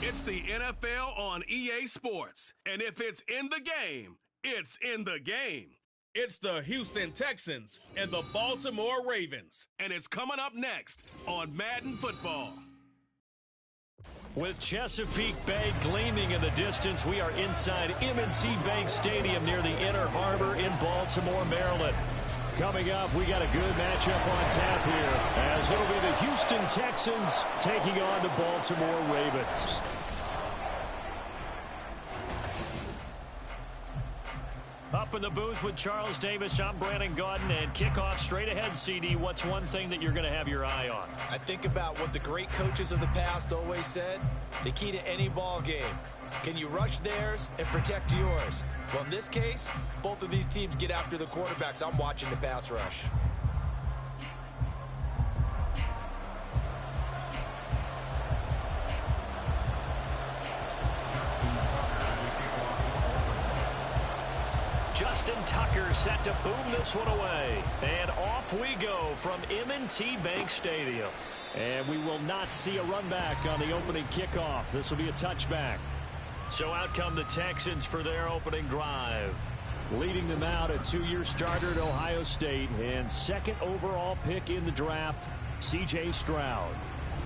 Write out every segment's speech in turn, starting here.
It's the NFL on EA Sports. And if it's in the game, it's in the game. It's the Houston Texans and the Baltimore Ravens. And it's coming up next on Madden Football. With Chesapeake Bay gleaming in the distance, we are inside M&T Bank Stadium near the Inner Harbor in Baltimore, Maryland. Coming up, we got a good matchup on tap here, as it'll be the Houston Texans taking on the Baltimore Ravens. Up in the booth with Charles Davis, I'm Brandon Gaudin, and kickoff straight ahead, CD. What's one thing that you're going to have your eye on? I think about what the great coaches of the past always said. The key to any ball game. Can you rush theirs and protect yours? Well, in this case, both of these teams get after the quarterbacks. I'm watching the pass rush. Justin Tucker set to boom this one away. And off we go from M&T Bank Stadium. And we will not see a run back on the opening kickoff. This will be a touchback. So out come the Texans for their opening drive. Leading them out, a two-year starter at Ohio State and second overall pick in the draft, C.J. Stroud.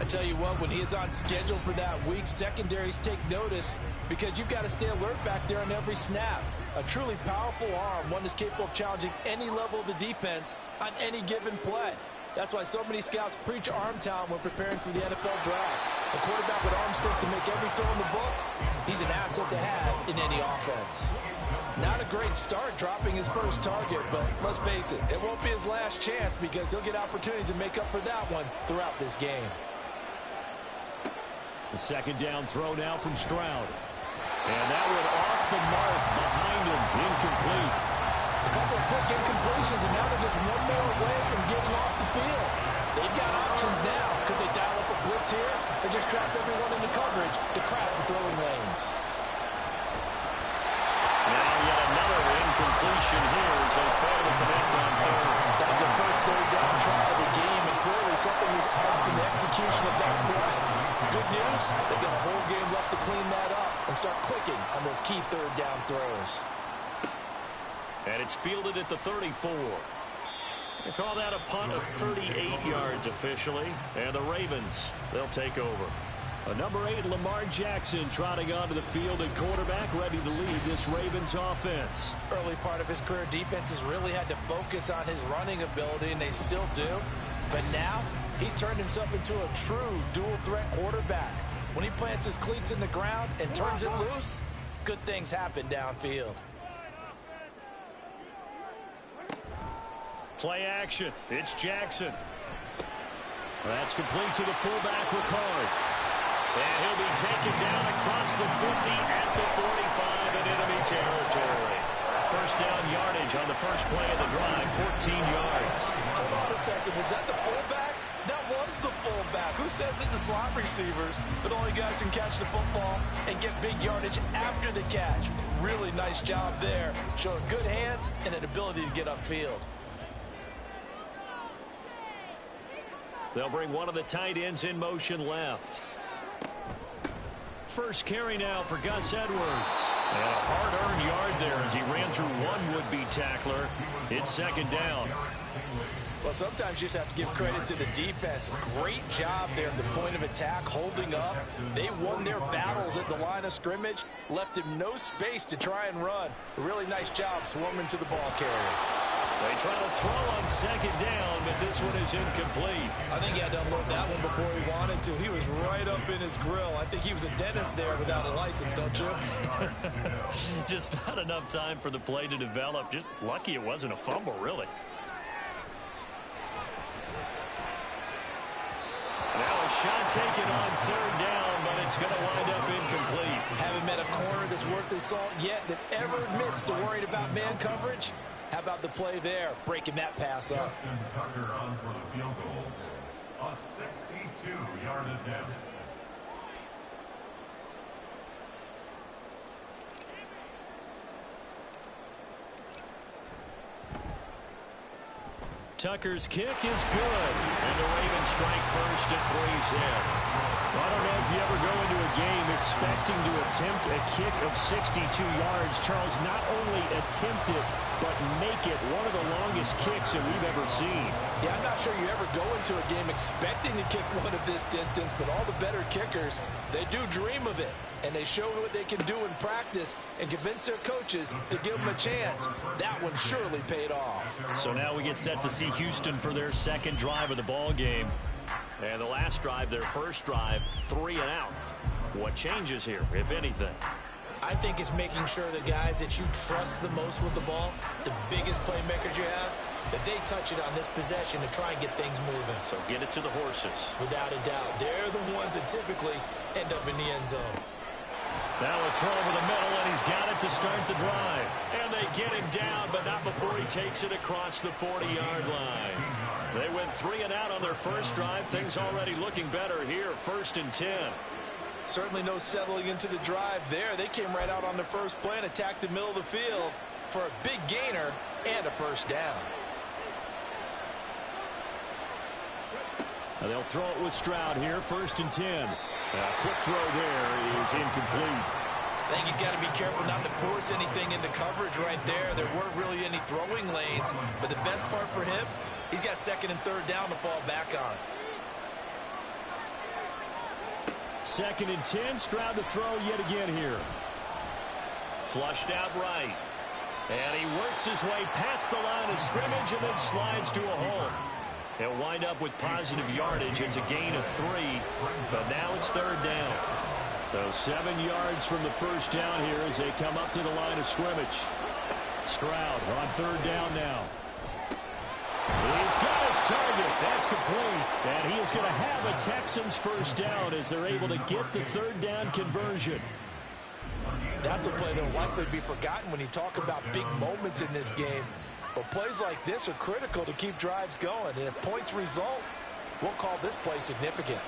I tell you what, when he is on schedule for that week, secondaries take notice because you've got to stay alert back there on every snap. A truly powerful arm, one that's capable of challenging any level of the defense on any given play. That's why so many scouts preach arm talent when preparing for the NFL draft. A quarterback with arm strength to make every throw in the book, he's an asset to have in any offense. Not a great start dropping his first target, but let's face it, it won't be his last chance because he'll get opportunities to make up for that one throughout this game. The second down throw now from Stroud. And that one off the mark behind him, incomplete. A couple of quick incompletions, and now they're just one more away from getting off the field. They've got options now. Could they dial up a blitz here or just trap everyone into coverage to crowd the throwing lanes? Now yet another incompletion here as they fail to connect on third. That was their first third down try of the game, and clearly something was out in the execution of that play. Good news, they've got a whole game left to clean that up and start clicking on those key third down throws. And it's fielded at the 34. They call that a punt of 38 yards officially. And the Ravens, they'll take over. Number 8, Lamar Jackson, trotting onto the field at quarterback, ready to lead this Ravens offense. Early part of his career, defenses really had to focus on his running ability, and they still do. But now, he's turned himself into a true dual-threat quarterback. When he plants his cleats in the ground and turns it loose, good things happen downfield. Play action. It's Jackson. That's complete to the fullback, Ricard. And he'll be taken down across the 50 at the 45 in enemy territory. First down yardage on the first play of the drive, 14 yards. Hold on a second. Was that the fullback? That was the fullback. Who says it to slot receivers? But only guys can catch the football and get big yardage after the catch. Really nice job there. Showing good hands and an ability to get upfield. They'll bring one of the tight ends in motion left. First carry now for Gus Edwards. And a hard-earned yard there as he ran through one would-be tackler. It's second down. Well, sometimes you just have to give credit to the defense. Great job there at the point of attack, holding up. They won their battles at the line of scrimmage, left him no space to try and run. A really nice job swarming to the ball carrier. They try to throw on second down, but this one is incomplete. I think he had to unload that one before he wanted to. He was right up in his grill. I think he was a dentist there without a license, don't you? Just not enough time for the play to develop. Just lucky it wasn't a fumble, really. Now a shot taken on third down, but it's going to wind up incomplete. Haven't met a corner that's worth his salt yet that ever admits to worried about man coverage. How about the play there, breaking that pass up? Tucker on for the field goal. A 62-yard attempt. Tucker's kick is good, and the Ravens strike first at 3-0. I don't know if you ever go into a game expecting to attempt a kick of 62 yards. Charles, not only attempt it, but make it one of the longest kicks that we've ever seen. Yeah, I'm not sure you ever go into a game expecting to kick one of this distance, but all the better kickers, they do dream of it. And they show what they can do in practice and convince their coaches to give them a chance. That one surely paid off. So now we get set to see Houston for their second drive of the ball game. And the last drive, their first drive, 3 and out. What changes here, if anything? I think it's making sure the guys that you trust the most with the ball, the biggest playmakers you have, that they touch it on this possession to try and get things moving. So get it to the horses. Without a doubt. They're the ones that typically end up in the end zone. Now a throw over the middle, and he's got it to start the drive. And they get him down, but not before he takes it across the 40-yard line. They went 3 and out on their first drive. Things already looking better here, 1st and 10. Certainly no settling into the drive there. They came right out on the first play and attacked the middle of the field for a big gainer and a first down. Now they'll throw it with Stroud here, 1st and 10. A quick throw there is incomplete. I think he's got to be careful not to force anything into coverage right there. There weren't really any throwing lanes, but the best part for him, he's got 2nd and 3rd down to fall back on. 2nd and 10, Stroud to throw yet again here. Flushed out right. And he works his way past the line of scrimmage and then slides to a hole. He'll wind up with positive yardage. It's a gain of 3, but now it's 3rd down. So 7 yards from the first down here as they come up to the line of scrimmage. Stroud on 3rd down now. He's got his target. That's complete. And he is going to have a Texans first down as they're able to get the 3rd down conversion. That's a play that will likely be forgotten when you talk about big moments in this game. But plays like this are critical to keep drives going. And if points result, we'll call this play significant.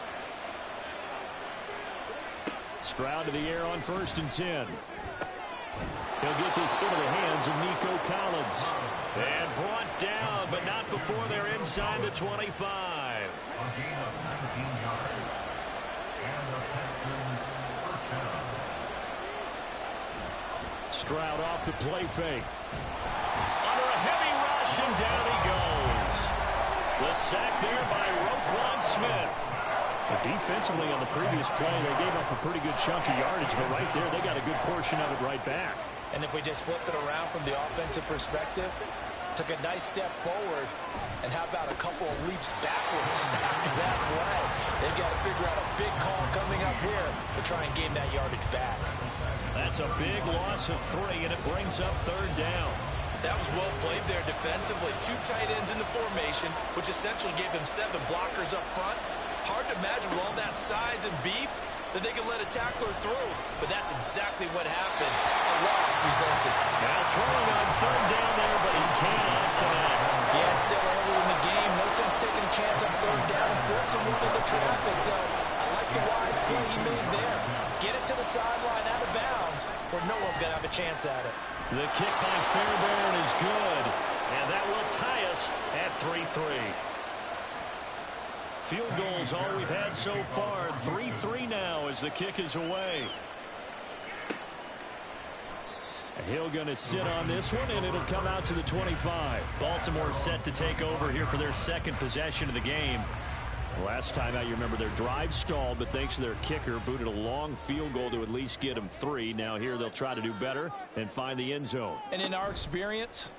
Stroud to the air on 1st and 10. He'll get this into the hands of Nico Collins. And brought down, but not before they're inside the 25. A gain of 19 yards. And the Texans first down. Stroud off the play fake. Under a heavy rush, and down he goes. The sack there by Roquan Smith. But defensively on the previous play, they gave up a pretty good chunk of yardage, but right there, they got a good portion of it right back. And if we just flip it around from the offensive perspective, took a nice step forward, and how about a couple of leaps backwards after that play? They've got to figure out a big call coming up here to try and gain that yardage back. That's a big loss of 3, and it brings up 3rd down. That was well played there defensively. 2 tight ends in the formation, which essentially gave them 7 blockers up front. Hard to imagine with all that size and beef that they could let a tackler through, but that's exactly what happened. A loss resulted. Now throwing on 3rd down there, but he cannot connect. Yeah, it's still early in the game. No sense taking a chance on 3rd down and forcing one into traffic. So I like the wise play he made there. Get it to the sideline out of bounds where no one's going to have a chance at it. The kick by Fairbairn is good, and that will tie us at 3-3. Field goals all we've had so far. 3-3 now as the kick is away. Hill going to sit on this one, and it'll come out to the 25. Baltimore set to take over here for their 2nd possession of the game. Last time out, you remember their drive stalled, but thanks to their kicker, booted a long field goal to at least get them 3. Now here they'll try to do better and find the end zone. And in our experience,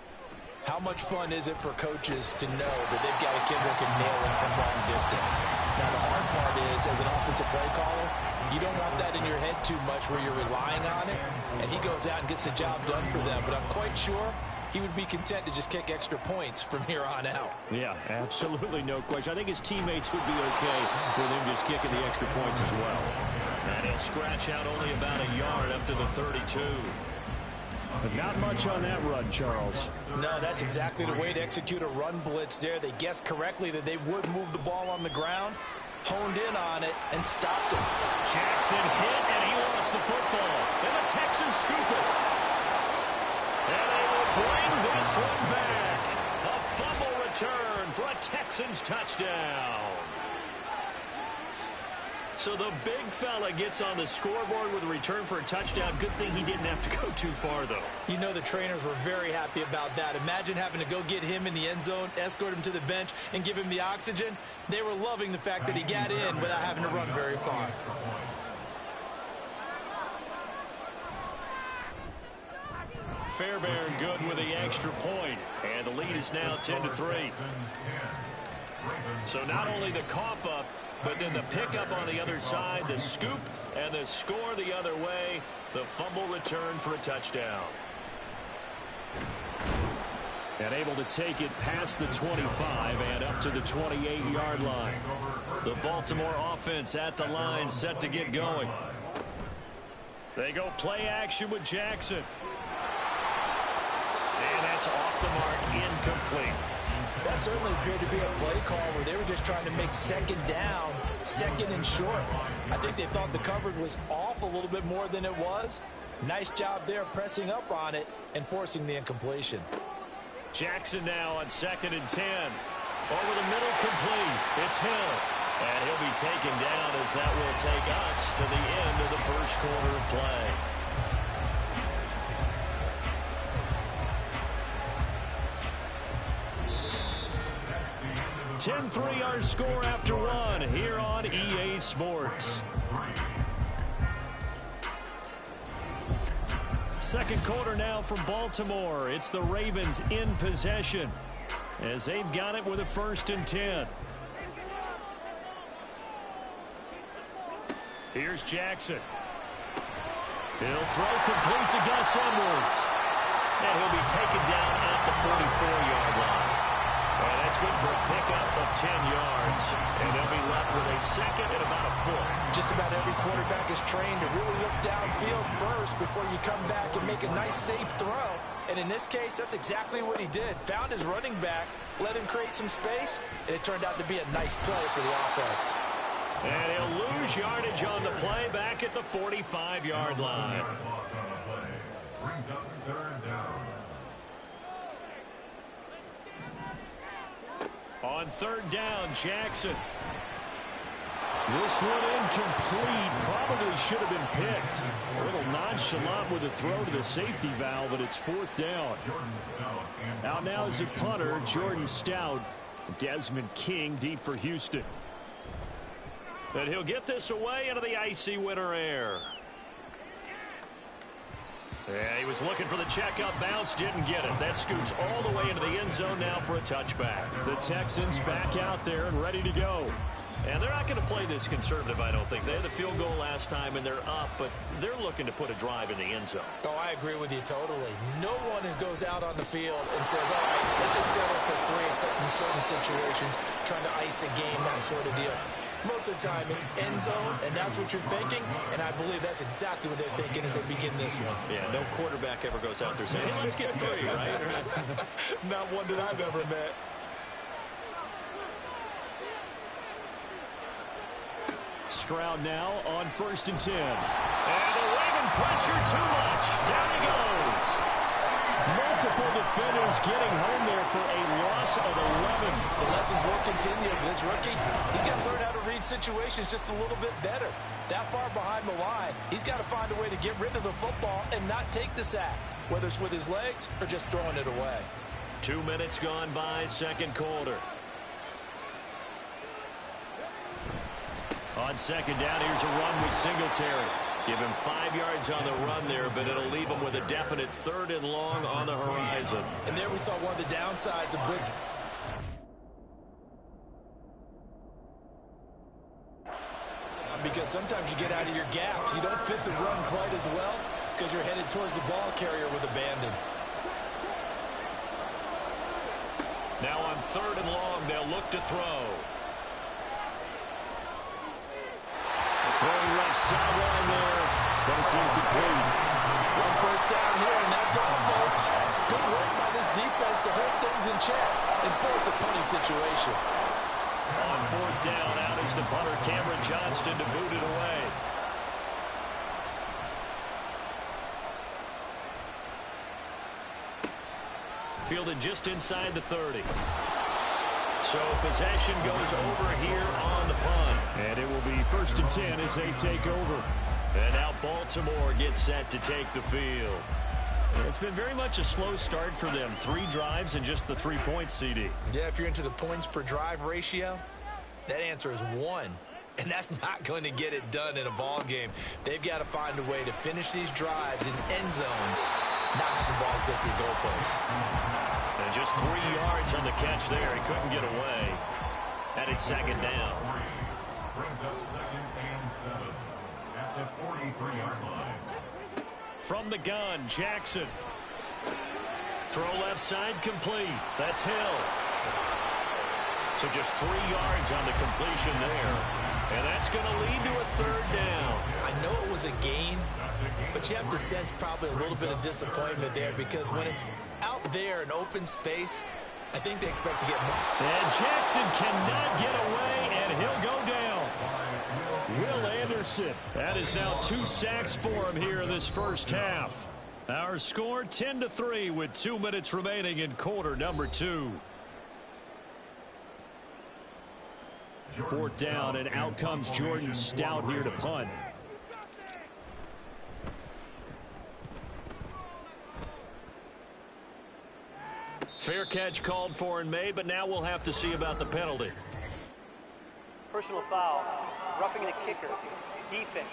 how much fun is it for coaches to know that they've got a kid that can nail it from long distance? Now, the hard part is, as an offensive play caller, you don't want that in your head too much where you're relying on it, and he goes out and gets the job done for them. But I'm quite sure he would be content to just kick extra points from here on out. Yeah, absolutely no question. I think his teammates would be okay with him just kicking the extra points as well. And he'll scratch out only about a yard up to the 32. But not much on that run, Charles. No, that's exactly the way to execute a run blitz there. They guessed correctly that they would move the ball on the ground, honed in on it, and stopped him. Jackson hit, and he lost the football. And the Texans scoop it. And they will bring this one back. A fumble return for a Texans touchdown. So the big fella gets on the scoreboard with a return for a touchdown. Good thing he didn't have to go too far, though. You know the trainers were very happy about that. Imagine having to go get him in the end zone, escort him to the bench, and give him the oxygen. They were loving the fact that he got in without having to run very far. Fairbairn good with the extra point, and the lead is now 10-3. So not only the cough up, but then the pickup on the other side, the scoop, and the score the other way, the fumble return for a touchdown. And able to take it past the 25 and up to the 28-yard line. The Baltimore offense at the line, set to get going. They go play action with Jackson. And that's off the mark, incomplete. That certainly appeared to be a play call where they were just trying to make second down, second and short. I think they thought the coverage was off a little bit more than it was. Nice job there pressing up on it and forcing the incompletion. Jackson now on 2nd and 10. Over the middle, complete. It's Hill. And he'll be taken down as that will take us to the end of the first quarter of play. 10-3 our score after one here on EA Sports. Second quarter now from Baltimore. It's the Ravens in possession as they've got it with a 1st and 10. Here's Jackson. He'll throw complete to Gus Edwards. And he'll be taken down at the 44-yard line. And that's good for a pickup of 10 yards. And they'll be left with a second and about a foot. Just about every quarterback is trained to really look downfield first before you come back and make a nice, safe throw. And in this case, that's exactly what he did. Found his running back, let him create some space, and it turned out to be a nice play for the offense. And he'll lose yardage on the play back at the 45-yard line. Brings up 3rd down. On 3rd down, Jackson. This one incomplete. Probably should have been picked. A little nonchalant with a throw to the safety valve, but it's 4th down. Out now is the punter, Jordan Stout. Desmond King deep for Houston. And he'll get this away into the icy winter air. Yeah, he was looking for the checkup bounce, didn't get it. That scoots all the way into the end zone now for a touchback. The Texans back out there and ready to go. And they're not going to play this conservative, I don't think. They had the field goal last time, and they're up, but they're looking to put a drive in the end zone. Oh, I agree with you totally. No one goes out on the field and says, all right, let's just settle for 3, except in certain situations, trying to ice a game, that sort of deal. Most of the time, it's end zone, and that's what you're thinking, and I believe that's exactly what they're thinking as they begin this one. Yeah, no quarterback ever goes out there saying, hey, let's get 3, right? Not one that I've ever met. Stroud now on 1st and 10. And the Raven pressure too much. Down he goes. Multiple defenders getting home there for a loss of 11. The lessons will continue. This rookie, he's got to learn how to read situations just a little bit better. That far behind the line, he's got to find a way to get rid of the football and not take the sack, whether it's with his legs or just throwing it away. 2 minutes gone by, second quarter. On 2nd down, here's a run with Singletary. Give him 5 yards on the run there, but it'll leave him with a definite 3rd and long on the horizon. And there we saw one of the downsides of blitz. Because sometimes you get out of your gaps. You don't fit the run quite as well because you're headed towards the ball carrier with abandon. Now on 3rd and long, they'll look to throw. Throwing left sideline there, but it's incomplete. 1 first down here, and that's all, folks. Good work by this defense to hold things in check and force a punting situation. On 4th down, out is the punter, Cameron Johnston, to boot it away. Fielded just inside the 30. So possession goes over here on the punt. And it will be 1st and 10 as they take over. And now Baltimore gets set to take the field. It's been very much a slow start for them. 3 drives and just the 3 points, CD. Yeah, if you're into the points per drive ratio, that answer is 1. And that's not going to get it done in a ball game. They've got to find a way to finish these drives in end zones, not have the balls go through goalposts. And just 3 yards on the catch there. He couldn't get away. And it's 2nd down. Brings up 2nd and 7 at the 43-yard line. From the gun, Jackson. Throw left side complete. That's Hill. So just 3 yards on the completion there. And that's going to lead to a 3rd down. I know it was a gain, but you have to sense probably a little bit of disappointment there because when it's out there in open space, I think they expect to get more. And Jackson cannot get away, and he'll go down. Will Anderson. That is now 2 sacks for him here in this first half. Our score 10-3 with 2 minutes remaining in quarter number 2. 4th down, and out comes Jordan Stout here to punt. Fair catch called for and made, but now we'll have to see about the penalty. Personal foul, roughing the kicker, defense.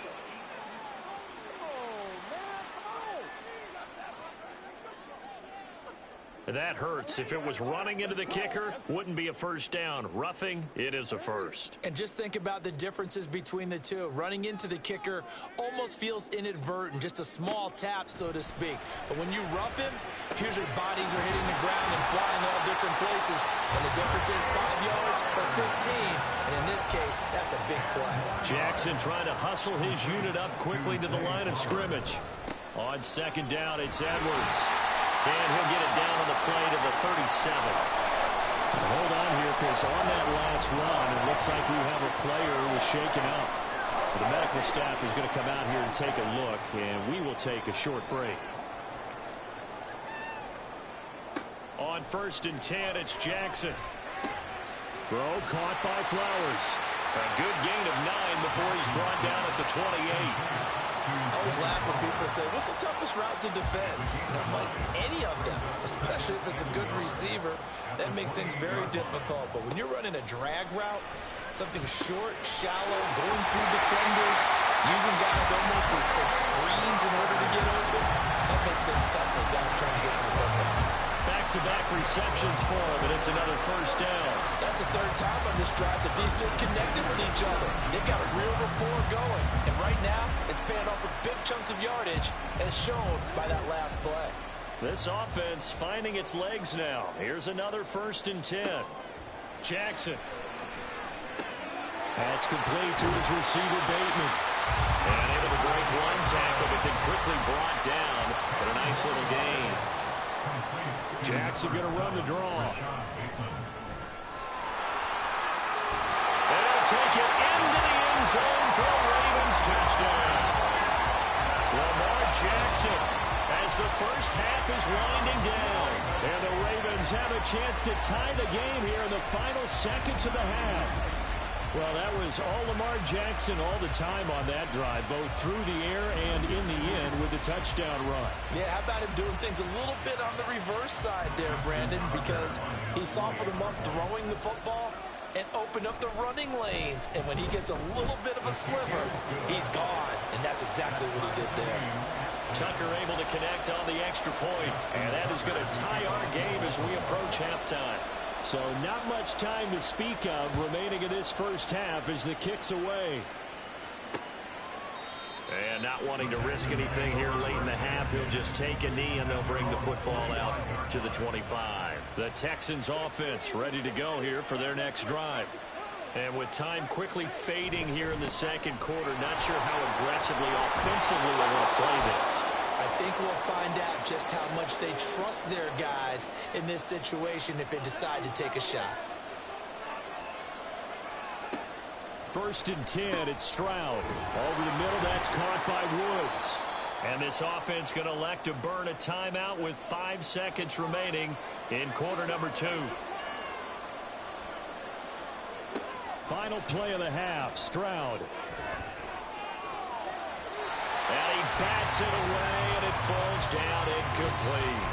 That hurts. If it was running into the kicker, wouldn't be a first down. Roughing, it is a first. And just think about the differences between the two. Running into the kicker almost feels inadvertent, just a small tap, so to speak. But when you rough him, usually bodies are hitting the ground and flying all different places. And the difference is 5 yards or 15. And in this case, that's a big play. Jackson trying to hustle his unit up quickly to the line of scrimmage. On 2nd down, it's Edwards. And he'll get it down on the play to the 37. Now hold on here, because on that last run, it looks like we have a player who was shaken up. The medical staff is going to come out here and take a look, and we will take a short break. On 1st and 10, it's Jackson. Throw caught by Flowers. A good gain of 9 before he's brought down at the 28. I always laugh when people say, what's the toughest route to defend? And I'm like, any of them, especially if it's a good receiver. That makes things very difficult. But when you're running a drag route, something short, shallow, going through defenders, using guys almost as screens in order to get open, that makes things tough for guys trying to get to the football. Back-to-back receptions for him, and it's another first down. That's the 3rd time on this drive that these two connected with each other. They've got a real rapport going. And right now, it's paying off with big chunks of yardage, as shown by that last play. This offense finding its legs now. Here's another 1st and 10. Jackson. That's complete to his receiver, Bateman. And able to break one tackle, but then quickly brought down. But a nice little gain. Jackson going to run the draw. They'll take it into the end zone for a Ravens touchdown. Lamar Jackson, as the first half is winding down. And the Ravens have a chance to tie the game here in the final seconds of the half. Well, that was all Lamar Jackson all the time on that drive, both through the air and in the end with the touchdown run. Yeah, how about him doing things a little bit on the reverse side there, Brandon, because he softened him up throwing the football and opened up the running lanes. And when he gets a little bit of a sliver, he's gone. And that's exactly what he did there. Tucker able to connect on the extra point, and that is going to tie our game as we approach halftime. So not much time to speak of remaining in this first half as the kick's away. And not wanting to risk anything here late in the half, he'll just take a knee and they'll bring the football out to the 25. The Texans offense ready to go here for their next drive. And with time quickly fading here in the second quarter, not sure how aggressively, offensively they want to play this. I think we'll find out just how much they trust their guys in this situation if they decide to take a shot. 1st and 10, it's Stroud. Over the middle, that's caught by Woods. And this offense going to elect to burn a timeout with 5 seconds remaining in quarter number 2. Final play of the half, Stroud. And he bats it away, and it falls down incomplete.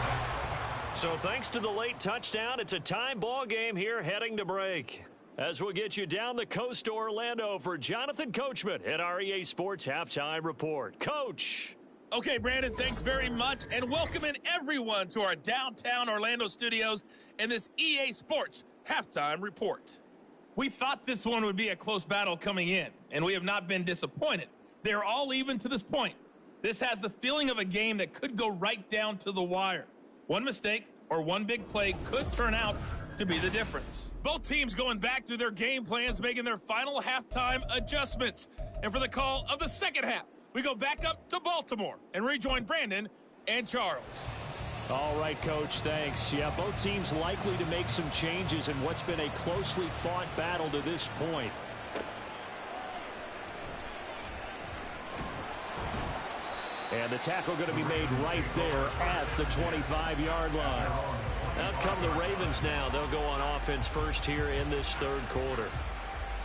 So thanks to the late touchdown, it's a tie ball game here heading to break. As we'll get you down the coast to Orlando for Jonathan Coachman at our EA Sports Halftime Report. Coach. Okay, Brandon, thanks very much, and welcoming everyone to our downtown Orlando studios and this EA Sports Halftime Report. We thought this one would be a close battle coming in, and we have not been disappointed. They're all even to this point. This has the feeling of a game that could go right down to the wire. One mistake or one big play could turn out to be the difference. Both teams going back through their game plans, making their final halftime adjustments. And for the call of the second half, we go back up to Baltimore and rejoin Brandon and Charles. All right, Coach, thanks. Yeah, both teams likely to make some changes in what's been a closely fought battle to this point. And the tackle going to be made right there at the 25-yard line. Out come the Ravens now. They'll go on offense first here in this third quarter.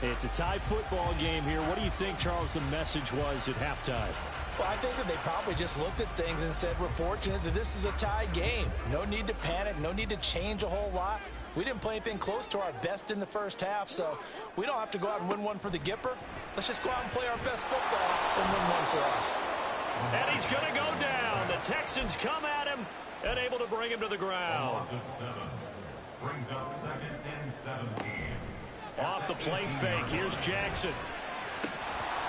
It's a tie football game here. What do you think, Charles, the message was at halftime? Well, I think that they probably just looked at things and said, we're fortunate that this is a tie game. No need to panic. No need to change a whole lot. We didn't play anything close to our best in the first half, so we don't have to go out and win one for the Gipper. Let's just go out and play our best football and win one for us. And he's going to go down. The Texans come at him and able to bring him to the ground. Brings up 2nd and 17. Off the play fake. Here's Jackson.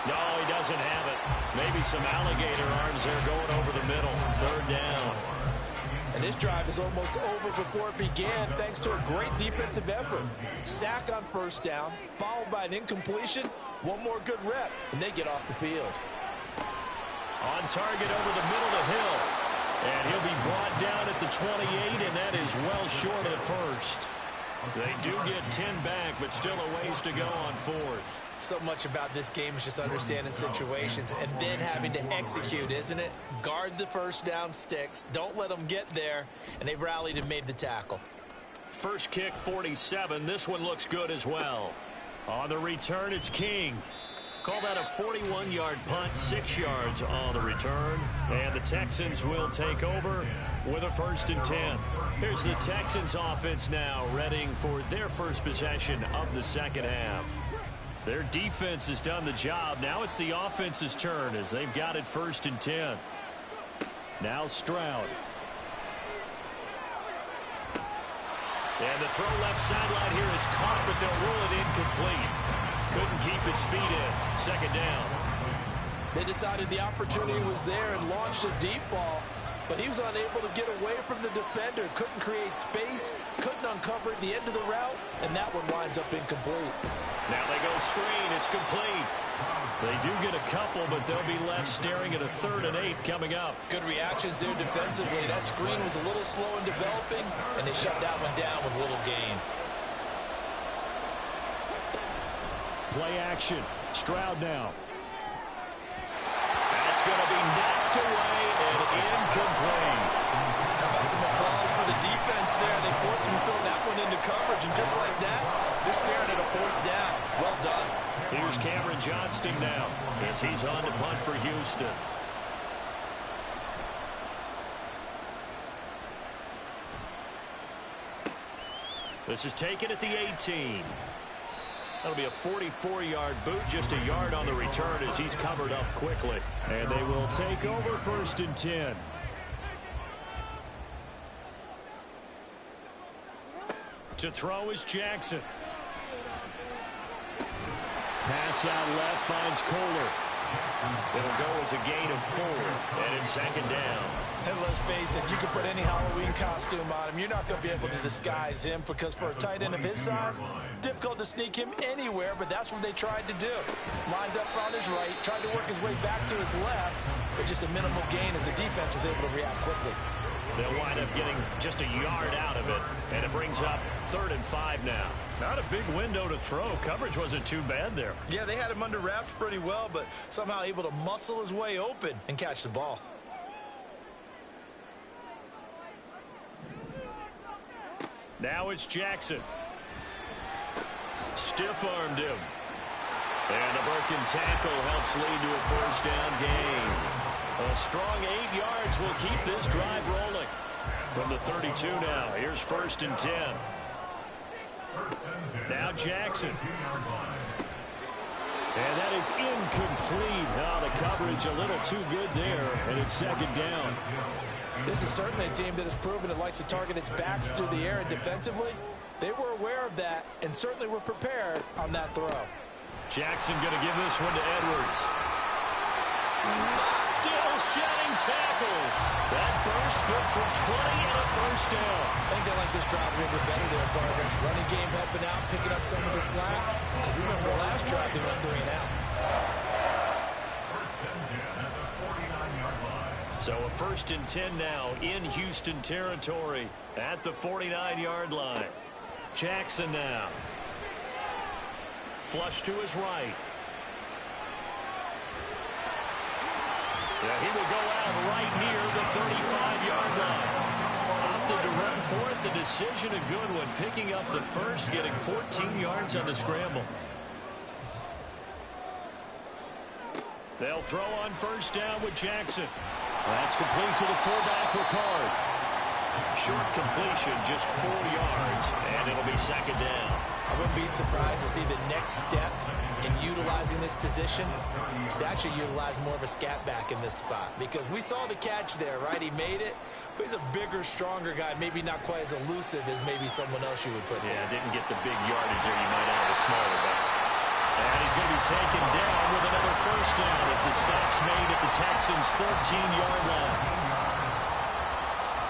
No, he doesn't have it. Maybe some alligator arms there going over the middle. Third down. And this drive is almost over before it began thanks to a great defensive effort. Sack on first down, followed by an incompletion. One more good rep, and they get off the field. On target over the middle to Hill. And he'll be brought down at the 28, and that is well short of the first. They do get 10 back, but still a ways to go on fourth. So much about this game is just understanding situations and then having to execute, isn't it? Guard the first down sticks. Don't let them get there. And they rallied and made the tackle. First kick, 47. This one looks good as well. On the return, it's King. Call that a 41-yard punt, 6 yards on the return. And the Texans will take over with a 1st and 10. Here's the Texans offense now, readying for their first possession of the second half. Their defense has done the job. Now it's the offense's turn as they've got it 1st and 10. Now Stroud. And the throw left sideline here is caught, but they'll rule it incomplete. Couldn't keep his feet in. 2nd down. They decided the opportunity was there and launched a deep ball, but he was unable to get away from the defender. Couldn't create space, couldn't uncover at the end of the route, and that one winds up incomplete. Now they go screen. It's complete. They do get a couple, but they'll be left staring at a 3rd and 8 coming up. Good reactions there defensively. That screen was a little slow in developing, and they shut that one down with little gain. Play action. Stroud now. That's going to be knocked away and incomplete. How about some applause for the defense there? They forced him to throw that one into coverage, and just like that, they're staring at a 4th down. Well done. Here's Cameron Johnston now as he's on to punt for Houston. This is taken at the 18. That'll be a 44-yard boot, just a yard on the return as he's covered up quickly. And they will take over 1st and 10. To throw is Jackson. Pass out left, finds Kohler. It'll go as a gain of 4, and it's 2nd down. And let's face it, you can put any Halloween costume on him. You're not going to be able to disguise him because for a tight end of his size, difficult to sneak him anywhere, but that's what they tried to do. Lined up on his right, tried to work his way back to his left, but just a minimal gain as the defense was able to react quickly. They'll wind up getting just a yard out of it, and it brings up 3rd and 5 now. Not a big window to throw. Coverage wasn't too bad there. Yeah, they had him under wraps pretty well, but somehow able to muscle his way open and catch the ball. Now it's Jackson. Stiff-armed him. And a broken tackle helps lead to a first down gain. A strong 8 yards will keep this drive rolling. From the 32 now, here's 1st and 10. Now Jackson. And that is incomplete. Oh, the coverage a little too good there, and it's 2nd down. This is certainly a team that has proven it likes to target its backs through the air, and defensively, they were aware of that and certainly were prepared on that throw. Jackson going to give this one to Edwards. Still shedding tackles. That burst good for 20 and a first down. I think they like this drive a little bit better there, partner. Running game helping out, picking up some of the slack. Because remember the last drive, they went 3 and out. First and 10 at the 49-yard line. So a 1st and 10 now in Houston territory at the 49-yard line. Jackson now. Flush to his right. Yeah, he will go out right near the 35-yard line. Opted to run for it. The decision a good one. Picking up the first, getting 14 yards on the scramble. They'll throw on 1st down with Jackson. That's complete to the fullback, Ricard. Short completion, just 4 yards, and it'll be 2nd down. I wouldn't be surprised to see the next step in utilizing this position is to actually utilize more of a scat back in this spot. Because we saw the catch there, right? He made it, but he's a bigger, stronger guy, maybe not quite as elusive as maybe someone else you would put there. Yeah, didn't get the big yardage there. You might have a smaller back. And he's going to be taken down with another first down as the stop's made at the Texans' 13-yard line.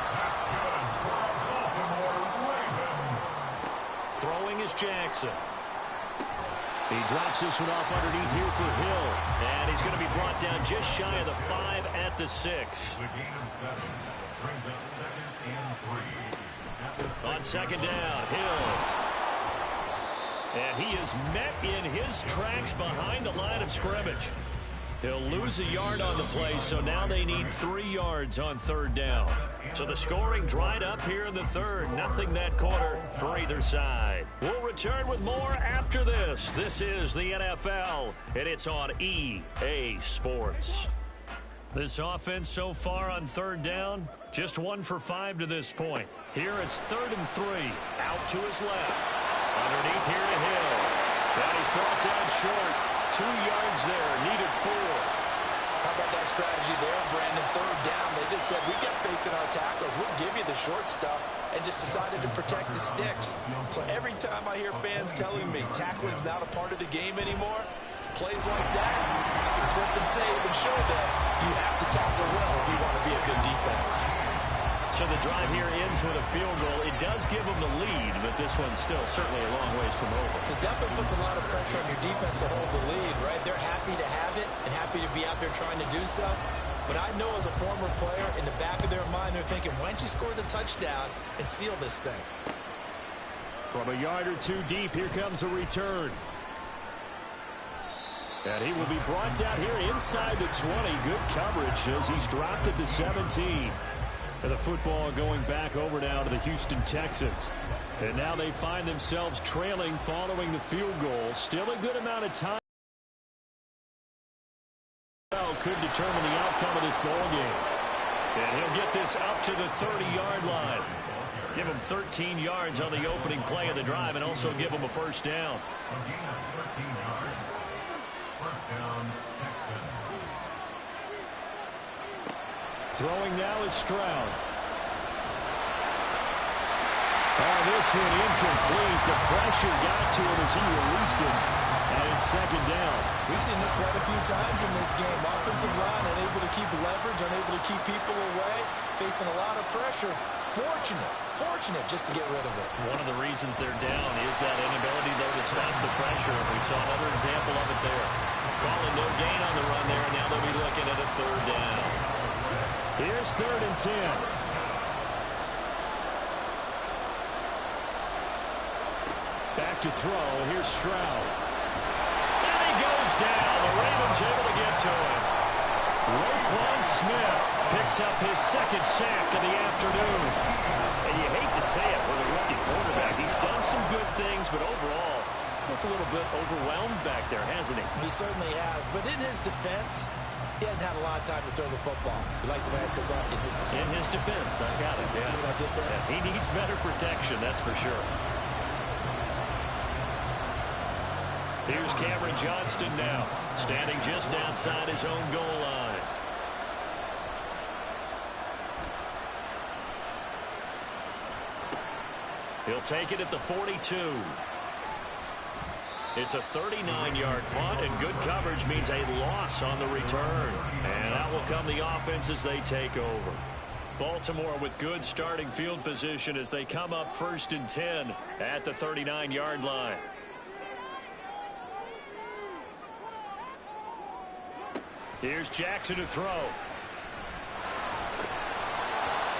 That's good for a Baltimore Raven. Throwing is Jackson. He drops this one off underneath here for Hill. And he's going to be brought down just shy of the 5 at the 6. The gain of 7 brings up 2nd and 3. On 2nd down, Hill. And he is met in his tracks behind the line of scrimmage. He'll lose a yard on the play, so now they need 3 yards on 3rd down. So the scoring dried up here in the 3rd. Nothing that quarter for either side. We'll return with more after this. This is the NFL, and it's on EA Sports. This offense so far on 3rd down, just 1 for 5 to this point. Here it's 3rd and 3. Out to his left. Underneath here to Hill. And he's brought down short. 2 yards there. Needed 4. How about that strategy there, Brandon? 3rd down. They just said, we got faith in our tackles. We'll give you the short stuff, and just decided to protect the sticks. So every time I hear fans telling me tackling's not a part of the game anymore, plays like that, I can flip and save and show them you have to tackle well if you want to be a good defense. So the drive here ends with a field goal. It does give them the lead, but this one's still certainly a long ways from over. It definitely puts a lot of pressure on your defense to hold the lead, right? They're happy to have it and happy to be out there trying to do so. But I know as a former player, in the back of their mind, they're thinking, why don't you score the touchdown and seal this thing? From a yard or 2 deep, here comes a return. And he will be brought down here inside the 20. Good coverage as he's dropped at the 17. And the football going back over now to the Houston Texans. And now they find themselves trailing following the field goal. Still a good amount of time could determine the outcome of this ball game. And he'll get this up to the 30-yard line. Give him 13 yards on the opening play of the drive and also give him a first down. A gain of 13 yards. First down, Texans. Throwing now is Stroud. Oh, this one incomplete. The pressure got to him as he released it. And it's 2nd down. We've seen this quite a few times in this game. Offensive line unable to keep leverage, unable to keep people away, facing a lot of pressure. Fortunate just to get rid of it. One of the reasons they're down is that inability, though, to stop the pressure. We saw another example of it there. Calling no gain on the run there, and now they'll be looking at a 3rd down. Here's 3rd and 10. Back to throw. Here's Stroud. And he goes down. The Ravens able to get to him. Roquan Smith picks up his 2nd sack of the afternoon. And you hate to say it with a rookie quarterback. He's done some good things, but overall, Looked a little bit overwhelmed back there, hasn't he? He certainly has. But in his defense, he hasn't had a lot of time to throw the football. You like the way I said that? In his defense. In his defense, I got it. See what I did there? Yeah, he needs better protection, that's for sure. Here's Cameron Johnston now, standing just outside his own goal line. He'll take it at the 42. It's a 39-yard punt, and good coverage means a loss on the return. And out will come the offense as they take over. Baltimore with good starting field position as they come up 1st and 10 at the 39-yard line. Here's Jackson to throw.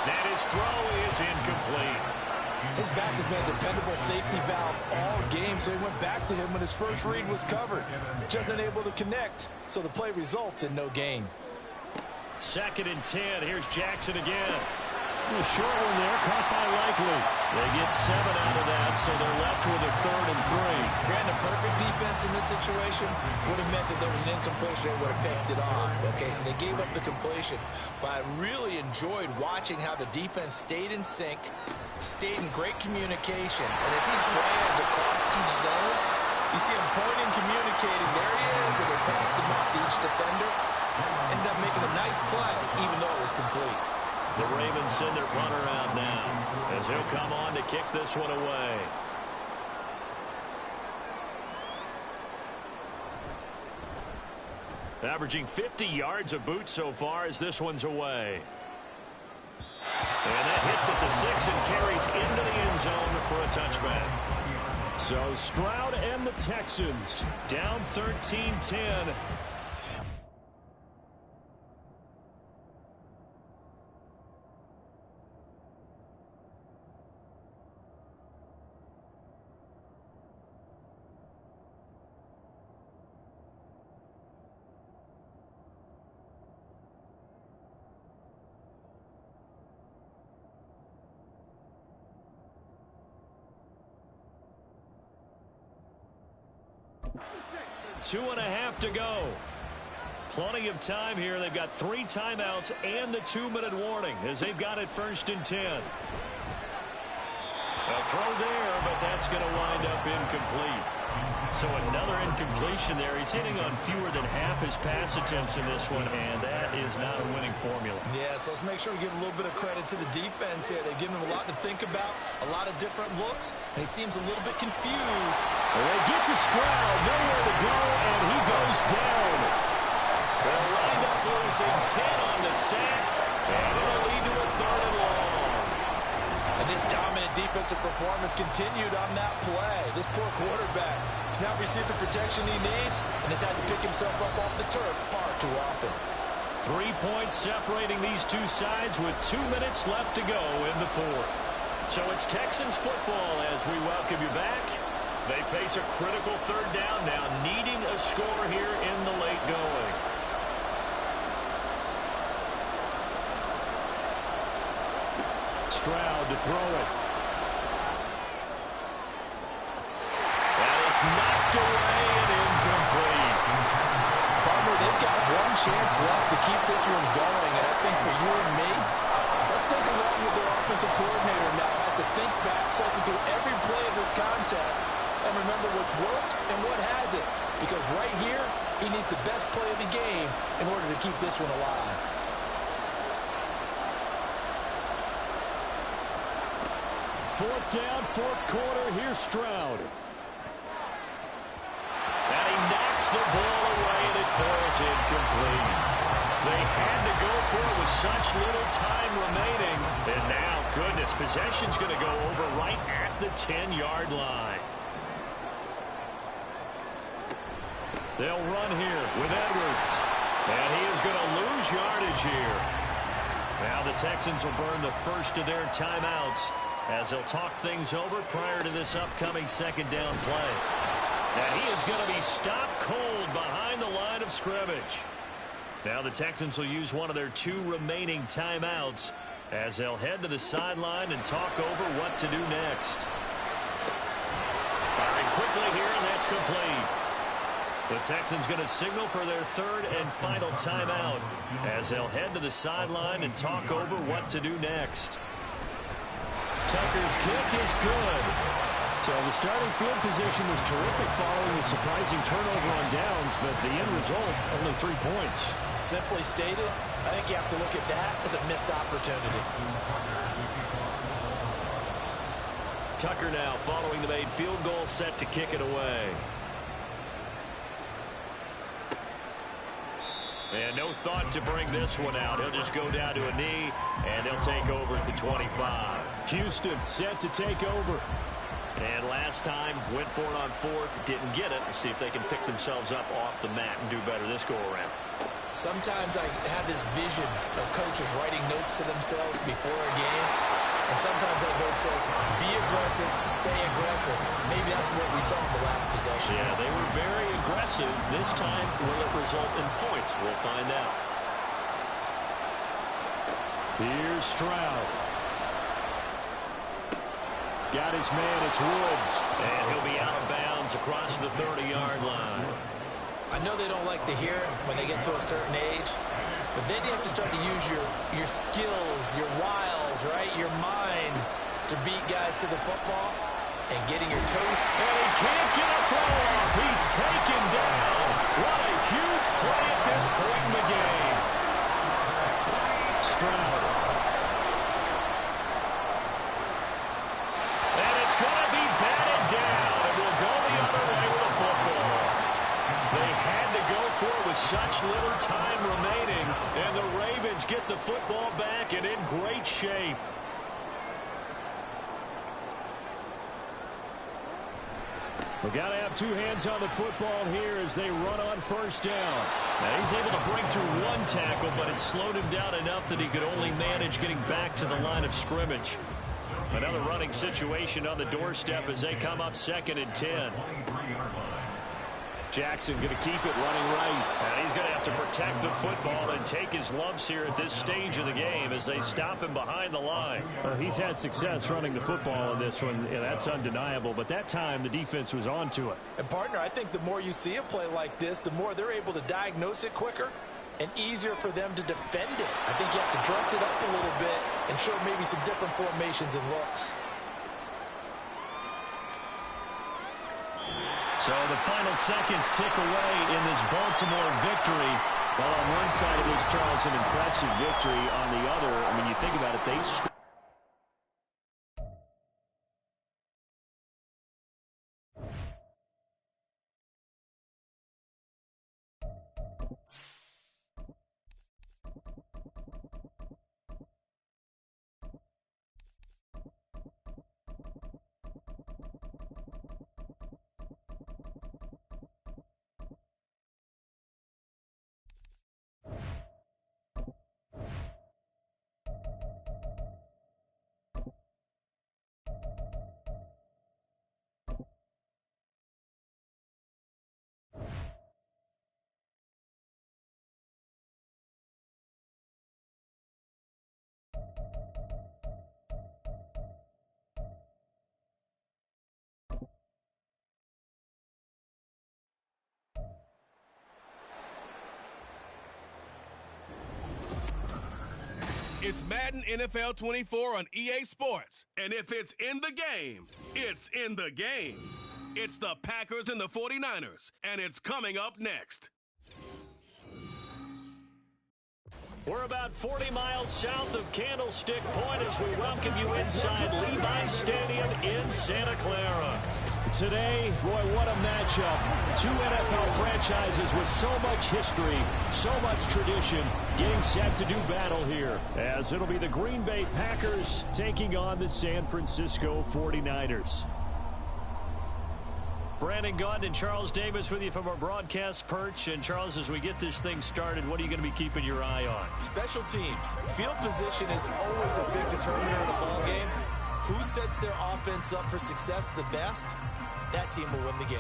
And his throw is incomplete. His back has been a dependable safety valve all game, so he went back to him when his first read was covered. Just unable to connect, so the play results in no gain. 2nd and 10. Here's Jackson again. A short one there, caught by Likely. They get 7 out of that, so they're left with a 3rd and 3. Brandon, perfect defense in this situation would have meant that there was an incompletion and would have picked it off. Okay, so they gave up the completion. But I really enjoyed watching how the defense stayed in sync, stayed in great communication. And as he dragged across each zone, you see him pointing, communicating. There he is, and they passed him off to each defender. Ended up making a nice play, even though it was complete. The Ravens send their punter out now as he'll come on to kick this one away. Averaging 50 yards a boot so far as this one's away. And that hits at the 6 and carries into the end zone for a touchback. So Stroud and the Texans down 13-10. Two and a half to go. Plenty of time here. They've got 3 timeouts and the 2-minute warning as they've got it 1st and 10. A throw there, but that's going to wind up incomplete. So another incompletion there. He's hitting on fewer than half his pass attempts in this one, and that is not a winning formula. Yeah, so let's make sure we give a little bit of credit to the defense here. They've given him a lot to think about, a lot of different looks, and he seems a little bit confused. They get to Stroud, nowhere to go, and he goes down. They'll wind up losing 10 on the sack, and it'll lead to a 3rd and long. And this dominant defensive performance continued on that play. This poor quarterback has not received the protection he needs and has had to pick himself up off the turf far too often. 3 points separating these two sides with 2 minutes left to go in the 4th. So it's Texans football as we welcome you back. They face a critical 3rd down now, needing a score here in the late going. Stroud to throw it. And it's knocked away and incomplete. Bummer, they've got one chance left to keep this one going, and I think for you and me, let's think along with their offensive coordinator now. Has to think back, cycle through every play of this contest, and remember what's worked and what hasn't. Because right here, he needs the best play of the game in order to keep this one alive. Fourth down, 4th quarter. Here's Stroud. And he knocks the ball away, and it falls incomplete. They had to go for it with such little time remaining. And now, goodness, possession's going to go over right at the 10-yard line. They'll run here with Edwards. And he is going to lose yardage here. Now the Texans will burn the first of their timeouts as they'll talk things over prior to this upcoming 2nd down play. And he is going to be stopped cold behind the line of scrimmage. Now the Texans will use one of their 2 remaining timeouts as they'll head to the sideline and talk over what to do next. Firing throwing quickly here, and that's complete. The Texans going to signal for their third and final timeout as they'll head to the sideline and talk over what to do next. Tucker's kick is good. So the starting field position was terrific following a surprising turnover on downs, but the end result, only 3 points. Simply stated, I think you have to look at that as a missed opportunity. Tucker now following the made field goal, set to kick it away. And no thought to bring this one out. He'll just go down to a knee, and they'll take over at the 25. Houston set to take over. And last time, went for it on fourth, didn't get it. We'll see if they can pick themselves up off the mat and do better this go-around. Sometimes I have this vision of coaches writing notes to themselves before a game. And sometimes that note says, be aggressive, stay aggressive. Maybe that's what we saw in the last possession. Yeah, they were very aggressive. This time, will it result in points? We'll find out. Here's Stroud. Got his man, it's Woods. And he'll be out of bounds across the 30-yard line. I know they don't like to hear it when they get to a certain age, but then you have to start to use your skills, your wiles, right? Your mind to beat guys to the football and getting your toes. And he can't get a throw off. He's taken down. What a huge play at this point in the game. Stroud. And it's going to be batted down. And we'll go the other way with the football. They had to go for it with such little time remaining, and the Ravens get the football back and in great shape. We've got to have two hands on the football here as they run on first down. Now he's able to break through one tackle, but it slowed him down enough that he could only manage getting back to the line of scrimmage. Another running situation on the doorstep as they come up 2nd and 10. Jackson going to keep it running right. And he's going to have to protect the football and take his lumps here at this stage of the game as they stop him behind the line. Well, he's had success running the football in this one, and that's undeniable. But that time, the defense was on to it. And, partner, I think the more you see a play like this, the more they're able to diagnose it quicker and easier for them to defend it. I think you have to dress it up a little bit and show maybe some different formations and looks. So the final seconds tick away in this Baltimore victory. Well, on one side it is, Charles, an impressive victory. On the other, I mean, you think about it, they It's Madden NFL 24 on EA Sports. And if it's in the game, it's in the game. It's the Packers and the 49ers, and it's coming up next. We're about 40 miles south of Candlestick Point as we welcome you inside Levi's Stadium in Santa Clara. Today, boy, what a matchup. Two NFL franchises with so much history, so much tradition, getting set to do battle here, as it'll be the Green Bay Packers taking on the San Francisco 49ers. Brandon Gaudin and Charles Davis with you from our broadcast perch. And, Charles, as we get this thing started, what are you going to be keeping your eye on? Special teams. Field position is always a big determiner in a ball game. Who sets their offense up for success the best? That team will win the game.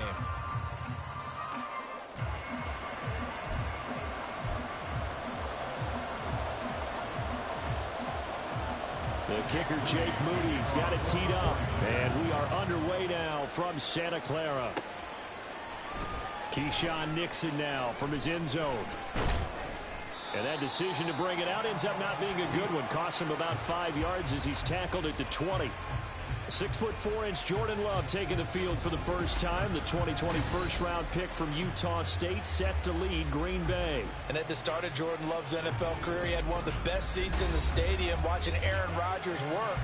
The kicker, Jake Moody's got it teed up. And we are underway now from Santa Clara. Keyshawn Nixon now from his end zone. And that decision to bring it out ends up not being a good one. Costs him about 5 yards as he's tackled at the 20. 6'4" Jordan Love taking the field for the first time. The 2020 first-round pick from Utah State set to lead Green Bay. And at the start of Jordan Love's NFL career, he had one of the best seats in the stadium watching Aaron Rodgers work.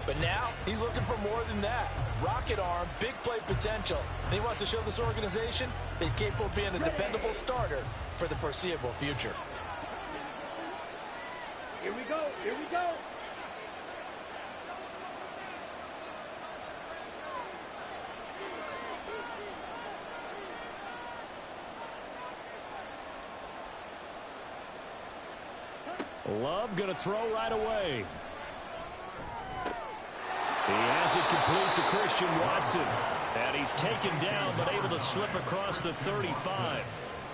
But now he's looking for more than that. Rocket arm, big play potential. And he wants to show this organization that he's capable of being a dependable starter for the foreseeable future. Here we go. Here we go. Love going to throw right away. He has it complete to Christian Watson. And he's taken down but able to slip across the 35.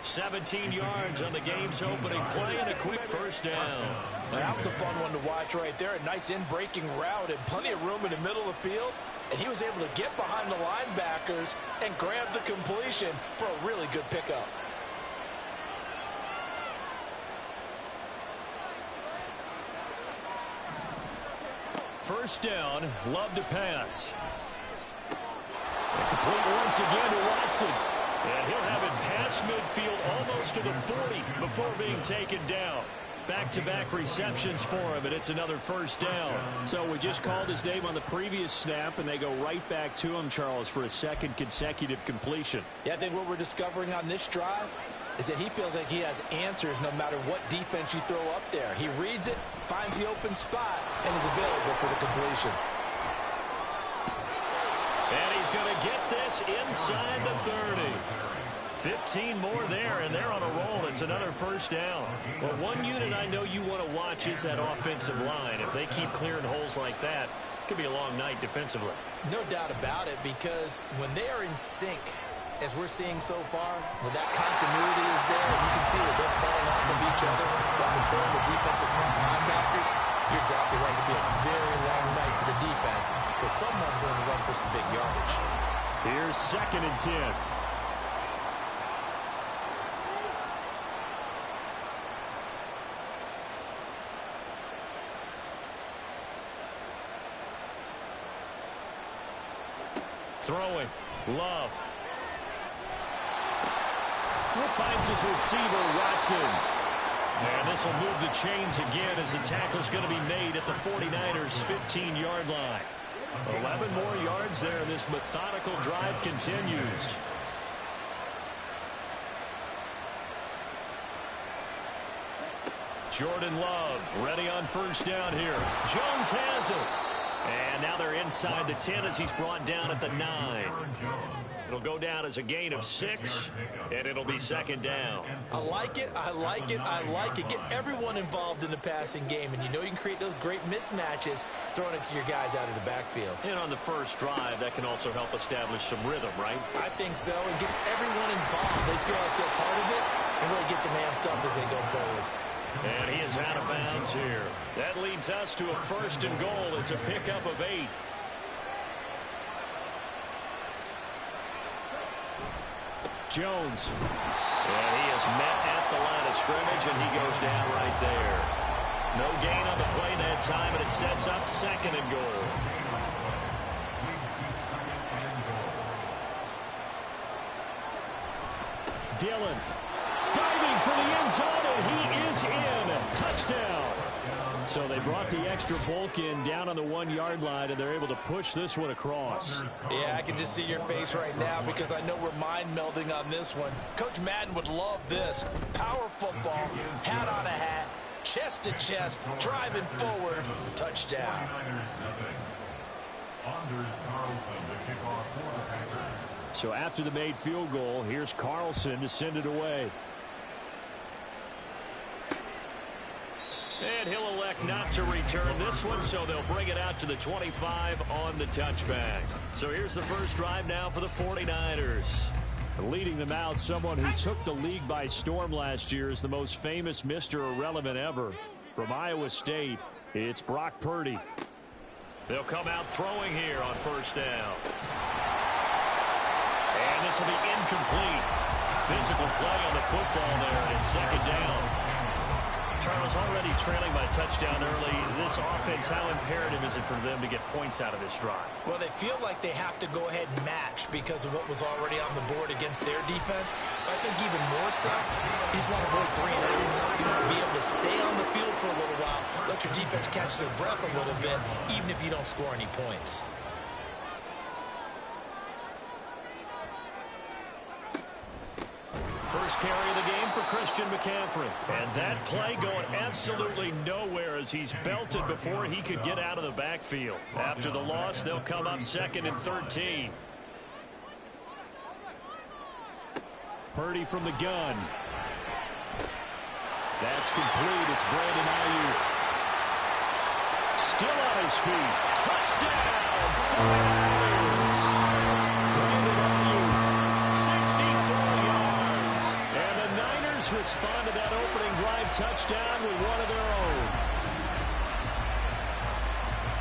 17 yards on the game's opening play and a quick first down. Now, that was a fun one to watch right there. A nice in-breaking route and plenty of room in the middle of the field. And he was able to get behind the linebackers and grab the completion for a really good pickup. First down, Love to pass. And complete once again to Watson. And he'll have it past midfield almost to the 40 before being taken down. Back-to-back receptions for him, and it's another first down. So we just called his name on the previous snap, and they go right back to him, Charles, for a second consecutive completion. Yeah, I think what we're discovering on this drive is that he feels like he has answers no matter what defense you throw up there. He reads it, finds the open spot, and is available for the completion. And he's going to get this inside the 30. 15 more there, and they're on a roll. It's another first down. Well, one unit I know you want to watch is that offensive line. If they keep clearing holes like that, it could be a long night defensively. No doubt about it, because when they are in sync, as we're seeing so far, when that continuity is there, and you can see that they're playing off of each other while controlling the defensive front linebackers, you're exactly right. It could be a very long night for the defense because someone's going to run for some big yardage. Here's 2nd and 10. Throwing. Love. Finds his receiver, Watson. And this will move the chains again as the tackle's going to be made at the 49ers' 15-yard line. 11 more yards there. This methodical drive continues. Jordan Love ready on first down here. Jones has it. And now they're inside the 10 as he's brought down at the 9. It'll go down as a gain of 6, and it'll be 2nd down. I like it, I like it, I like it. Get everyone involved in the passing game, and you know you can create those great mismatches throwing it to your guys out of the backfield. And on the first drive, that can also help establish some rhythm, right? I think so. It gets everyone involved. They feel like they're part of it, and really gets them amped up as they go forward. And he is out of bounds here. That leads us to a 1st and goal. It's a pickup of 8. Jones. And he is met at the line of scrimmage, and he goes down right there. No gain on the play that time, and it sets up 2nd and goal. Dillon diving for the end zone, and he is in. Touchdown. So they brought the extra bulk in down on the 1-yard line, and they're able to push this one across. Yeah, I can just see your face right now because I know we're mind melding on this one. Coach Madden would love this. Power football, hat on a hat, chest to chest, driving forward, touchdown. So after the made field goal, here's Carlson to send it away. And he'll elect not to return this one, so they'll bring it out to the 25 on the touchback. So here's the first drive now for the 49ers. Leading them out, someone who took the league by storm last year is the most famous Mr. Irrelevant ever. From Iowa State, it's Brock Purdy. They'll come out throwing here on first down. And this will be incomplete. Physical play on the football there, and second down. Charles, already trailing by a touchdown early. This offense, how imperative is it for them to get points out of this drive? Well, they feel like they have to go ahead and match because of what was already on the board against their defense. But I think even more so, you just want to avoid 3 and outs. You want to be able to stay on the field for a little while, let your defense catch their breath a little bit, even if you don't score any points. First carry of the game for Christian McCaffrey. And that play going absolutely nowhere as he's belted before he could get out of the backfield. After the loss, they'll come up 2nd and 13. Purdy from the gun. That's complete. It's Brandon Ayuk. Still on his feet. Touchdown! Brandon Ayuk, 64 yards. And the Niners respond to that opening drive touchdown with one of their own.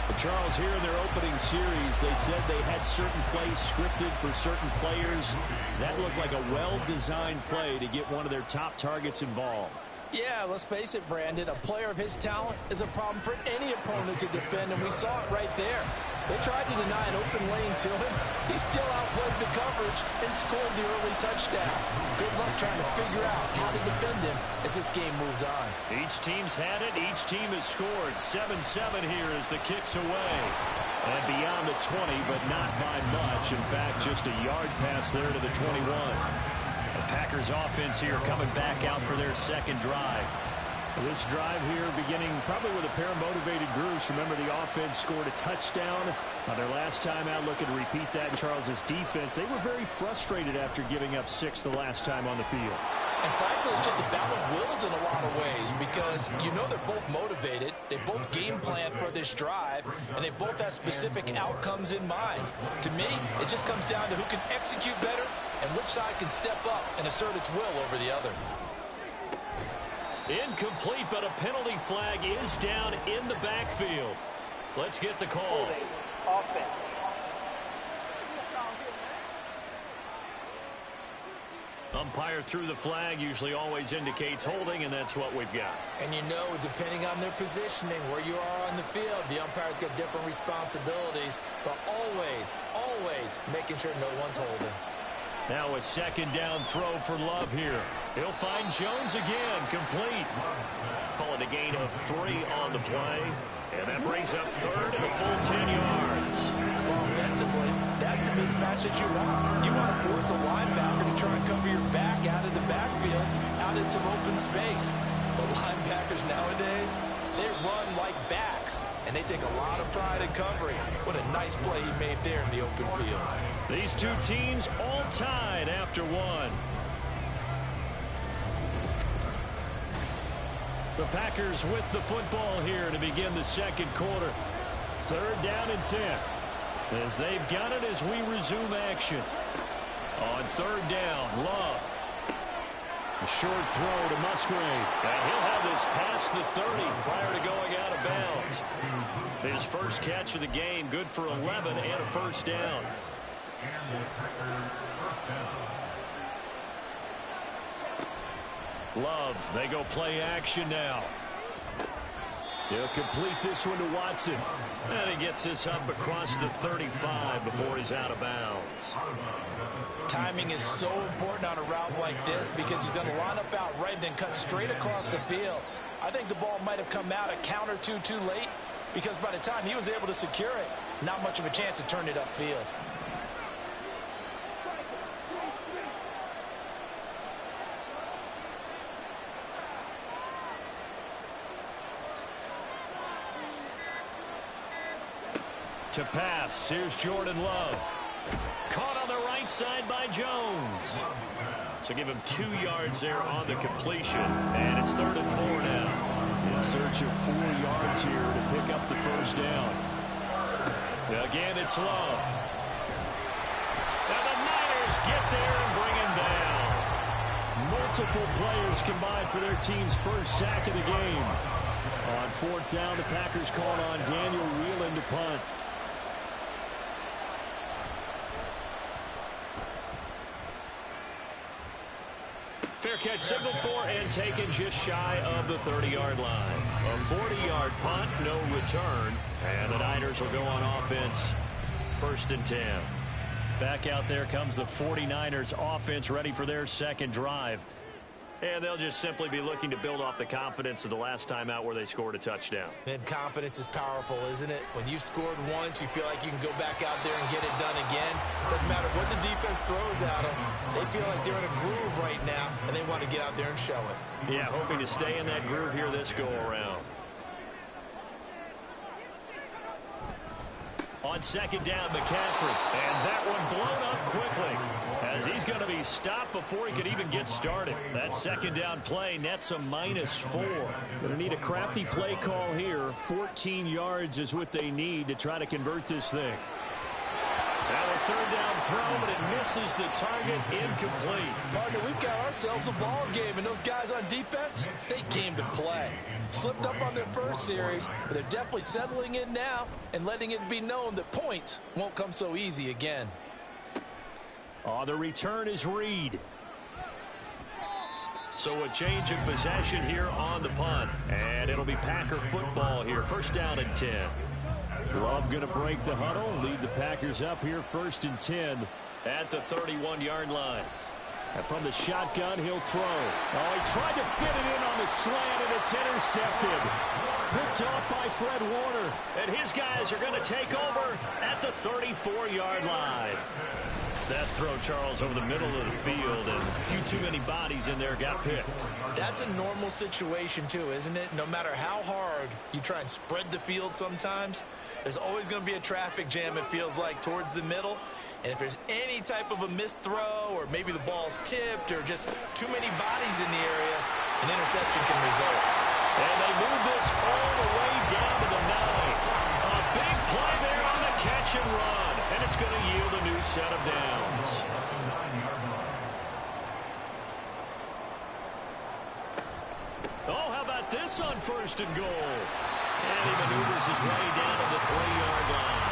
But Charles, here in their opening series, they said they had certain plays scripted for certain players. That looked like a well-designed play to get one of their top targets involved. Yeah, let's face it, Brandon. A player of his talent is a problem for any opponent to defend, and we saw it right there. They tried to deny an open lane to him. He still outplayed the coverage and scored the early touchdown. Good luck trying to figure out how to defend him as this game moves on. Each team's had it. Each team has scored. 7-7 here as the kick's away. And beyond the 20, but not by much. In fact, just a yard pass there to the 21. The Packers offense here coming back out for their second drive. This drive here beginning probably with a pair of motivated groups. Remember, the offense scored a touchdown on their last time out. Looking to repeat that in Charles's defense. They were very frustrated after giving up 6 the last time on the field. And frankly, it's just a battle of wills in a lot of ways because you know they're both motivated. They both game plan for this drive, and they both have specific outcomes in mind. To me, it just comes down to who can execute better and which side can step up and assert its will over the other. Incomplete, but a penalty flag is down in the backfield. Let's get the call. Offense. Umpire threw the flag, usually always indicates holding, and that's what we've got. And you know, depending on their positioning, where you are on the field, the umpire's got different responsibilities, but always making sure no one's holding. Now a second down throw for Love here. He'll find Jones again, complete. Call it a gain of 3 on the play, and that brings up 3rd and a full 10 yards. Well, offensively, that's the mismatch that you want. You want to force a linebacker to try and cover your back out of the backfield, out in some open space. But linebackers nowadays, they run like backs, and they take a lot of pride in covering. What a nice play he made there in the open field. These two teams all tied after 1. The Packers with the football here to begin the second quarter. 3rd down and 10. As they've got it as we resume action. On 3rd down, Love. A short throw to Musgrave. And he'll have this past the 30 prior to going out of bounds. His first catch of the game, good for 11 and a first down. Love, they go play action now. He'll complete this one to Watson. And he gets this up across the 35 before he's out of bounds. Timing is so important on a route like this because he's going to line up out right and then cut straight across the field. I think the ball might have come out a count or two too late because by the time he was able to secure it, not much of a chance to turn it upfield. To pass, here's Jordan Love. Caught on the right side by Jones. So give him 2 yards there on the completion. And it's 3rd and 4 now. In search of 4 yards here to pick up the first down. Again, it's Love. And the Niners get there and bring him down. Multiple players combined for their team's first sack of the game. On fourth down, the Packers calling on Daniel Whelan to punt. Fair catch signaled for and taken just shy of the 30-yard line. A 40-yard punt, no return. And the Niners will go on offense. 1st and 10. Back out there comes the 49ers offense ready for their second drive. And they'll just simply be looking to build off the confidence of the last time out where they scored a touchdown. And confidence is powerful, isn't it? When you've scored once, you feel like you can go back out there and get it done again. Doesn't matter what the defense throws at them. They feel like they're in a groove right now, and they want to get out there and show it. Yeah, hoping to stay in that groove here this go-around. On second down, McCaffrey. And that one blown up quickly, as he's going to be stopped before he could even get started. That second down play nets a -4. Going to need a crafty play call here. 14 yards is what they need to try to convert this thing. Now a third down throw, but it misses the target, incomplete. Partner, we've got ourselves a ball game, and those guys on defense, they came to play. Slipped up on their first series, but they're definitely settling in now and letting it be known that points won't come so easy again. Oh, the return is Reed. So a change of possession here on the punt, and it'll be Packer football here. 1st down and 10. Love going to break the huddle, lead the Packers up here 1st and 10 at the 31-yard line. And from the shotgun, he'll throw. Oh, he tried to fit it in on the slant, and it's intercepted. Picked off by Fred Warner. And his guys are going to take over at the 34-yard line. That throw, Charles, over the middle of the field, and a few too many bodies in there got picked. That's a normal situation, too, isn't it? No matter how hard you try and spread the field sometimes, there's always going to be a traffic jam, it feels like, towards the middle. And if there's any type of a missed throw, or maybe the ball's tipped, or just too many bodies in the area, an interception can result. And they move this all the way down to the 9. A big play there on the catch and run. And it's going to yield a new set of downs. Oh, how about this on 1st and goal? And he maneuvers his way down to the 3-yard line.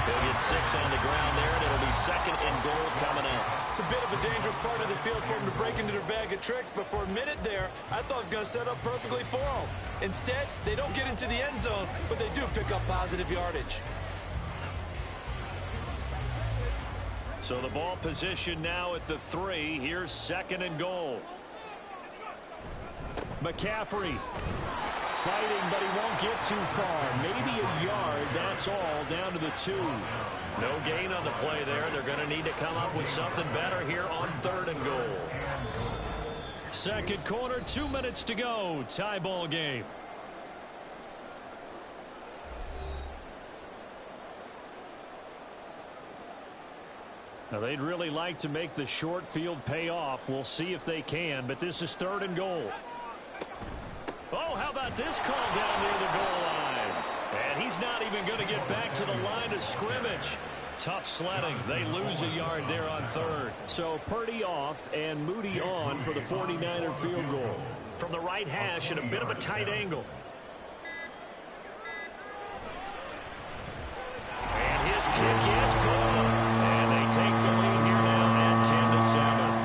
He'll get 6 on the ground there, and it'll be 2nd and goal coming up. It's a bit of a dangerous part of the field for him to break into their bag of tricks, but for a minute there, I thought it was going to set up perfectly for him. Instead, they don't get into the end zone, but they do pick up positive yardage. So the ball position now at the 3. Here's 2nd and goal. McCaffrey fighting, but he won't get too far. Maybe a yard, that's all, down to the 2. No gain on the play there. They're going to need to come up with something better here on 3rd and goal. Second quarter, 2 minutes to go. Tie ball game. Now, they'd really like to make the short field pay off. We'll see if they can, but this is 3rd and goal. Oh, how about this call down near the goal line? And he's not even going to get back to the line of scrimmage. Tough sledding. They lose a yard there on 3rd. So Purdy off and Moody on for the 49er field goal. From the right hash at a bit of a tight angle. And his kick is good. And they take the lead here now at 10-7.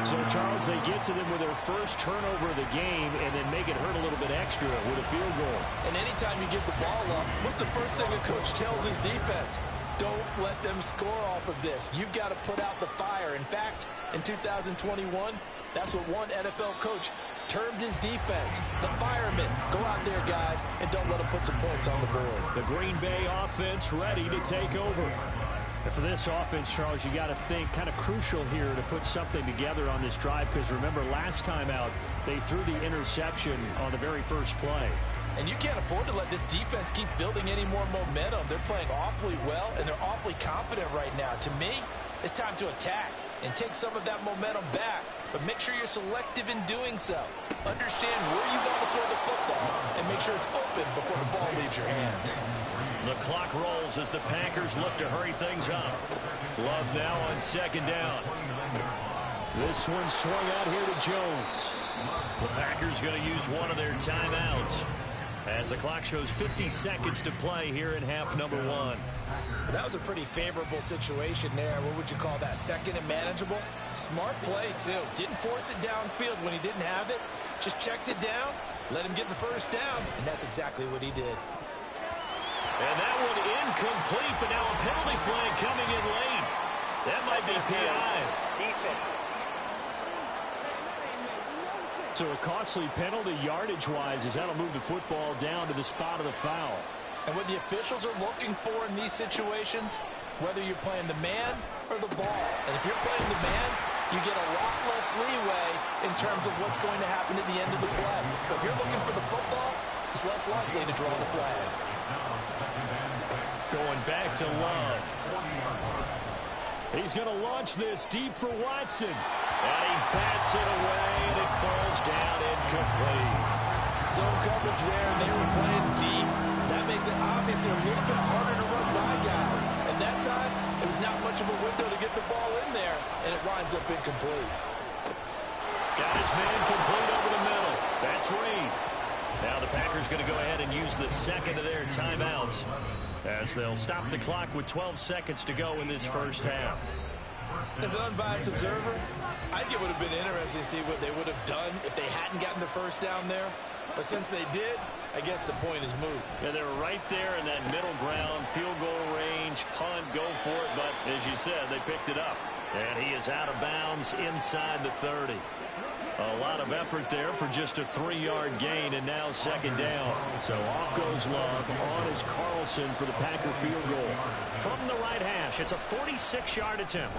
So, Charles, they get to them with their first turnover of the game and then make it hurt a little bit extra with a field goal. And anytime you give the ball up, what's the first thing a coach tells his defense? Don't let them score off of this. You've got to put out the fire. In fact, in 2021, that's what one NFL coach termed his defense. The firemen. Go out there, guys, and don't let them put some points on the board. The Green Bay offense ready to take over. And for this offense, Charles, you got to think kind of crucial here to put something together on this drive, because remember last time out they threw the interception on the very first play. And you can't afford to let this defense keep building any more momentum. They're playing awfully well, and they're awfully confident right now. To me, it's time to attack and take some of that momentum back, but make sure you're selective in doing so. Understand where you want to throw the football and make sure it's open before the ball leaves your hands. The clock rolls as the Packers look to hurry things up. Love now on 2nd down. This one swung out here to Jones. The Packers going to use one of their timeouts. as the clock shows 50 seconds to play here in half number one. That was a pretty favorable situation there. What would you call that? Second and manageable? Smart play, too. Didn't force it downfield when he didn't have it. Just checked it down, let him get the first down, and that's exactly what he did. And that one incomplete, but now a penalty flag coming in late. That might be PI. So a costly penalty yardage-wise as that'll move the football down to the spot of the foul. And what the officials are looking for in these situations, whether you're playing the man or the ball. And if you're playing the man, you get a lot less leeway in terms of what's going to happen at the end of the play. But if you're looking for the football, it's less likely to draw the flag. Going back to Love. He's going to launch this deep for Watson. And he bats it away, and it falls down incomplete. Zone coverage there, and they were playing deep. That makes it obviously a little bit harder to run by guys. And that time, it was not much of a window to get the ball in there, and it winds up incomplete. Got his man complete over the middle. That's Reed. Now the Packers going to go ahead and use the second of their timeouts as they'll stop the clock with 12 seconds to go in this first half. As an unbiased observer, I think it would have been interesting to see what they would have done if they hadn't gotten the first down there. But since they did, I guess the point is moot. Yeah, they were right there in that middle ground, field goal range, punt, go for it. But as you said, they picked it up. And he is out of bounds inside the 30. A lot of effort there for just a 3-yard gain, and now second down. So off goes Love. On is Carlson for the Packer field goal. From the right hash, it's a 46-yard attempt.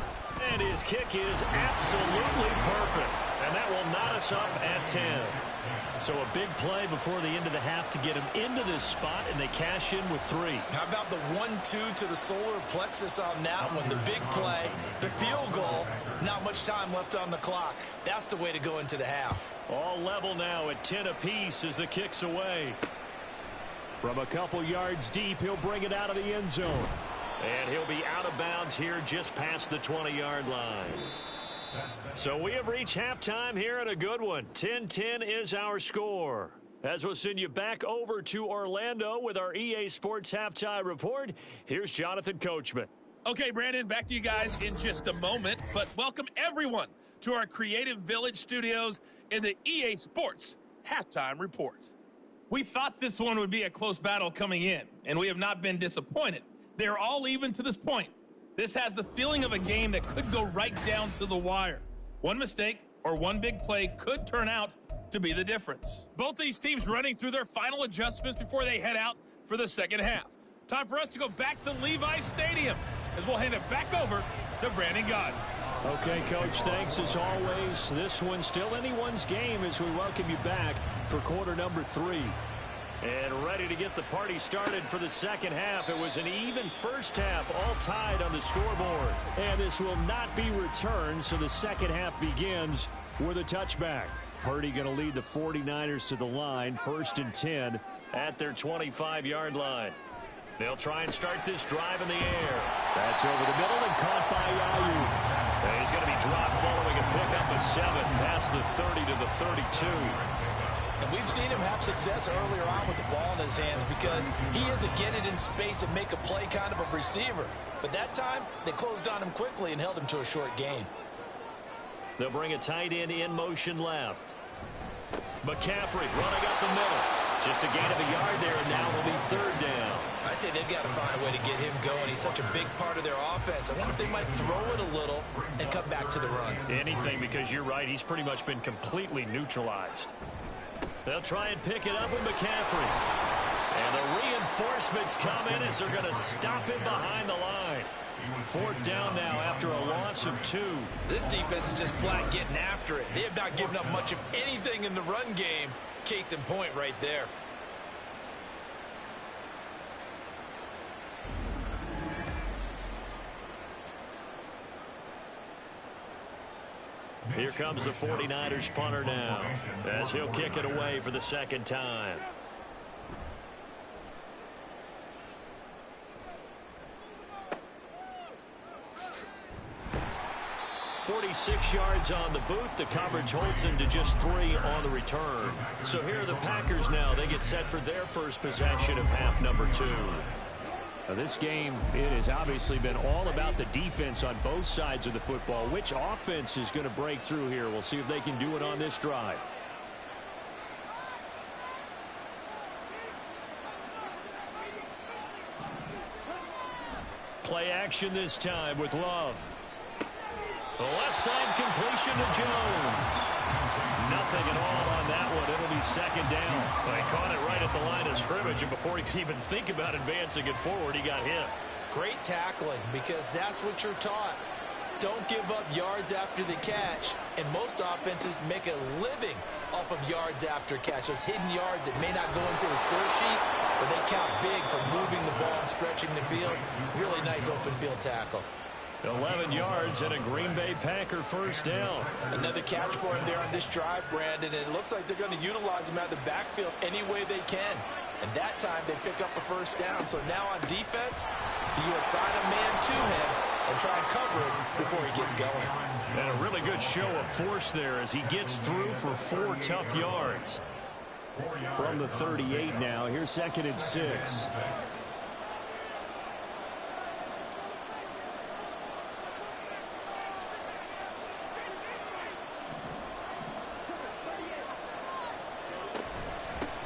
And his kick is absolutely perfect. And that will knot us up at 10. So a big play before the end of the half to get him into this spot, and they cash in with 3. How about the 1-2 to the solar plexus on that one? The big play, the field goal, not much time left on the clock. That's the way to go into the half. All level now at 10 apiece as the kick's away. From a couple yards deep, he'll bring it out of the end zone. And he'll be out of bounds here just past the 20-yard line. So we have reached halftime here in a good one. 10-10 is our score. As we'll send you back over to Orlando with our EA Sports Halftime Report, here's Jonathan Coachman. Okay, Brandon, back to you guys in just a moment. But welcome everyone to our Creative Village studios in the EA Sports Halftime Report. We thought this one would be a close battle coming in, and we have not been disappointed. They're all even to this point. This has the feeling of a game that could go right down to the wire. One mistake or one big play could turn out to be the difference. Both these teams running through their final adjustments before they head out for the second half. Time for us to go back to Levi's Stadium as we'll hand it back over to Brandon Gaudin. Okay, Coach, thanks as always. This one's still anyone's game as we welcome you back for quarter number 3. And ready to get the party started for the second half. It was an even first half, all tied on the scoreboard. And this will not be returned, so the second half begins with a touchback. Purdy going to lead the 49ers to the line, 1st and 10 at their 25-yard line. They'll try and start this drive in the air. That's over the middle and caught by Ayuk. And he's going to be dropped following a pickup of 7 past the 30 to the 32. And we've seen him have success earlier on with the ball in his hands because he is a get it in space and make a play kind of a receiver. But that time, they closed on him quickly and held him to a short gain. They'll bring a tight end in motion left. McCaffrey running up the middle. Just a gain of a yard there, and now will be 3rd down. I'd say they've got to find a way to get him going. He's such a big part of their offense. I wonder if they might throw it a little and come back to the run. Anything, because you're right. He's pretty much been completely neutralized. They'll try and pick it up with McCaffrey. And the reinforcements come in as they're going to stop him behind the line. 4th down now after a loss of 2. This defense is just flat getting after it. They have not given up much of anything in the run game. Case in point right there. Here comes the 49ers punter now as he'll kick it away for the second time. 46 yards on the boot. The coverage holds him to just 3 on the return. So here are the Packers now. They get set for their first possession of half number 2. Now this game, it has obviously been all about the defense on both sides of the football. Which offense is going to break through here? We'll see if they can do it on this drive. Play action this time with Love. The left side completion to Jones. Nothing at all on that one. It'll be second down. Well, he caught it right at the line of scrimmage, and before he could even think about advancing it forward, he got hit. Great tackling, because that's what you're taught. Don't give up yards after the catch, and most offenses make a living off of yards after catch. Those hidden yards that may not go into the score sheet, but they count big for moving the ball and stretching the field. Really nice open field tackle. 11 yards and a Green Bay Packer first down. Another catch for him there on this drive, Brandon. And it looks like they're going to utilize him out of the backfield any way they can. And that time they pick up a first down. So now on defense, do you assign a man to him and try and cover him before he gets going? And a really good show of force there as he gets through for 4 tough yards. From the 38 now, here's 2nd and 6.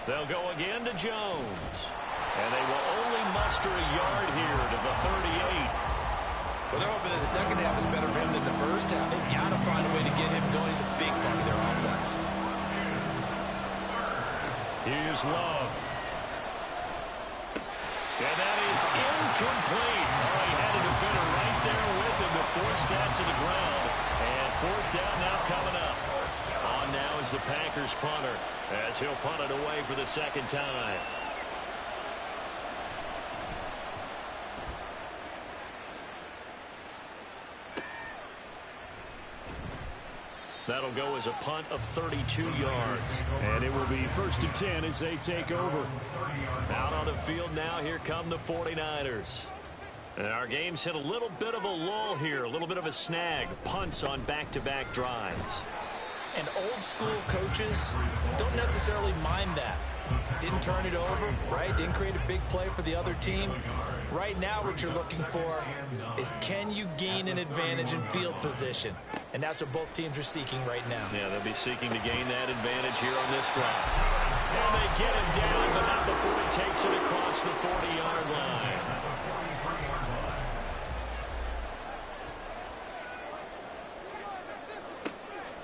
They'll go again to Jones. And they will only muster a yard here to the 38. Well, they're hoping that the second half is better for him than the first half. They've got to find a way to get him going. He's a big part of their offense. Here's Love. And that is incomplete. Oh, he had a defender right there with him to force that to the ground. And 4th down now coming up. On now is the Packers punter as he'll punt it away for the second time. That'll go as a punt of 32 yards. And it will be 1st and 10 as they take over. Out on the field now, here come the 49ers. And our game's hit a little bit of a lull here, a little bit of a snag. Punts on back-to-back drives. And old school coaches don't necessarily mind that. Didn't turn it over, right? Didn't create a big play for the other team. Right now what you're looking for is, can you gain an advantage in field position? And that's what both teams are seeking right now. Yeah, they'll be seeking to gain that advantage here on this drive. And they get him down, but not before he takes it across the 40-yard line.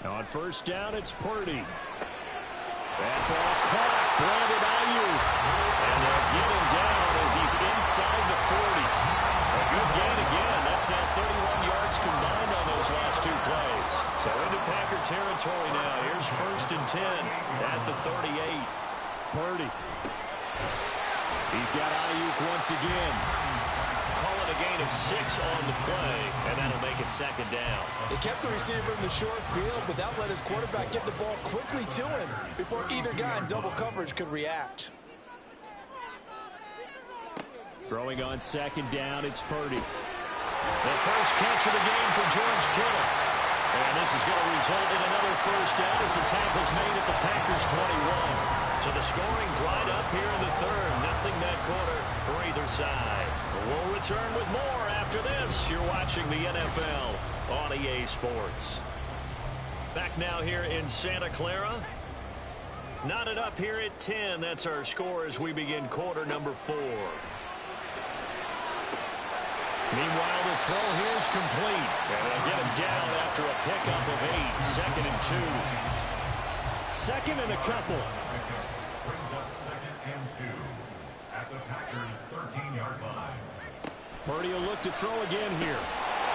On 1st down, it's Purdy. That ball caught. Brandon Ayuk. And they'll get him down as he's inside the 40. A good gain again. That's now 31 yards combined on those last 2 plays. So into Packer territory now. Here's 1st and 10 at the 38. Purdy. He's got Ayuk once again. Call it a gain of 6 on the play, and that'll make it second down. They kept the receiver in the short field, but that let his quarterback get the ball quickly to him before either guy in double coverage could react. Throwing on 2nd down, it's Purdy. The first catch of the game for George Kittle. And this is going to result in another first down as the tackle's made at the Packers' 21. So the scoring dried up here in the 3rd. Nothing that quarter for either side. We'll return with more after this. You're watching the NFL on EA Sports. Back now here in Santa Clara. Knotted up here at 10. That's our score as we begin quarter number 4. Meanwhile, the throw here is complete. And they'll get him down after a pickup of 8. 2nd and 2. 2nd and a couple. Brings up 2nd and 2 at the Packers' 13-yard line. Purdy will look to throw again here.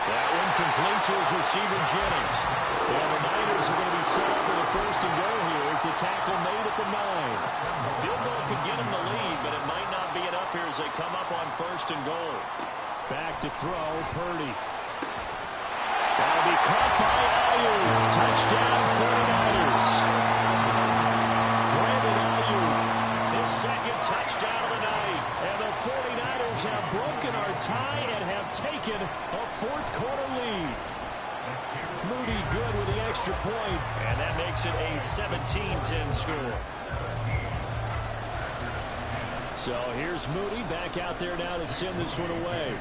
That one complete to his receiver, Jennings. And the Niners are going to be set up with a 1st and goal here as the tackle made at the 9. A field goal could get him the lead, but it might not be enough here as they come up on 1st and goal. Back to throw, Purdy. That'll be caught by Ayuk. Touchdown, 49ers. Brandon Ayuk. His 2nd touchdown of the night. And the 49ers have broken our tie and have taken a 4th quarter lead. Moody good with the extra point. And that makes it a 17-10 score. So here's Moody back out there now to send this one away.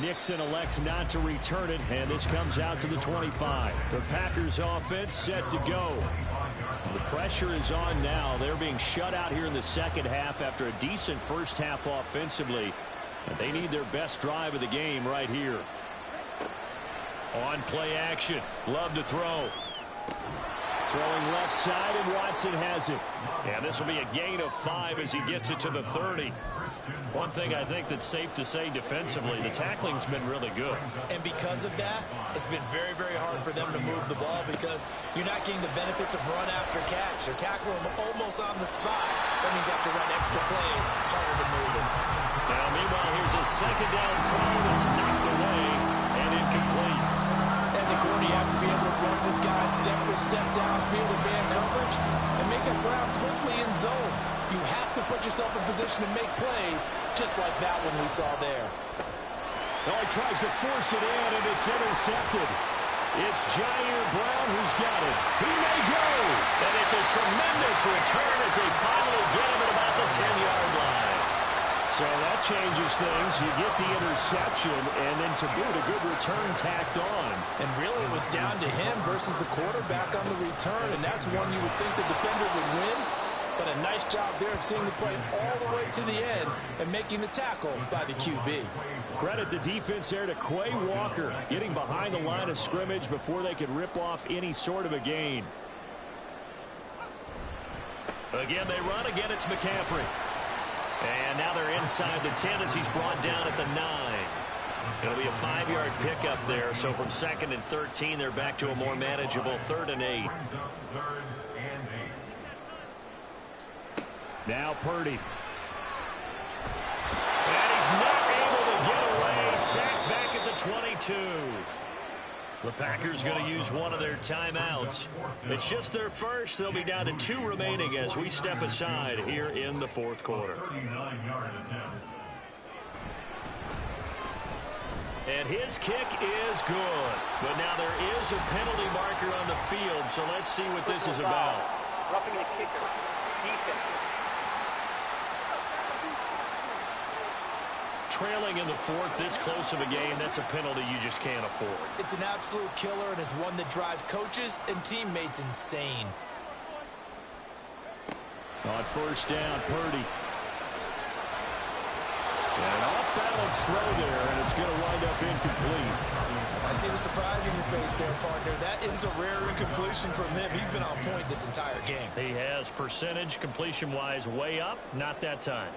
Nixon elects not to return it, and this comes out to the 25. The Packers offense set to go. The pressure is on now. They're being shut out here in the second half after a decent first half offensively. And they need their best drive of the game right here. On play action. Love to throw. Throwing left side, and Watson has it. And this will be a gain of 5 as he gets it to the 30. One thing I think that's safe to say defensively, the tackling's been really good. And because of that, it's been very, very hard for them to move the ball because you're not getting the benefits of run after catch. They're tackling them almost on the spot. That means you have to run extra plays, harder to move it. Now, meanwhile, here's a second down throw that's knocked away and incomplete. As a corner, you have to be able to run with guys step for step downfield in man coverage and make up ground quickly in zone. You have to put yourself in position to make plays, just like that one we saw there. Oh, he tries to force it in, and it's intercepted. It's Jair Brown who's got it. He may go. And it's a tremendous return as they finally get him at about the 10-yard line. So that changes things. You get the interception, and then to boot, a good return tacked on. And really, it was down to him versus the quarterback on the return, and that's one you would think the defender would win. But a nice job there of seeing the play all the way to the end and making the tackle by the QB. Credit the defense there to Quay Walker, getting behind the line of scrimmage before they could rip off any sort of a gain. Again, they run. Again, it's McCaffrey. And now they're inside the 10 as he's brought down at the 9. It'll be a 5-yard pickup there. So from 2nd and 13, they're back to a more manageable 3rd and 8. Now Purdy. And he's not able to get away. Sacked back at the 22. The Packers going to use one of their timeouts. It's just their first. They'll be down to 2 remaining as we step aside here in the 4th quarter. And his kick is good. But now there is a penalty marker on the field, so let's see what this is about. Roughing the kicker. Defense. Trailing in the 4th, this close of a game, that's a penalty you just can't afford. It's an absolute killer, and it's one that drives coaches and teammates insane. On 1st down, Purdy. An off-balance throw there, and it's going to wind up incomplete. I see the surprise in your face there, partner. That is a rare incompletion from him. He's been on point this entire game. He has percentage completion-wise way up, not that time.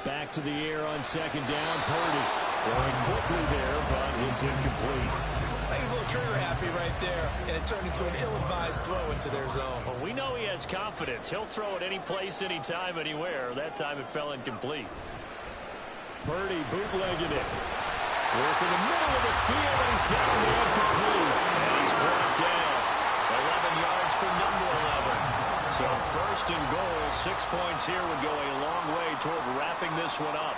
Back to the air on 2nd down, Purdy. Throwing quickly there, but it's incomplete. I think he's a little trigger happy right there, and it turned into an ill-advised throw into their zone. Well, we know he has confidence. He'll throw it any place, anytime, anywhere. That time it fell incomplete. Purdy bootlegging it. Working the middle of the field, and he's got it incomplete. And he's brought down. 11 yards for number 11. So 1st and goal, 6 points here would go a long way toward wrapping this one up.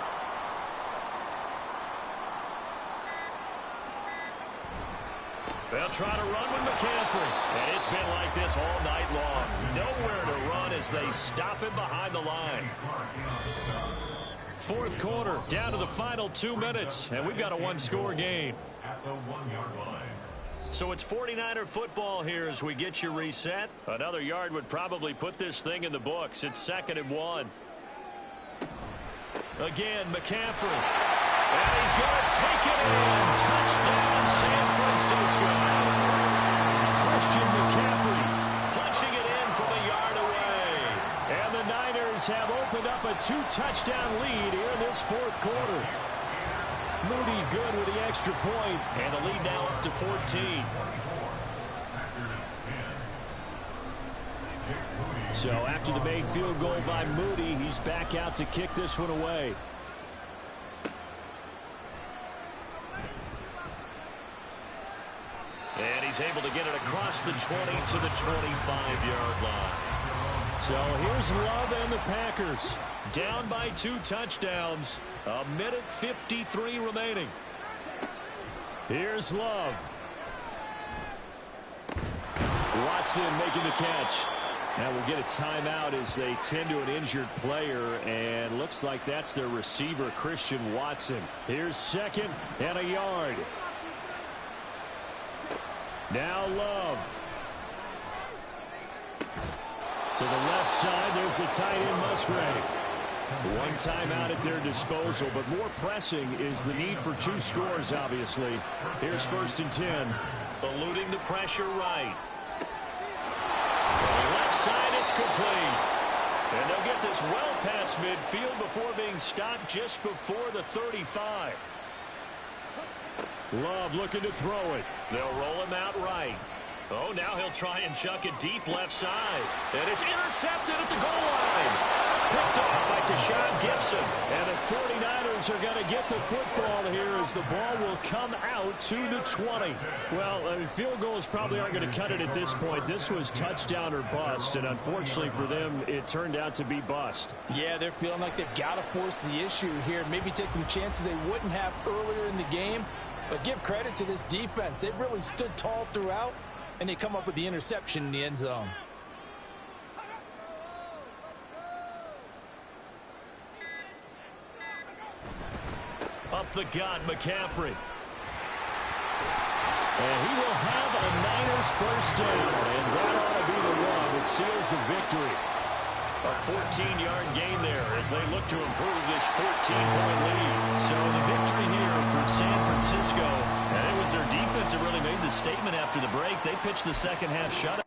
They'll try to run with McCaffrey. And it's been like this all night long. Nowhere to run as they stop him behind the line. 4th quarter, down to the final 2 minutes. And we've got a 1-score game. At the 1-yard line. So it's 49er football here as we get you reset. Another yard would probably put this thing in the books. It's 2nd and 1. Again, McCaffrey. And he's going to take it in. Touchdown, San Francisco. Christian McCaffrey punching it in from a yard away. And the Niners have opened up a 2-touchdown lead here in this 4th quarter. Moody good with the extra point. And the lead now up to 14. So after the made field goal by Moody, he's back out to kick this one away. And he's able to get it across the 20 to the 25-yard line. So here's Love and the Packers. Down by 2 touchdowns. 1:53 remaining. Here's Love. Watson making the catch. Now we'll get a timeout as they tend to an injured player, and looks like that's their receiver, Christian Watson. Here's 2nd and a yard. Now Love. To the left side, there's the tight end, Musgrave. One timeout at their disposal, but more pressing is the need for 2 scores, obviously. Here's 1st and 10. Eluding the pressure right. From the left side, it's complete. And they'll get this well past midfield before being stopped just before the 35. Love looking to throw it. They'll roll him out right. Oh, now he'll try and chuck it deep left side. And it's intercepted at the goal line. Picked off by Deshaun Gibson. And the 49ers are going to get the football here as the ball will come out to the 20. Well, field goals probably aren't going to cut it at this point. This was touchdown or bust, and unfortunately for them, it turned out to be bust. Yeah, they're feeling like they've got to force the issue here. Maybe take some chances they wouldn't have earlier in the game. But give credit to this defense. They've really stood tall throughout, and they come up with the interception in the end zone. Up the gut, McCaffrey. And he will have a Niners first down, and that ought to be the one that seals the victory. A 14-yard gain there as they look to improve this 14-point lead. So the victory here for San Francisco. And it was their defense that really made the statement after the break. They pitched the second half shutout.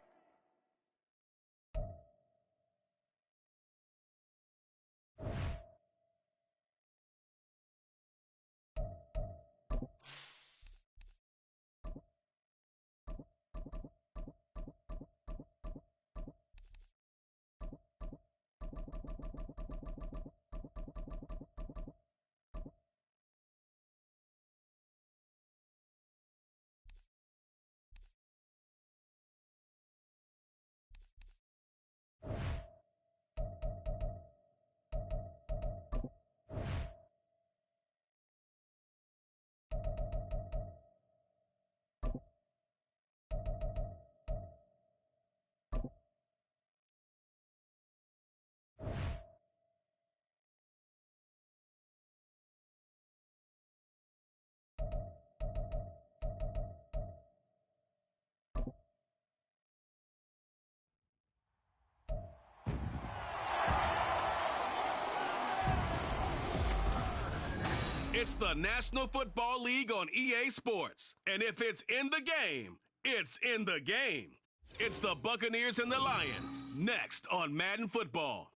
It's the National Football League on EA Sports. And if it's in the game, it's in the game. It's the Buccaneers and the Lions, next on Madden Football.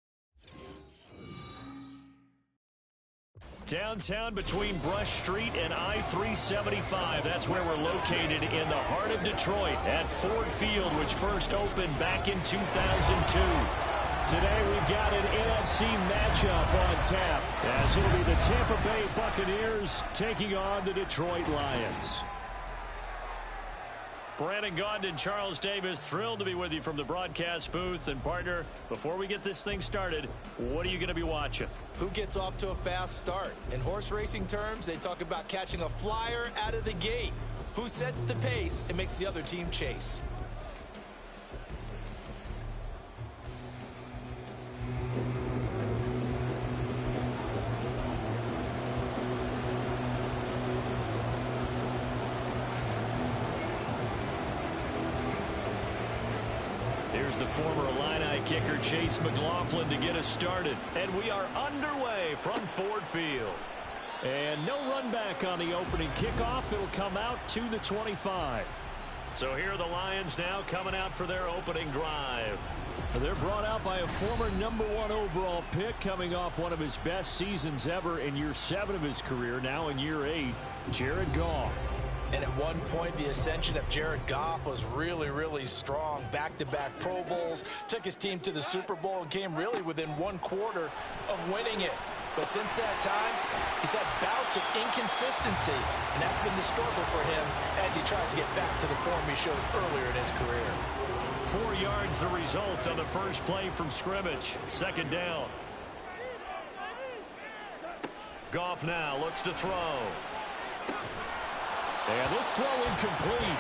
Downtown between Brush Street and I-375. That's where we're located in the heart of Detroit at Ford Field, which first opened back in 2002. Today we've got an NFC matchup on tap, as it'll be the Tampa Bay Buccaneers taking on the Detroit Lions. Brandon Gaudin and Charles Davis, thrilled to be with you from the broadcast booth. And partner, before we get this thing started, what are you going to be watching? Who gets off to a fast start? In horse racing terms, they talk about catching a flyer out of the gate. Who sets the pace and makes the other team chase? Here's the former Illini kicker Chase McLaughlin to get us started. And we are underway from Ford Field. And no run back on the opening kickoff. It'll come out to the 25. So here are the Lions now coming out for their opening drive. They're brought out by a former #1 overall pick, coming off one of his best seasons ever in year 7 of his career, now in year 8, Jared Goff. And at one point, the ascension of Jared Goff was really, really strong. Back-to-back Pro Bowls, took his team to the Super Bowl, and came really within 1 quarter of winning it. But since that time, he's had bouts of inconsistency, and that's been the struggle for him as he tries to get back to the form he showed earlier in his career. 4 yards the result on the first play from scrimmage. Second down. Goff now looks to throw. And this throw incomplete.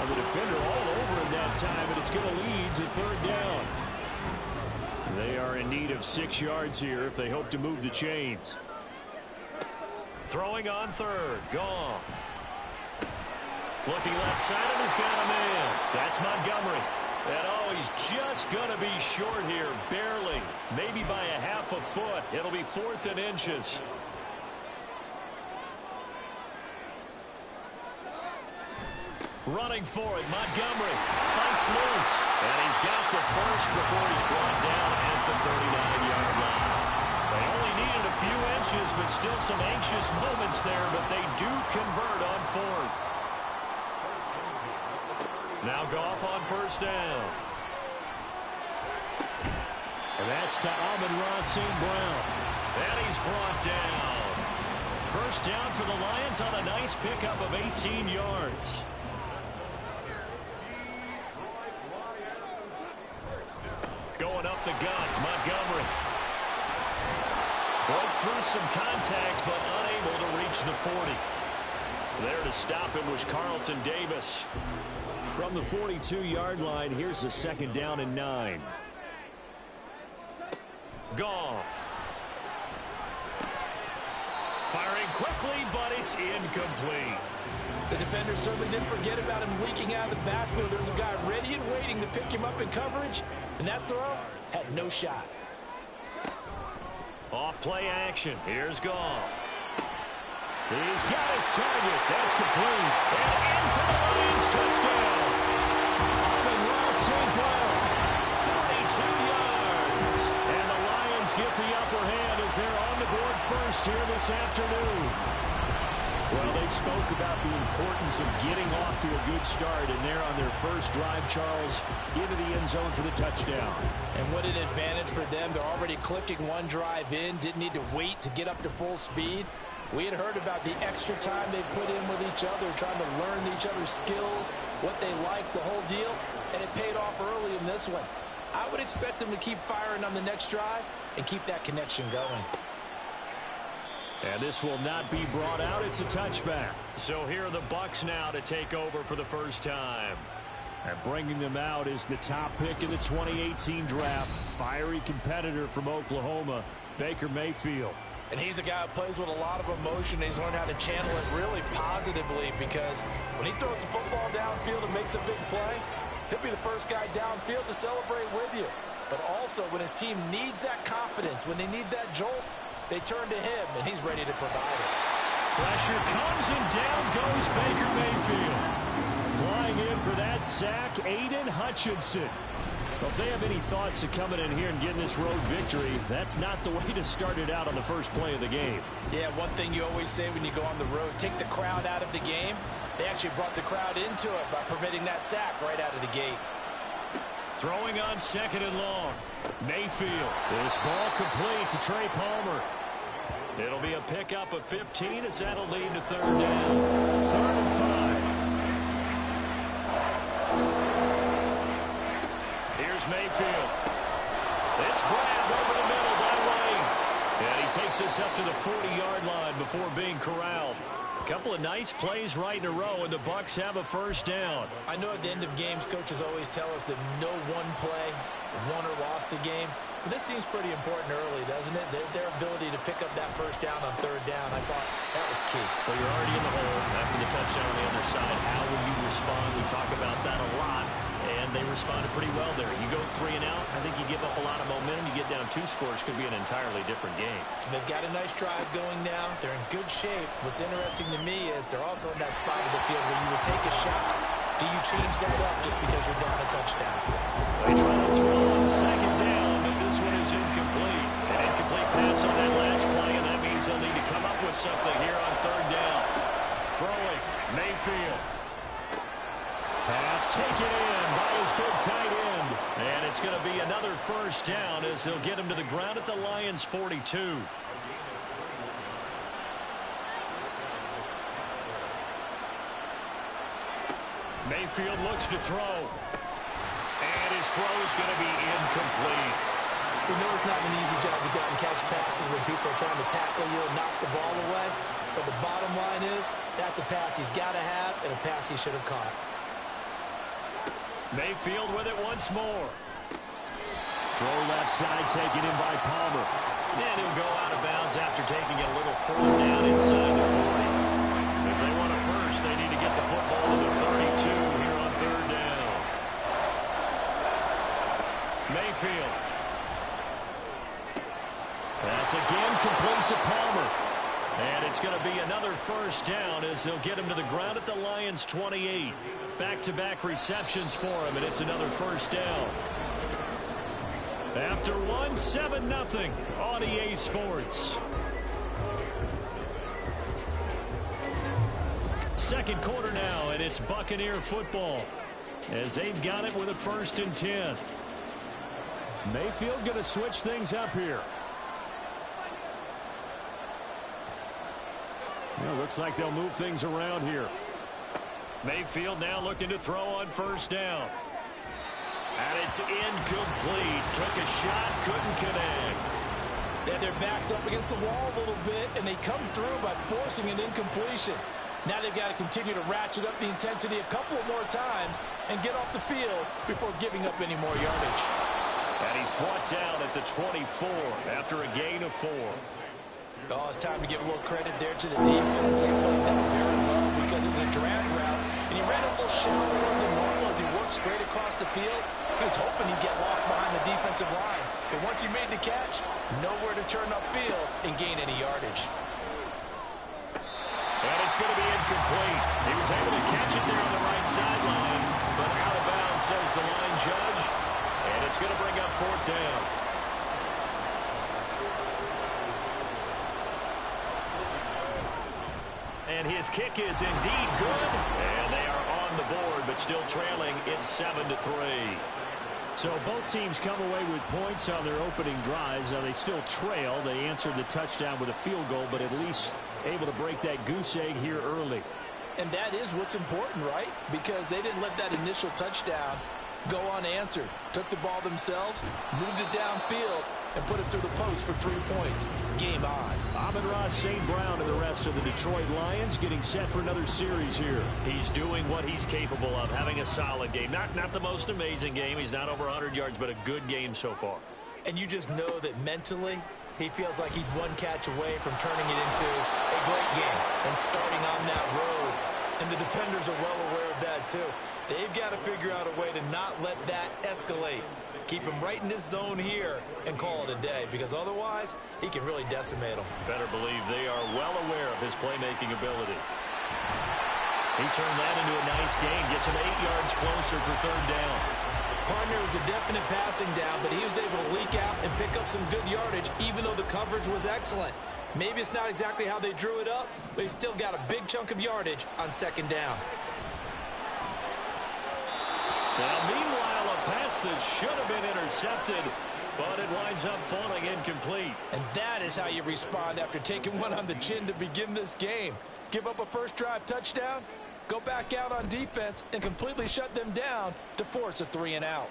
The defender all over him that time, and it's going to lead to third down. They are in need of 6 yards here if they hope to move the chains. Throwing on third. Goff. Looking left side, and he's got a man. That's Montgomery. And oh, he's just going to be short here, barely. Maybe by a half a foot. It'll be 4th and inches. Running for it, Montgomery fights loose. And he's got the first before he's brought down at the 39-yard line. They only needed a few inches, but still some anxious moments there, but they do convert on 4th. Now Goff on first down. And that's to Amon-Ra St. Brown. And he's brought down. First down for the Lions on a nice pickup of 18 yards. Going up the gut, Montgomery. Broke through some contact, but unable to reach the 40. There to stop him was Carlton Davis. From the 42-yard line, here's the 2nd down and 9. Goff. Firing quickly, but it's incomplete. The defender certainly didn't forget about him leaking out of the backfield. There was a guy ready and waiting to pick him up in coverage, and that throw had no shot. Off play action. Here's Goff. He's got his target. That's complete. And in for the Lions touchdown. Amon-Ra St. Brown, 42 yards. And the Lions get the upper hand as they're on the board first here this afternoon. Well, they spoke about the importance of getting off to a good start, and they're on their first drive, Charles, into the end zone for the touchdown. And what an advantage for them. They're already clicking one drive in, didn't need to wait to get up to full speed. We had heard about the extra time they put in with each other, trying to learn each other's skills, what they like, the whole deal, and it paid off early in this one. I would expect them to keep firing on the next drive and keep that connection going. And this will not be brought out. It's a touchback. So here are the Bucs now to take over for the first time. And bringing them out is the top pick in the 2018 draft, fiery competitor from Oklahoma, Baker Mayfield. And he's a guy who plays with a lot of emotion. He's learned how to channel it really positively, because when he throws the football downfield and makes a big play, he'll be the first guy downfield to celebrate with you. But also when his team needs that confidence, when they need that jolt, they turn to him, and he's ready to provide it. Pressure comes, and down goes Baker Mayfield. Flying in for that sack, Aiden Hutchinson. Well, if they have any thoughts of coming in here and getting this road victory, that's not the way to start it out on the first play of the game. Yeah, one thing you always say when you go on the road, take the crowd out of the game. They actually brought the crowd into it by permitting that sack right out of the gate. Throwing on 2nd and long. Mayfield. This ball complete to Trey Palmer. It'll be a pickup of 15 as that'll lead to 3rd down. 3rd and 5. Here's Mayfield. It's grabbed over the middle by Wayne. And he takes us up to the 40-yard line before being corralled. A couple of nice plays right in a row, and the Bucs have a first down. I know at the end of games, coaches always tell us that no one play won or lost a game. But this seems pretty important early, doesn't it? Their ability to pick up that first down on 3rd down, I thought that was key. Well, you're already in the hole after the touchdown on the other side. How will you respond? We talk about that a lot, and they responded pretty well there. You go 3 and out, I think you give up a lot of momentum. You get down 2 scores, could be an entirely different game. So they've got a nice drive going now. They're in good shape. What's interesting to me is they're also in that spot of the field where you would take a shot. Do you change that up just because you're down a touchdown? They try to throw on 2nd down, but this one is incomplete. An incomplete pass on that last play, and that means they'll need to come up with something here on 3rd down. Throwing, Mayfield. Pass taken in by his big tight end. And it's going to be another first down as they'll get him to the ground at the Lions' 42. Mayfield looks to throw. And his throw is going to be incomplete. We know it's not an easy job to go out and catch passes when people are trying to tackle you and knock the ball away. But the bottom line is, that's a pass he's got to have and a pass he should have caught. Mayfield with it once more. Throw left side taken in by Palmer. And he'll go out of bounds after taking a little fourth down inside the 40. If they want a first, they need to get the football to the 32 here on third down. Mayfield. That's again complete to Palmer. And it's going to be another first down as they'll get him to the ground at the Lions' 28. Back-to-back receptions for him, and it's another first down. After 7-0 on EA Sports. Second quarter now, and it's Buccaneer football as they've got it with a 1st and 10. Mayfield going to switch things up here. Well, looks like they'll move things around here. Mayfield now looking to throw on first down. And it's incomplete. Took a shot, couldn't connect. They their backs up against the wall a little bit, and they come through by forcing an incompletion. Now they've got to continue to ratchet up the intensity a couple of more times and get off the field before giving up any more yardage. And he's brought down at the 24 after a gain of 4. Oh, it's time to give a little credit there to the defense. They played that very well because it was a drag route, and he ran a little shallower than normal as he worked straight across the field. He was hoping he'd get lost behind the defensive line, but once he made the catch, nowhere to turn upfield and gain any yardage. And it's going to be incomplete. He was able to catch it there on the right sideline, but out of bounds, says the line judge, and it's going to bring up 4th down. And his kick is indeed good. And they are on the board, but still trailing. It's 7-3. So both teams come away with points on their opening drives. Now they still trail. They answered the touchdown with a field goal, but at least able to break that goose egg here early. And that is what's important, right? Because they didn't let that initial touchdown go unanswered. Took the ball themselves, moved it downfield, and put it through the post for 3 points. Game on. Amon-Ra St. Brown and the rest of the Detroit Lions getting set for another series here. He's doing what he's capable of, having a solid game. Not the most amazing game. He's not over 100 yards, but a good game so far. And you just know that mentally, he feels like he's one catch away from turning it into a great game and starting on that road. And the defenders are well aware of that, too. They've got to figure out a way to not let that escalate. Keep him right in this zone here and call it a day, because otherwise, he can really decimate them. Better believe they are well aware of his playmaking ability. He turned that into a nice gain, gets him 8 yards closer for 3rd down. Partner was a definite passing down, but he was able to leak out and pick up some good yardage, even though the coverage was excellent. Maybe it's not exactly how they drew it up, but he still got a big chunk of yardage on 2nd down. Now, meanwhile, a pass that should have been intercepted, but it winds up falling incomplete. And that is how you respond after taking one on the chin to begin this game. Give up a first drive touchdown, go back out on defense, and completely shut them down to force a 3-and-out.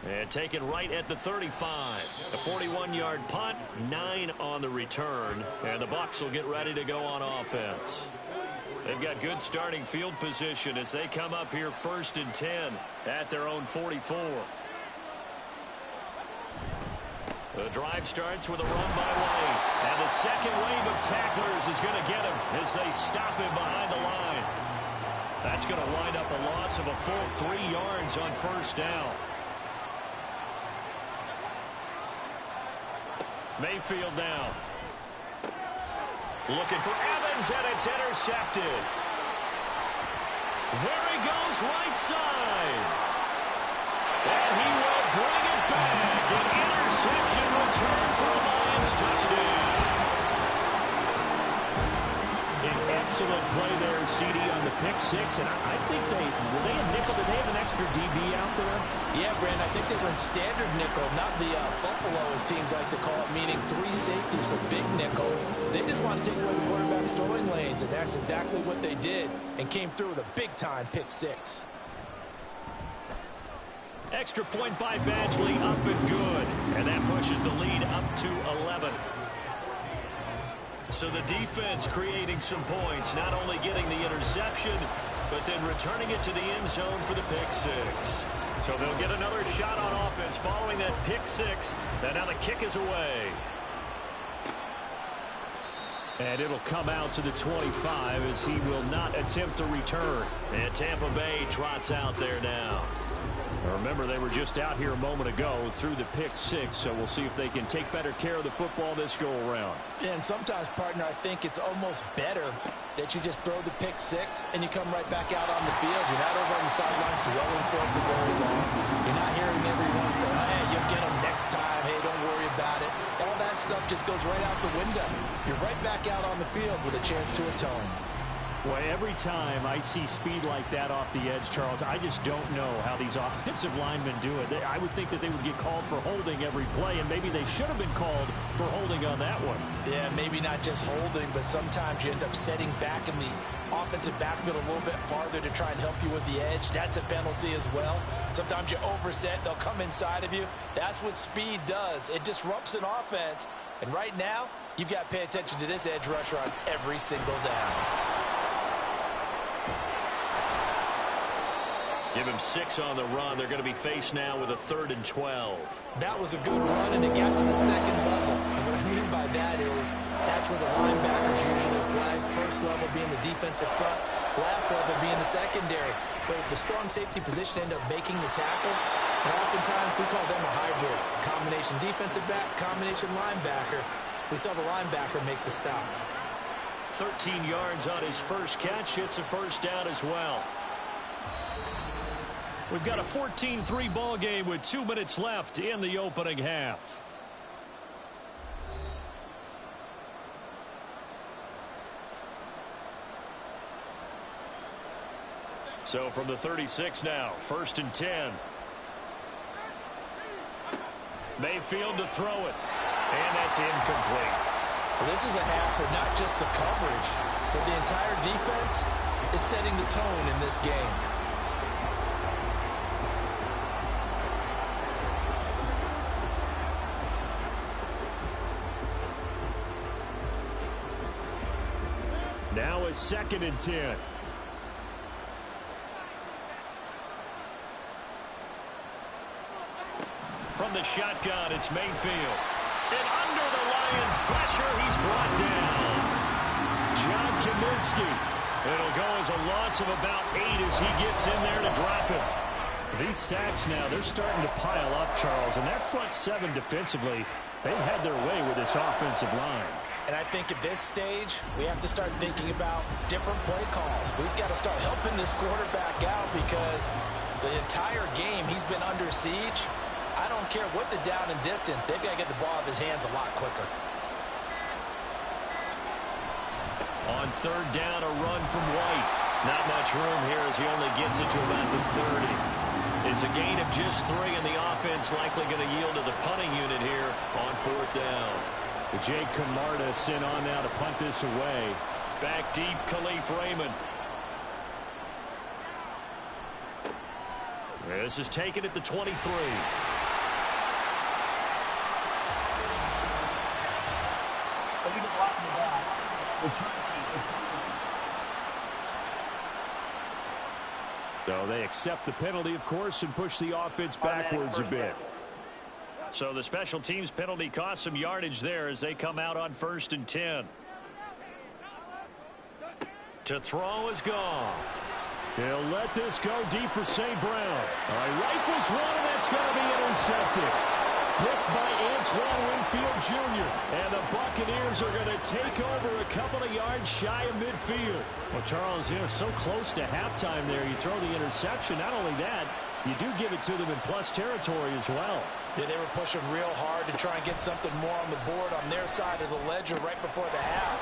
And taken right at the 35. A 41-yard punt, 9 on the return. And the Bucs will get ready to go on offense. They've got good starting field position as they come up here 1st and 10 at their own 44. The drive starts with a run by White. And the second wave of tacklers is going to get him as they stop him behind the line. That's going to wind up a loss of a full 3 yards on 1st down. Mayfield now. Looking for Evans, and it's intercepted. There he goes, right side. And he will bring it back. An interception return for a Lions touchdown. An excellent play there, CD, on the pick 6. And I think were they a nickel? Did they have an extra DB out there? Yeah, Brand, I think they were in standard nickel, not the Buffalo, as teams like to call it, meaning 3 safeties for big nickel. They just want to take away the quarterback's throwing lanes, and that's exactly what they did, and came through with a big-time pick 6. Extra point by Badgley, up and good. And that pushes the lead up to 11. So the defense creating some points, not only getting the interception, but then returning it to the end zone for the pick six. So they'll get another shot on offense following that pick six. And now the kick is away. And it'll come out to the 25 as he will not attempt to return. And Tampa Bay trots out there now. Remember, they were just out here a moment ago through the pick six, so we'll see if they can take better care of the football this go-around. And sometimes, partner, I think it's almost better that you just throw the pick six and you come right back out on the field. You're not over on the sidelines dwelling for it for very long. You're not hearing everyone say, hey, you'll get them next time. Hey, don't worry about it. All that stuff just goes right out the window. You're right back out on the field with a chance to atone. Boy, every time I see speed like that off the edge, Charles, I just don't know how these offensive linemen do it. I would think that they would get called for holding every play, and maybe they should have been called for holding on that one. Yeah, maybe not just holding, but sometimes you end up setting back in the offensive backfield a little bit farther to try and help you with the edge. That's a penalty as well. Sometimes you overset, they'll come inside of you. That's what speed does. It disrupts an offense, and right now, you've got to pay attention to this edge rusher on every single down. Give him 6 on the run. They're going to be faced now with a 3rd and 12. That was a good run, and it got to the second level. And what I mean by that is that's where the linebackers usually play. First level being the defensive front, last level being the secondary. But the strong safety position ended up making the tackle. And oftentimes we call them a hybrid. Combination defensive back, combination linebacker. We saw the linebacker make the stop. 13 yards on his first catch. It's a first down as well. We've got a 14-3 ball game with 2 minutes left in the opening half. So from the 36 now, 1st and 10. Mayfield to throw it. And that's incomplete. Well, this is a half for not just the coverage, but the entire defense is setting the tone in this game. Now it's 2nd and 10. From the shotgun, it's Mayfield. And under the Lions' pressure, he's brought down. John Kaminsky. It'll go as a loss of about 8 as he gets in there to drop him. These sacks now, they're starting to pile up, Charles. And that front 7 defensively, they've had their way with this offensive line. And I think at this stage, we have to start thinking about different play calls. We've got to start helping this quarterback out because the entire game he's been under siege. I don't care what the down and distance. They've got to get the ball out of his hands a lot quicker. On 3rd down, a run from White. Not much room here as he only gets it to about the 30. It's a gain of just 3, and the offense likely going to yield to the punting unit here on 4th down. Jake Camarda sent on now to punt this away. Back deep, Khalif Raymond. This is taken at the 23. So they accept the penalty, of course, and push the offense backwards a bit. So the special teams penalty cost some yardage there as they come out on 1st and 10. To throw is Goff. He'll let this go deep for St. Brown. All right, rifles one, and that's going to be intercepted. Picked by Antoine Winfield Jr. And the Buccaneers are going to take over a couple of yards shy of midfield. Well, Charles, you know, so close to halftime there. You throw the interception. Not only that, you do give it to them in plus territory as well. Yeah, they were pushing real hard to try and get something more on the board on their side of the ledger right before the half.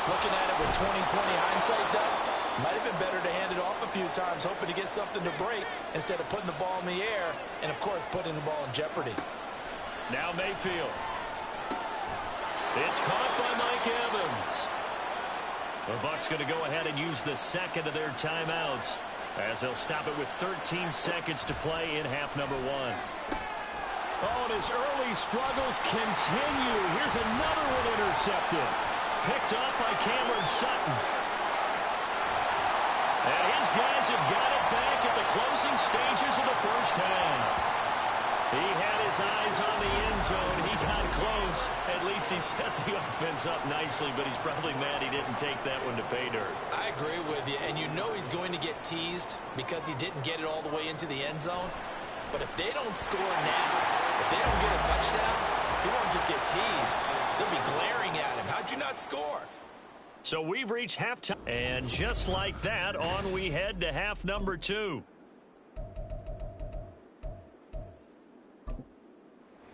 Looking at it with 20/20 hindsight, though, might have been better to hand it off a few times, hoping to get something to break instead of putting the ball in the air and, of course, putting the ball in jeopardy. Now Mayfield. It's caught by Mike Evans. The Bucs going to go ahead and use the second of their timeouts. as they'll stop it with 13 seconds to play in half number 1. Oh, and his early struggles continue. Here's another one intercepted. Picked up by Cameron Sutton. And his guys have got it back at the closing stages of the first half. He had his eyes on the end zone. He got close. At least he set the offense up nicely, but he's probably mad he didn't take that one to pay dirt. I agree with you, and you know he's going to get teased because he didn't get it all the way into the end zone. But if they don't score now, if they don't get a touchdown, he won't just get teased. They'll be glaring at him. How'd you not score? So we've reached halftime, and just like that, on we head to half number 2.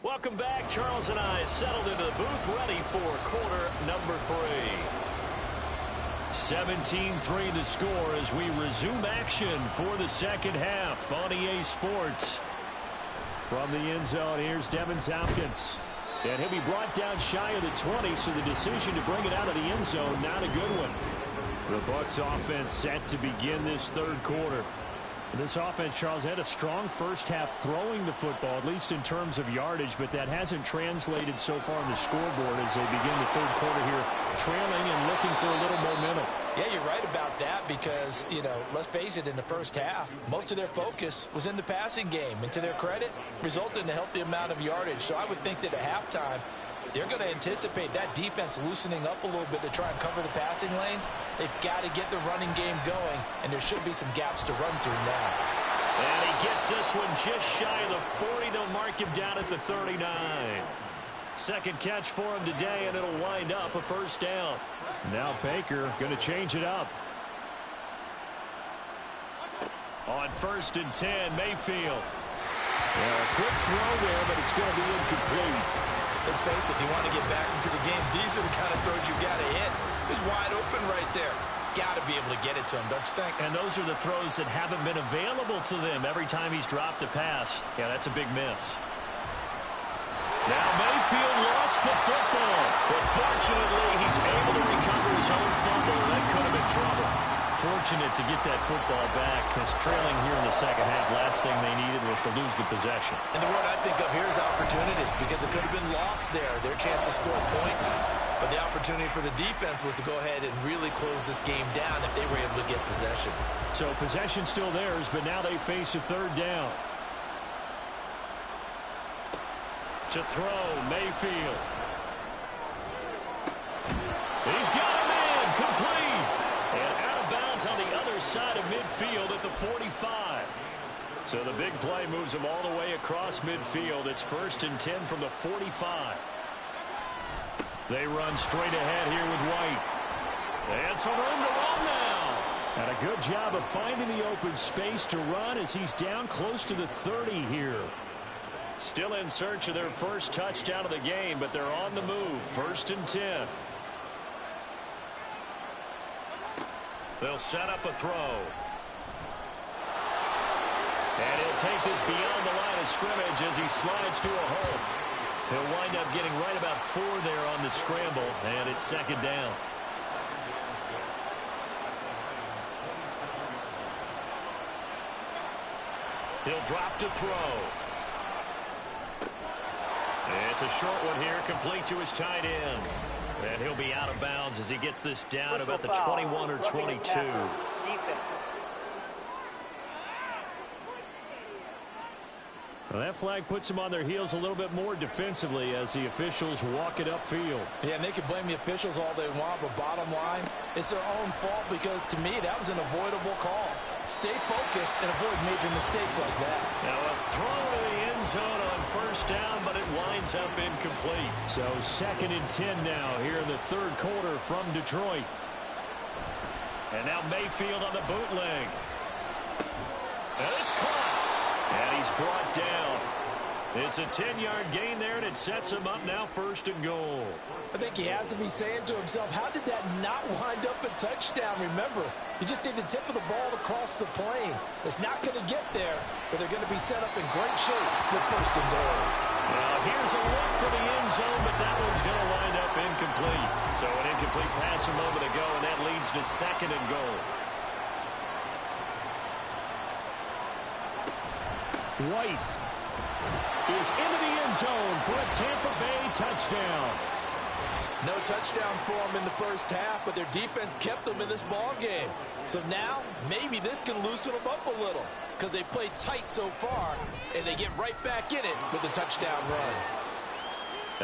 Welcome back. Charles and I settled into the booth, ready for quarter number 3. 17-3 the score as we resume action for the second half on EA Sports. From the end zone, here's Devin Tompkins. And he'll be brought down shy of the 20, so the decision to bring it out of the end zone, not a good one. The Bucs offense set to begin this third quarter. This offense, Charles, had a strong first half throwing the football, at least in terms of yardage, but that hasn't translated so far on the scoreboard as they begin the third quarter here, trailing and looking for a little momentum. Yeah, you're right about that because, let's face it, in the first half, most of their focus was in the passing game. And to their credit, resulted in a healthy amount of yardage. So I would think that at halftime, they're going to anticipate that defense loosening up a little bit to try and cover the passing lanes. They've got to get the running game going, and there should be some gaps to run through now. And he gets this one just shy of the 40. They'll mark him down at the 39. Second catch for him today, and it'll wind up a first down. Now Baker going to change it up. On 1st and 10, Mayfield. Well, a quick throw there, but it's going to be incomplete. Let's face it, if you want to get back into the game, these are the kind of throws you got to hit. He's wide open right there. Got to be able to get it to him, don't you think? And those are the throws that haven't been available to them every time he's dropped a pass. Yeah, that's a big miss. Now Mayfield lost the football, but fortunately he's able to recover his own fumble. That could have been trouble. Fortunate to get that football back, because trailing here in the second half, last thing they needed was to lose the possession. And the word I think of here is opportunity, because it could have been lost there, their chance to score points. But the opportunity for the defense was to go ahead and really close this game down if they were able to get possession. So possession still theirs, but now they face a third down. To throw, Mayfield. He's got him in, complete. And out of bounds on the other side of midfield at the 45. So the big play moves him all the way across midfield. It's 1st and 10 from the 45. They run straight ahead here with White. And some room to run now. And a good job of finding the open space to run as he's down close to the 30 here. Still in search of their first touchdown of the game, but they're on the move. 1st and 10. They'll set up a throw. And he'll take this beyond the line of scrimmage as he slides to a hole. He'll wind up getting right about 4 there on the scramble, and it's 2nd down. He'll drop to throw. It's a short one here, complete to his tight end. And he'll be out of bounds as he gets this down about the 21 or 22. Well, that flag puts them on their heels a little bit more defensively as the officials walk it upfield. Yeah, and they can blame the officials all they want, but bottom line, it's their own fault because, to me, that was an avoidable call. Stay focused and avoid major mistakes like that. Now a throw to the end zone on 1st down, but it winds up incomplete. So 2nd and 10 now here in the third quarter from Detroit. And now Mayfield on the bootleg. And it's caught. And he's brought down. It's a 10-yard gain there, and it sets him up now 1st and goal. I think he has to be saying to himself, how did that not wind up a touchdown? Remember, you just need the tip of the ball to cross the plane. It's not going to get there, but they're going to be set up in great shape with 1st and goal. Now here's a look for the end zone, but that one's going to wind up incomplete. So an incomplete pass a moment ago, and that leads to 2nd and goal. White is into the end zone for a Tampa Bay touchdown. No touchdowns for them in the first half, but their defense kept them in this ball game. So now, maybe this can loosen them up a little because they played tight so far, and they get right back in it with a touchdown run.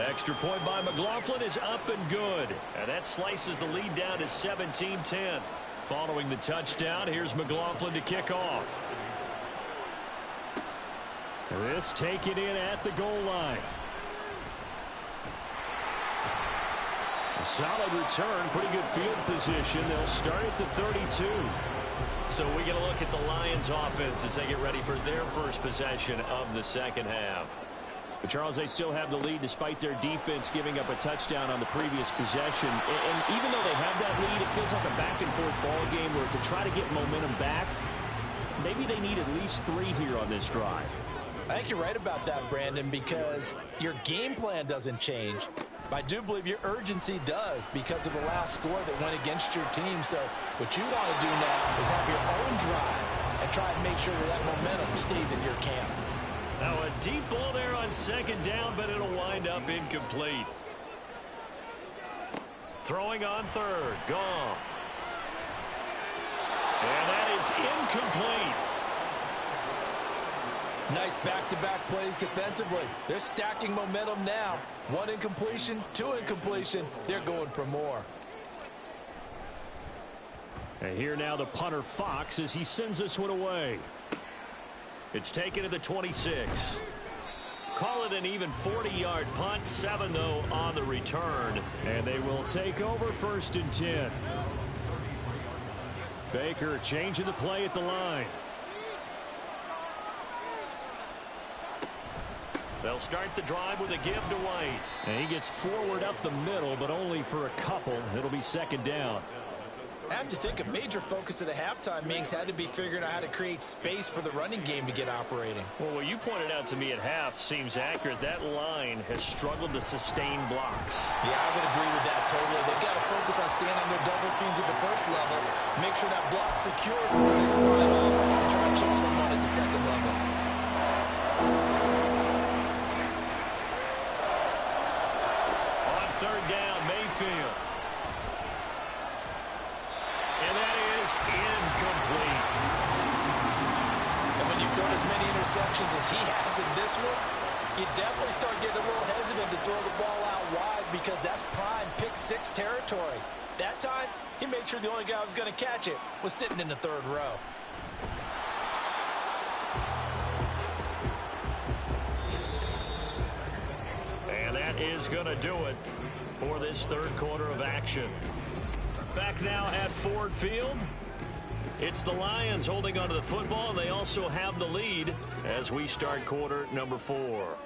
Extra point by McLaughlin is up and good. And that slices the lead down to 17-10. Following the touchdown, here's McLaughlin to kick off. This taken in at the goal line. A solid return, pretty good field position. They'll start at the 32. So we get a look at the Lions offense as they get ready for their first possession of the second half. But Charles, they still have the lead despite their defense giving up a touchdown on the previous possession. And even though they have that lead, it feels like a back-and-forth ball game where to try to get momentum back, maybe they need at least 3 here on this drive. I think you're right about that, Brandon, because your game plan doesn't change. I do believe your urgency does because of the last score that went against your team. So what you want to do now is have your own drive and try and make sure that momentum stays in your camp. Now a deep ball there on second down, but it'll wind up incomplete. Throwing on third, Goff. And that is incomplete. Nice back-to-back plays defensively. They're stacking momentum now. 1 incompletion, 2 incompletion. They're going for more. And here now the punter Fox as he sends this one away. It's taken to the 26. Call it an even 40-yard punt. 7, though, on the return. And they will take over 1st and 10. Baker changing the play at the line. They'll start the drive with a give to White. And he gets forward up the middle, but only for a couple. It'll be 2nd down. I have to think a major focus of the halftime meetings had to be figuring out how to create space for the running game to get operating. Well, what you pointed out to me at half seems accurate. That line has struggled to sustain blocks. Yeah, I would agree with that totally. They've got to focus on staying on their double teams at the first level, make sure that block's secure before they slide off and try to chip someone at the second level. On 3rd down, Mayfield. And that is incomplete. And when you've thrown as many interceptions as he has in this one, you definitely start getting a little hesitant to throw the ball out wide because that's prime pick-6 territory. That time, he made sure the only guy who was going to catch it was sitting in the 3rd row. And that is going to do it for this 3rd quarter of action. Back now at Ford Field. It's the Lions holding onto the football, and they also have the lead as we start quarter number 4.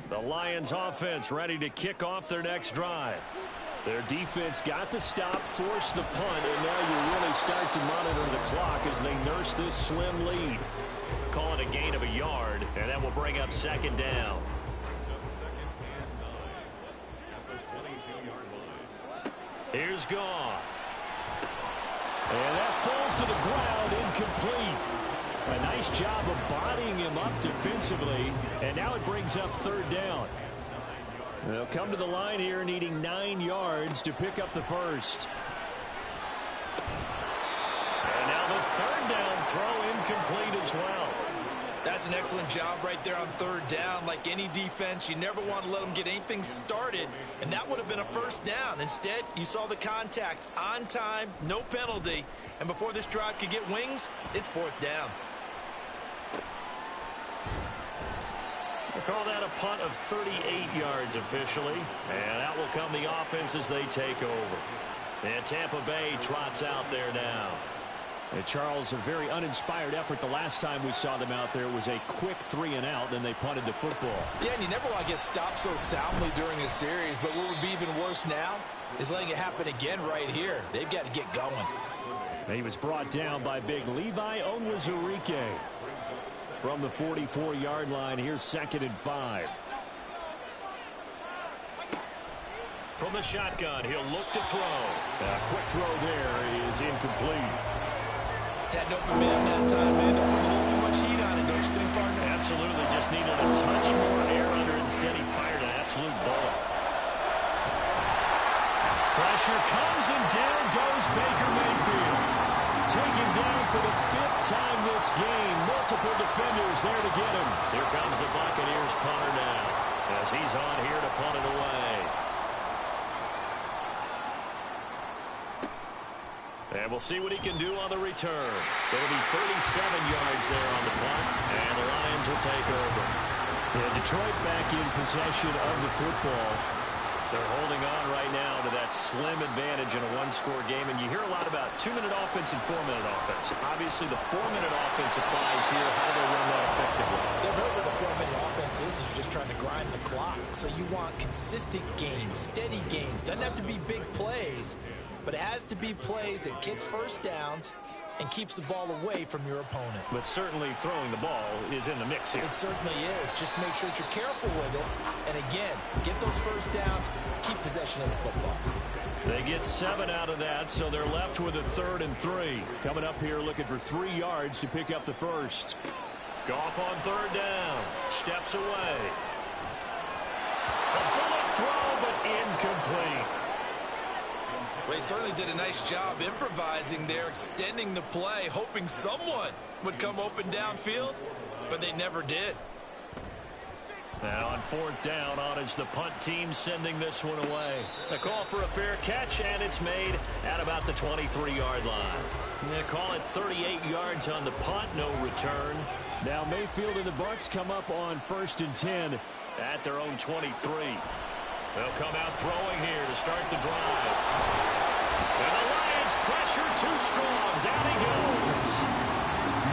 The Lions offense ready to kick off their next drive. Their defense got the stop, forced the punt, and now you really start to monitor the clock as they nurse this slim lead. Call it a gain of a yard, and that will bring up 2nd down. Here's Goff. And that falls to the ground, incomplete. A nice job of bodying him up defensively, and now it brings up 3rd down. They'll come to the line here needing 9 yards to pick up the first. And now the 3rd down throw incomplete as well. That's an excellent job right there on 3rd down. Like any defense, you never want to let them get anything started, and that would have been a 1st down. Instead, you saw the contact on time, no penalty, and before this drive could get wings, it's 4th down. We'll call that a punt of 38 yards officially, and out will come the offense as they take over. And Tampa Bay trots out there now. And Charles, a very uninspired effort the last time we saw them out there. It was a quick 3-and-out, then they punted the football. Yeah, and you never want to get stopped so soundly during a series, but what would be even worse now is letting it happen again right here. They've got to get going. And he was brought down by big Levi Onwuzurike. From the 44-yard line, here's 2nd and 5. From the shotgun, he'll look to throw. A quick throw there is incomplete. Had an open man that time, man. Put a little too much heat on it, don't you think, partner? Absolutely, just needed a touch more air under it. Instead, he fired an absolute bullet. Pressure comes, and down goes Baker Mayfield. Taken down for the 5th time this game. Multiple defenders there to get him. Here comes the Buccaneers punter now, as he's on here to punt it away. And we'll see what he can do on the return. It'll be 37 yards there on the punt, and the Lions will take over. Yeah, Detroit back in possession of the football. They're holding on right now to that slim advantage in a one-score game, and you hear a lot about 2-minute offense and 4-minute offense. Obviously, the 4-minute offense applies here. How do they run that effectively? They're right where the 4-minute offense is you're just trying to grind the clock. So you want consistent gains, steady gains. Doesn't have to be big plays, but it has to be plays that gets first downs and keeps the ball away from your opponent. But certainly throwing the ball is in the mix here. It certainly is. Just make sure that you're careful with it. And again, get those first downs, keep possession of the football. They get 7 out of that, so they're left with a 3rd and 3. Coming up here looking for 3 yards to pick up the first. Goff on 3rd down. Steps away. A bullet throw, but incomplete. Well, he certainly did a nice job improvising there, extending the play, hoping someone would come open downfield, but they never did. Now on 4th down, on is the punt team sending this one away. A call for a fair catch, and it's made at about the 23-yard line. They call it 38 yards on the punt, no return. Now Mayfield and the Bucs come up on 1st and 10 at their own 23. They'll come out throwing here to start the drive. And the Lions pressure too strong. Down he goes.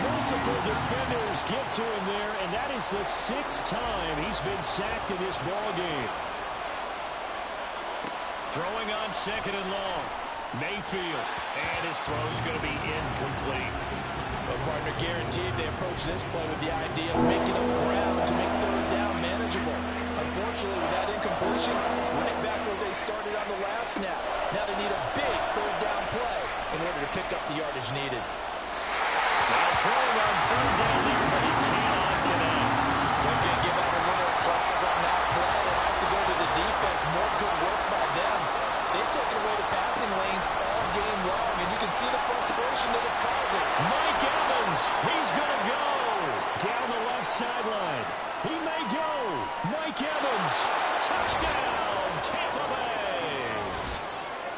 Multiple defenders get to him there, and that is the 6th time he's been sacked in this ball game. Throwing on 2nd and long. Mayfield, and his throw's going to be incomplete. Well, partner, guaranteed they approach this play with the idea of making up ground to make 3rd down manageable. Unfortunately, with that incompletion, right back where they started on the last snap. Now they need a big 3rd down play in order to pick up the yardage needed. Now throwing on 3rd down there, but he cannot connect. They're going to give out a little applause on that play. It has to go to the defense. More good work by them. They've taken away the passing lanes all game long, and you can see the frustration that it's causing. Mike Evans, he's going to go. Down the left sideline. He may go. Mike Evans, touchdown, Tampa Bay.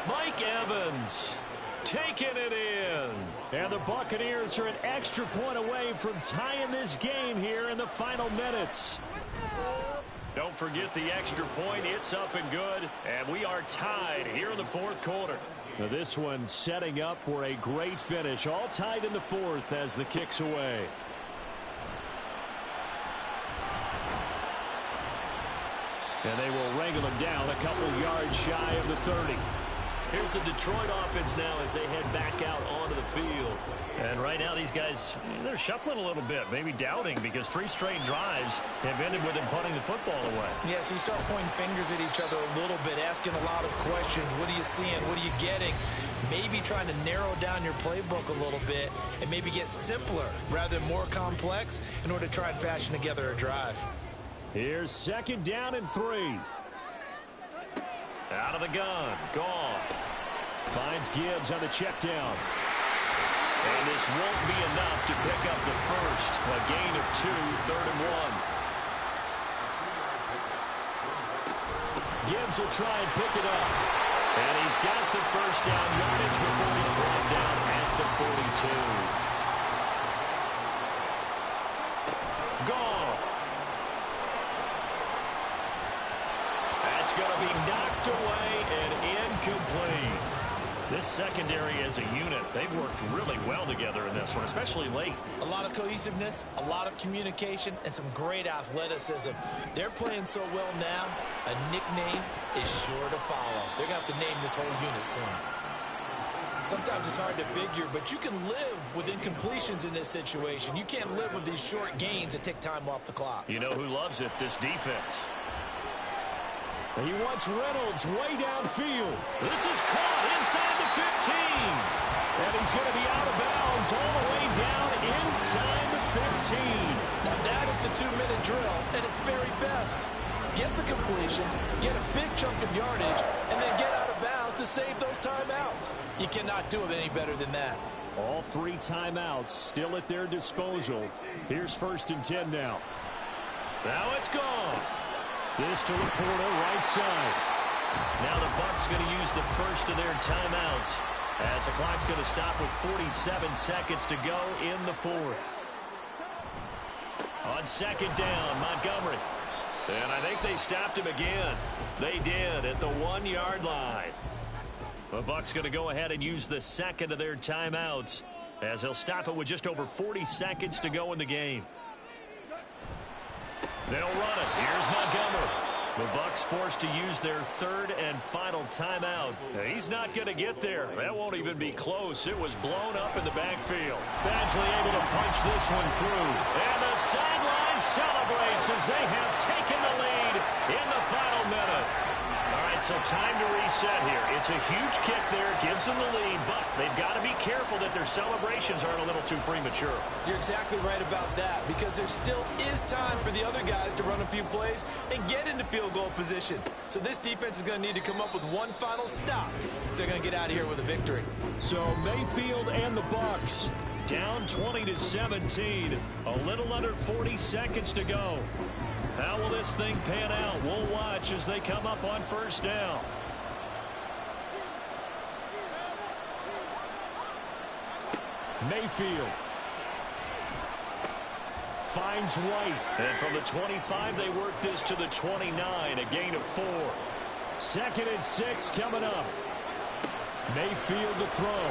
Mike Evans taking it in. And the Buccaneers are an extra point away from tying this game here in the final minutes. Don't forget the extra point. It's up and good. And we are tied here in the 4th quarter. Now this one setting up for a great finish. All tied in the 4th as the kick's away. And they will wrangle him down a couple yards shy of the 30. Here's the Detroit offense now as they head back out onto the field. And right now these guys, they're shuffling a little bit, maybe doubting, because 3 straight drives have ended with them punting the football away. Yeah, so you start pointing fingers at each other a little bit, asking a lot of questions. What are you seeing? What are you getting? Maybe trying to narrow down your playbook a little bit and maybe get simpler rather than more complex in order to try and fashion together a drive. Here's 2nd down and 3. Out of the gun. Goff finds Gibbs on the check down. And this won't be enough to pick up the first. A gain of 2, 3rd and 1. Gibbs will try and pick it up. And he's got the first down yardage before he's brought down at the 42. Goff. That's going to be knocked away and incomplete. This secondary as a unit, they've worked really well together in this one, especially late. A lot of cohesiveness, a lot of communication, and some great athleticism. They're playing so well now, a nickname is sure to follow. They're going to have to name this whole unit soon. Sometimes it's hard to figure, but you can live with incompletions in this situation. You can't live with these short gains that take time off the clock. You know who loves it? This defense. He wants Reynolds way downfield. This is caught inside the 15. And he's going to be out of bounds He's all the way down inside the 15. Now that is the 2-minute drill at its very best. Get the completion, get a big chunk of yardage, and then get out of bounds to save those timeouts. You cannot do it any better than that. All 3 timeouts still at their disposal. Here's 1st and 10 now. Now it's gone. This to Laporta, right side. Now the Bucs going to use the first of their timeouts as the clock's going to stop with 47 seconds to go in the 4th. On 2nd down, Montgomery. And I think they stopped him again. They did at the 1-yard line. The Bucs going to go ahead and use the 2nd of their timeouts as they'll stop it with just over 40 seconds to go in the game. They'll run it. Here's Montgomery. The Bucs forced to use their 3rd and final timeout. He's not going to get there. That won't even be close. It was blown up in the backfield. Badgley able to punch this one through. And the sideline celebrates as they have taken the lead in the final minute. All right, so time to reset here. It's a huge kick there. Gives them the lead, but they've got to be careful that their celebrations aren't a little too premature. You're exactly right about that, because there still is time for the other guys to run a few plays and get into field goal position. So this defense is going to need to come up with one final stop if they're going to get out of here with a victory. So Mayfield and the Bucs down 20-17. A little under 40 seconds to go. How will this thing pan out? We'll watch as they come up on 1st down. Mayfield finds White. And from the 25, they work this to the 29, a gain of 4. 2nd and 6 coming up. Mayfield to throw.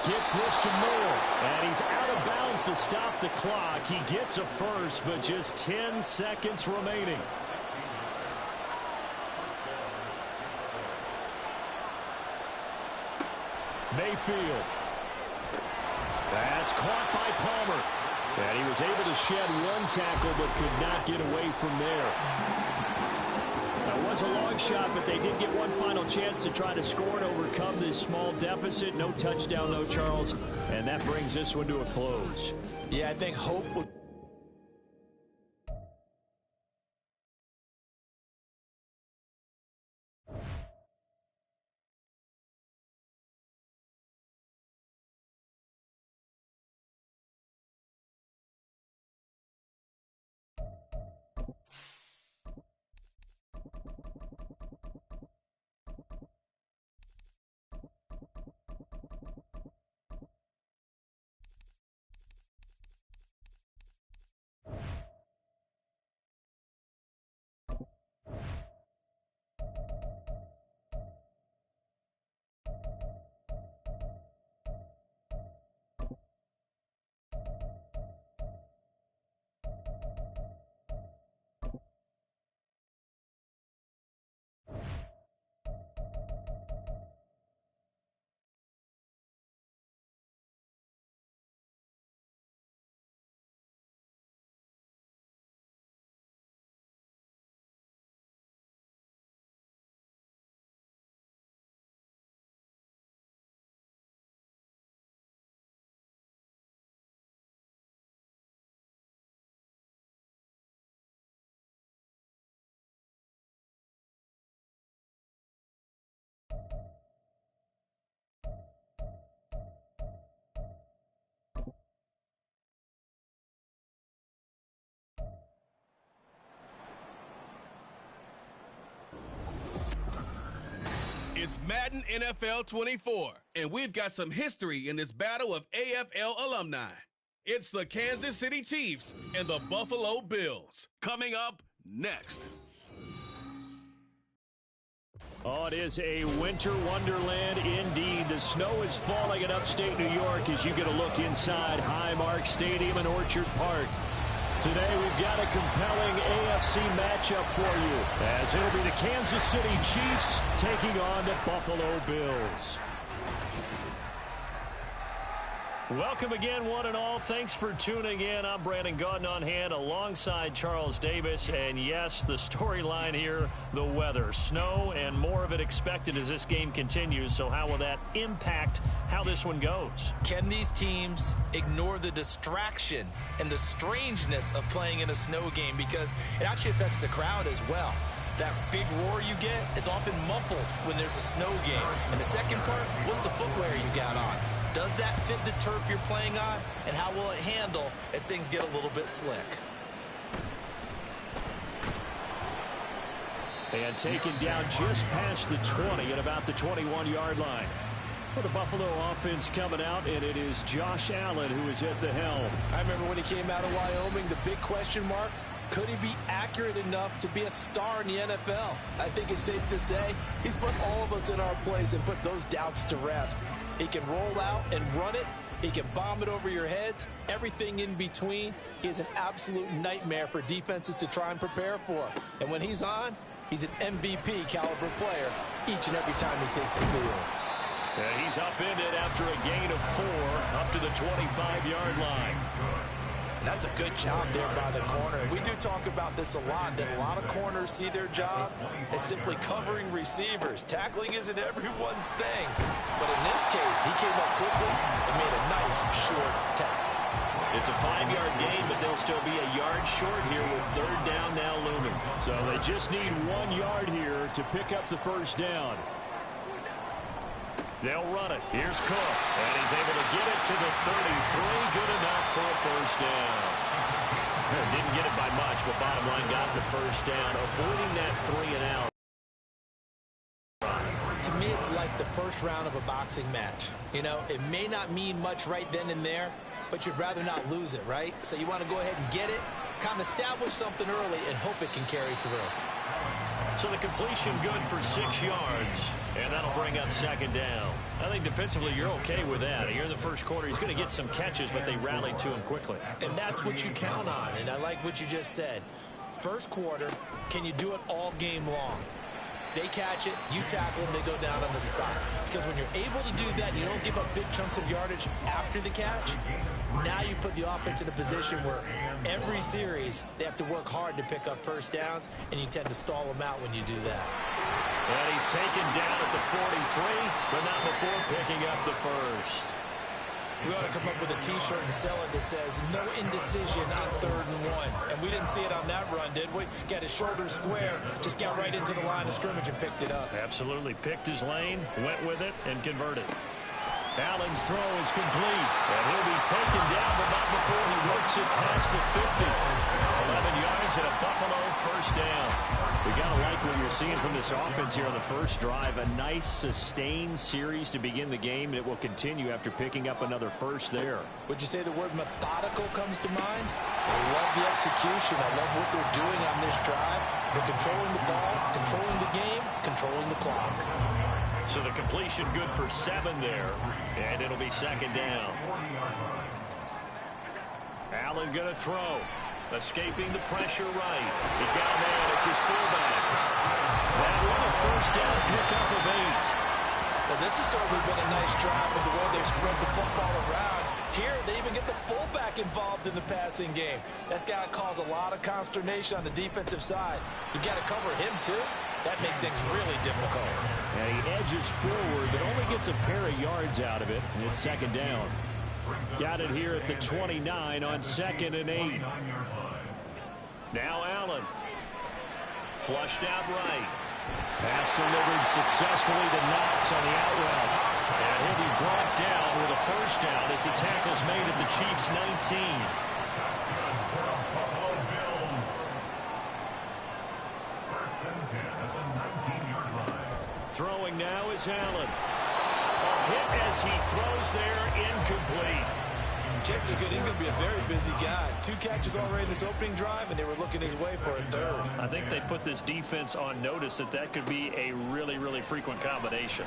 Gets this to Moore. And he's out of bounds to stop the clock. He gets a first, but just 10 seconds remaining. Mayfield. That's caught by Palmer. And he was able to shed 1 tackle, but could not get away from there. That was a long shot, but they did get one final chance to try to score and overcome this small deficit. No touchdown, though, Charles. And that brings this one to a close. Yeah, I think hope would... It's Madden NFL 24, and we've got some history in this battle of AFL alumni. It's the Kansas City Chiefs and the Buffalo Bills. Coming up next. Oh, it is a winter wonderland indeed. The snow is falling in upstate New York as you get a look inside Highmark Stadium in Orchard Park. Today we've got a compelling AFC matchup for you, as it'll be the Kansas City Chiefs taking on the Buffalo Bills. Welcome again, one and all. Thanks for tuning in. I'm Brandon Gaudin on hand alongside Charles Davis. And yes, the storyline here, the weather. Snow and more of it expected as this game continues. So how will that impact how this one goes? Can these teams ignore the distraction and the strangeness of playing in a snow game? Because it actually affects the crowd as well. That big roar you get is often muffled when there's a snow game. And the second part, what's the footwear you got on? Does that fit the turf you're playing on? And how will it handle as things get a little bit slick? And taken down just past the 20 at about the 21-yard line. For the Buffalo offense coming out, and it is Josh Allen who is at the helm. I remember when he came out of Wyoming, the big question mark, could he be accurate enough to be a star in the NFL? I think it's safe to say he's put all of us in our place and put those doubts to rest. He can roll out and run it. He can bomb it over your heads. Everything in between. He is an absolute nightmare for defenses to try and prepare for. And when he's on, he's an MVP caliber player each and every time he takes the field. And he's upended after a gain of 4 up to the 25-yard line. And that's a good job there by the corner. We do talk about this a lot, that a lot of corners see their job as simply covering receivers. Tackling isn't everyone's thing. But in this case, he came up quickly and made a nice short tackle. It's a 5-yard gain, but they'll still be a yard short here with third down now looming. So they just need 1 yard here to pick up the first down. They'll run it. Here's Cook, and he's able to get it to the 33. Good enough for a first down. Didn't get it by much, but bottom line got the first down, avoiding that 3 and out. To me, it's like the first round of a boxing match. You know, it may not mean much right then and there, but you'd rather not lose it, right? So you want to go ahead and get it, kind of establish something early, and hope it can carry through. So the completion good for 6 yards, and that'll bring up second down. I think defensively you're okay with that. Here in the first quarter, he's going to get some catches, but they rallied to him quickly. And that's what you count on, and I like what you just said. First quarter, can you do it all game long? They catch it, you tackle them, they go down on the spot. Because when you're able to do that, you don't give up big chunks of yardage after the catch. Now you put the offense in a position where every series they have to work hard to pick up first downs, and you tend to stall them out when you do that. And he's taken down at the 43, but not before picking up the first. We ought to come up with a T-shirt and sell it that says, no indecision on 3rd and 1. And we didn't see it on that run, did we? Got his shoulders square, just got right into the line of scrimmage and picked it up. Absolutely. Picked his lane, went with it, and converted. Allen's throw is complete, and he'll be taken down, but not before he works it past the 50. 11 yards and a Buffalo first down. We got to like what you're seeing from this offense here on the first drive. A nice, sustained series to begin the game, and it will continue after picking up another first there. Would you say the word methodical comes to mind? I love the execution. I love what they're doing on this drive. They're controlling the ball, controlling the game, controlling the clock. So the completion good for 7 there, and it'll be second down. Allen going to throw. Escaping the pressure right. He's got a man. It's his fullback. That one a first down pickup of 8. Well, this has certainly been a nice drive with the way they've spread the football around. Here, they even get the fullback involved in the passing game. That's got to cause a lot of consternation on the defensive side. You've got to cover him, too. That makes things really difficult. And he edges forward, but only gets a pair of yards out of it. And it's second down. Got it here at the 29 on 2nd and 8. Now Allen. Flushed out right. Pass delivered successfully to Knox on the out route. And he'll be brought down with a first down as the tackle's made at the Chiefs' 19. Throwing now is Allen. A hit as he throws there, incomplete. Jets are good. He's going to be a very busy guy. 2 catches already in this opening drive, and they were looking his way for a 3rd. I think they put this defense on notice that could be a really, really frequent combination.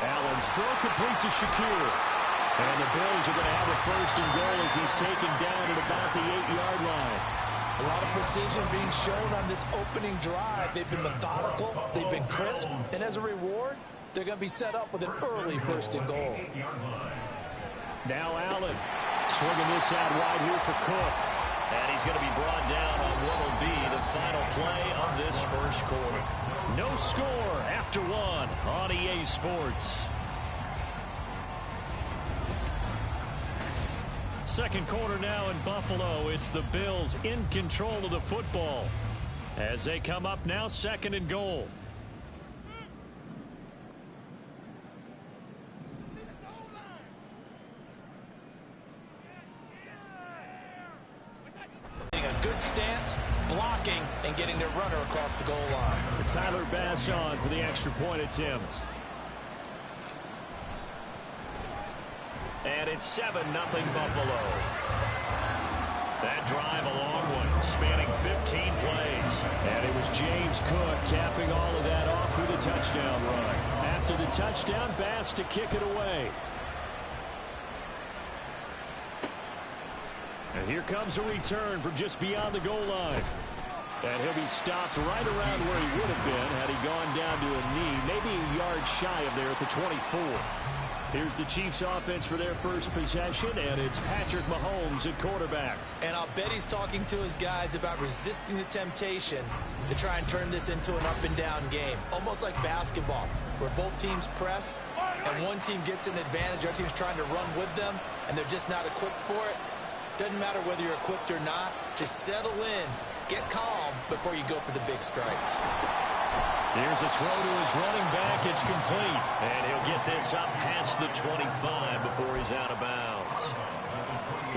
Allen's throw complete to Shakir. And the Bills are going to have a 1st and goal as he's taken down at about the 8-yard line. A lot of precision being shown on this opening drive. They've been methodical. They've been crisp. And as a reward, they're going to be set up with an early 1st and goal. Now Allen swinging this out wide here for Cook. And he's going to be brought down on what will be the final play of this first quarter. No score after one on EA Sports. Second quarter now in Buffalo. It's the Bills in control of the football as they come up now 2nd and goal. Good stance, blocking, and getting their runner across the goal line. Tyler Bass on for the extra point attempt. And it's 7-0 Buffalo. That drive a long one, spanning 15 plays. And it was James Cook capping all of that off with a touchdown run. After the touchdown, Bass to kick it away. And here comes a return from just beyond the goal line. And he'll be stopped right around where he would have been had he gone down to a knee, maybe a yard shy of there at the 24. Here's the Chiefs offense for their first possession, and it's Patrick Mahomes at quarterback. And I'll bet he's talking to his guys about resisting the temptation to try and turn this into an up-and-down game, almost like basketball, where both teams press, and one team gets an advantage, our team's trying to run with them, and they're just not equipped for it. Doesn't matter whether you're equipped or not. Just settle in, get calm before you go for the big strikes. Here's a throw to his running back. It's complete. And he'll get this up past the 25 before he's out of bounds.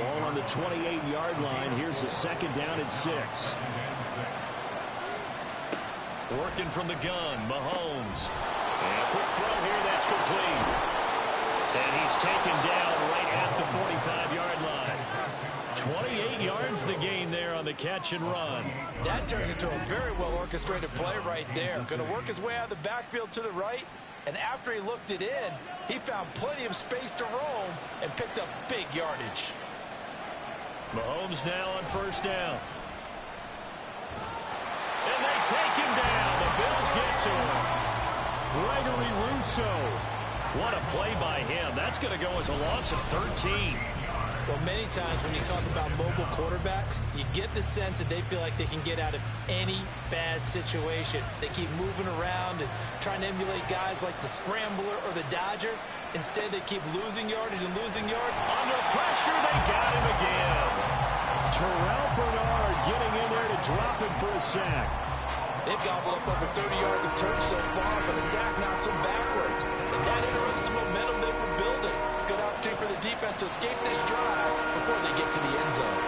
Ball on the 28-yard line. Here's the 2nd down and 6. Working from the gun, Mahomes. And a quick throw here, that's complete. And he's taken down right at the 45-yard line. 28 yards the gain there on the catch and run. That turned into a very well-orchestrated play right there. Going to work his way out of the backfield to the right, and after he looked it in, he found plenty of space to roam and picked up big yardage. Mahomes now on 1st down. And they take him down. The Bills get to him. Gregory Rousseau. What a play by him. That's going to go as a loss of 13. Well, many times when you talk about mobile quarterbacks, you get the sense that they feel like they can get out of any bad situation. They keep moving around and trying to emulate guys like the Scrambler or the Dodger. Instead, they keep losing yardage and losing yard. Under pressure, they got him again. Terrell Bernard getting in there to drop him for a sack. They've gobbled up over 30 yards of turf so far, but a sack knocks them backwards. And that interrupts the momentum they were building. Good opportunity for the defense to escape this drive before they get to the end zone.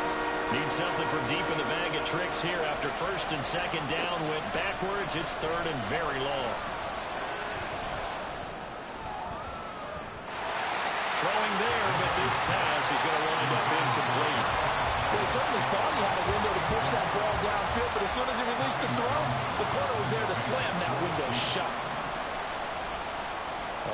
Need something from deep in the bag of tricks here after 1st and 2nd down. Went backwards. It's 3rd and very long. Throwing there, but this pass is going to wind up incomplete. Well, he certainly thought he had a window to push that ball downfield, but as soon as he released the throw, the corner was there to slam that window shut.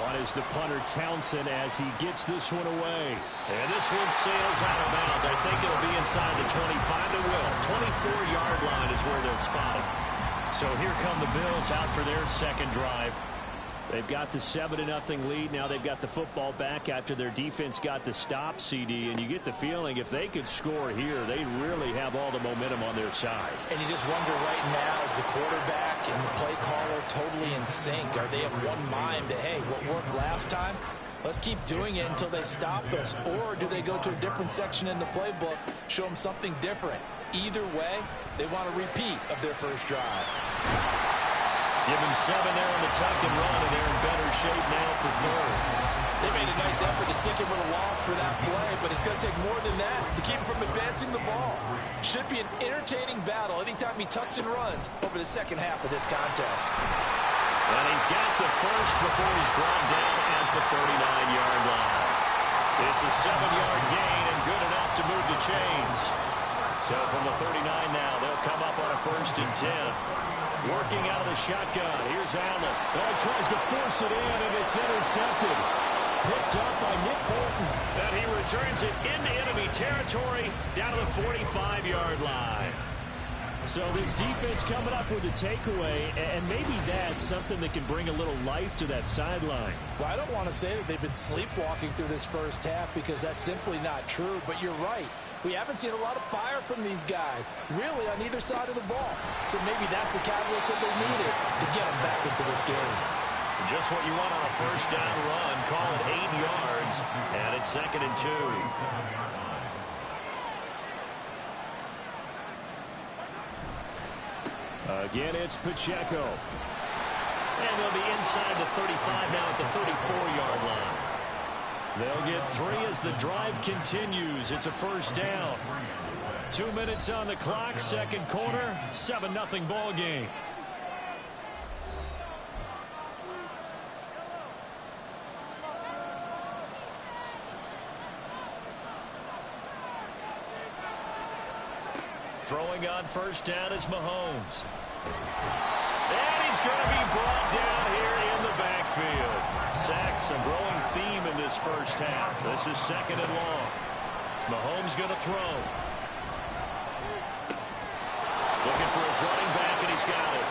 On is the punter Townsend as he gets this one away. And this one sails out of bounds. I think it'll be inside the 25. It will. 24-yard line is where they'll spot him. So here come the Bills out for their 2nd drive. They've got the 7-0 lead. Now they've got the football back after their defense got the stop, CD. And you get the feeling if they could score here, they really have all the momentum on their side. And you just wonder right now, is the quarterback and the play caller totally in sync? Are they of one mind that, hey, what worked last time? Let's keep doing it until they stop us. Or do they go to a different section in the playbook, show them something different? Either way, they want a repeat of their first drive. Give him 7 there on the tuck and run, and they're in better shape now for 3rd. They made a nice effort to stick him with a loss for that play, but it's going to take more than that to keep him from advancing the ball. Should be an entertaining battle anytime he tucks and runs over the 2nd half of this contest. And he's got the first before he's brought down at the 39-yard line. It's a 7-yard gain and good enough to move the chains. So from the 39 now, they'll come up on a 1st and 10. Working out of the shotgun. Here's Allen. Oh, he tries to force it in, and it's intercepted. Picked up by Nick Bolton. And he returns it into enemy territory down to the 45-yard line. So this defense coming up with a takeaway, and maybe that's something that can bring a little life to that sideline. Well, I don't want to say that they've been sleepwalking through this first half because that's simply not true, but you're right. We haven't seen a lot of fire from these guys, really, on either side of the ball. So maybe that's the catalyst that they needed to get them back into this game. Just what you want on a first down run. Call it 8 yards, and it's 2nd and 2. Again, it's Pacheco. And they'll be inside the 35 now at the 34-yard line. They'll get 3 as the drive continues. It's a first down. 2 minutes on the clock, second quarter, 7-0 ball game. Throwing on first down is Mahomes. And he's going to be brought down here in the backfield. Sacks, a growing theme in this first half. This is 2nd and long. Mahomes going to throw. Looking for his running back, and he's got it.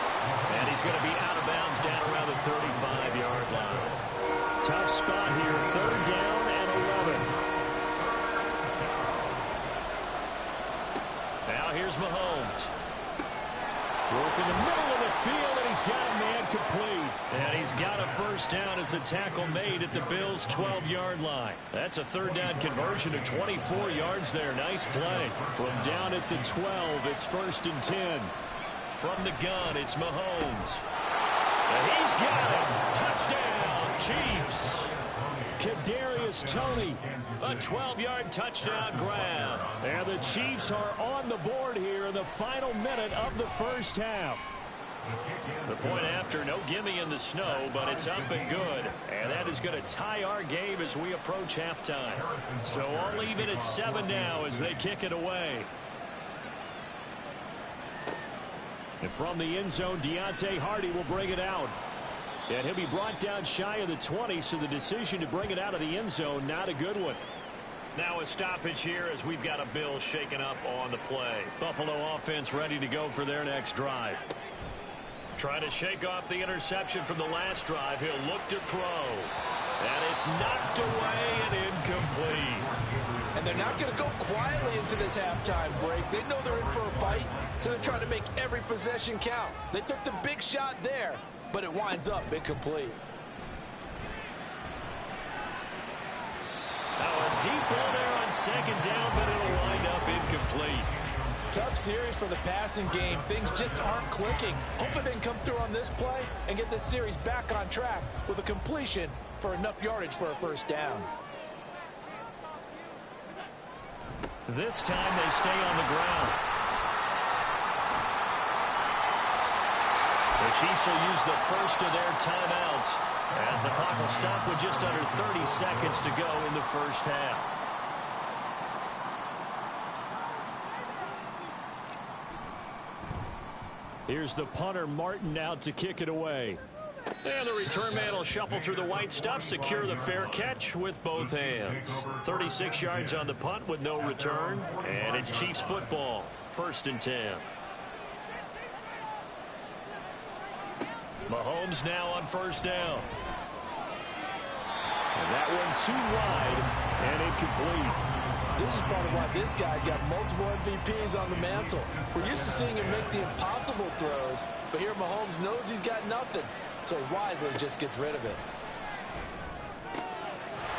And he's going to be out of bounds down around the 35-yard line. Tough spot here, 3rd down and 11. Now here's Mahomes. Working the middle of the field, and he's got a man complete. And he's got a first down as the tackle made at the Bills' 12-yard line. That's a 3rd down conversion of 24 yards there. Nice play. From down at the 12, it's 1st and 10. From the gun, it's Mahomes. And he's got it. Touchdown, Chiefs. Kadarius Toney, a 12-yard touchdown grab. And the Chiefs are on the board here in the final minute of the first half. The point after, no gimme in the snow, but it's up and good. And that is going to tie our game as we approach halftime. So I'll leave it at 7 now as they kick it away. And from the end zone, Deontay Hardy will bring it out. And he'll be brought down shy of the 20, so the decision to bring it out of the end zone, not a good one. Now a stoppage here as we've got a Bill shaken up on the play. Buffalo offense ready to go for their next drive. Trying to shake off the interception from the last drive. He'll look to throw. And it's knocked away and incomplete. And they're not going to go quietly into this halftime break. They know they're in for a fight, so they're trying to make every possession count. They took the big shot there, but it winds up incomplete. Now a deep ball there on 2nd down, but it'll wind up incomplete. Tough series for the passing game. Things just aren't clicking. Hoping they can come through on this play and get this series back on track with a completion for enough yardage for a first down. This time they stay on the ground. The Chiefs will use the first of their timeouts as the clock will stop with just under 30 seconds to go in the first half. Here's the punter, Martin, out to kick it away. And the return man will shuffle through the white stuff, secure the fair catch with both hands. 36 yards on the punt with no return, and it's Chiefs football, 1st and 10. Mahomes now on first down. And that one too wide and incomplete. This is part of why this guy's got multiple MVPs on the mantle. We're used to seeing him make the impossible throws, but here Mahomes knows he's got nothing, so he wisely just gets rid of it.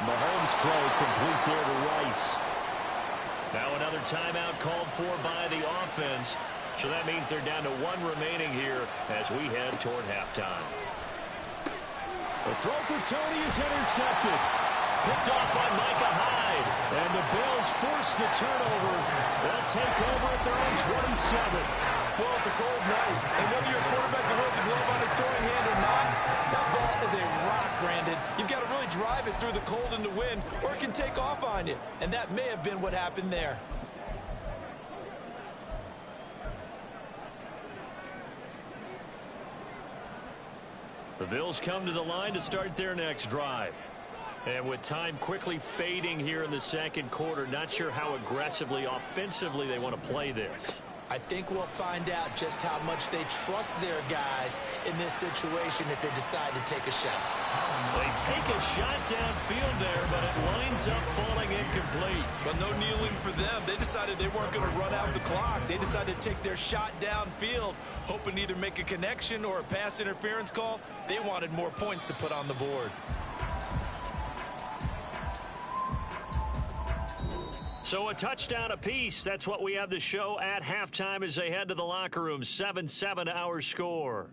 Mahomes' throw complete there to Rice. Now another timeout called for by the offense. So that means they're down to 1 remaining here as we head toward halftime. The throw for Toney is intercepted. Picked off by Micah Hyde. And the Bills force the turnover. They'll take over at their own 27. Well, it's a cold night, and whether your quarterback wears a glove on his throwing hand or not, that ball is a rock, Brandon. You've got to really drive it through the cold and the wind, or it can take off on you. And that may have been what happened there. The Bills come to the line to start their next drive. And with time quickly fading here in the second quarter, not sure how aggressively, offensively they want to play this. I think we'll find out just how much they trust their guys in this situation if they decide to take a shot. They take a shot downfield there, but it winds up falling incomplete. But no kneeling for them. They decided they weren't going to run out the clock. They decided to take their shot downfield, hoping to either make a connection or a pass interference call. They wanted more points to put on the board. So a touchdown apiece. That's what we have to show at halftime as they head to the locker room. 7-7 our score.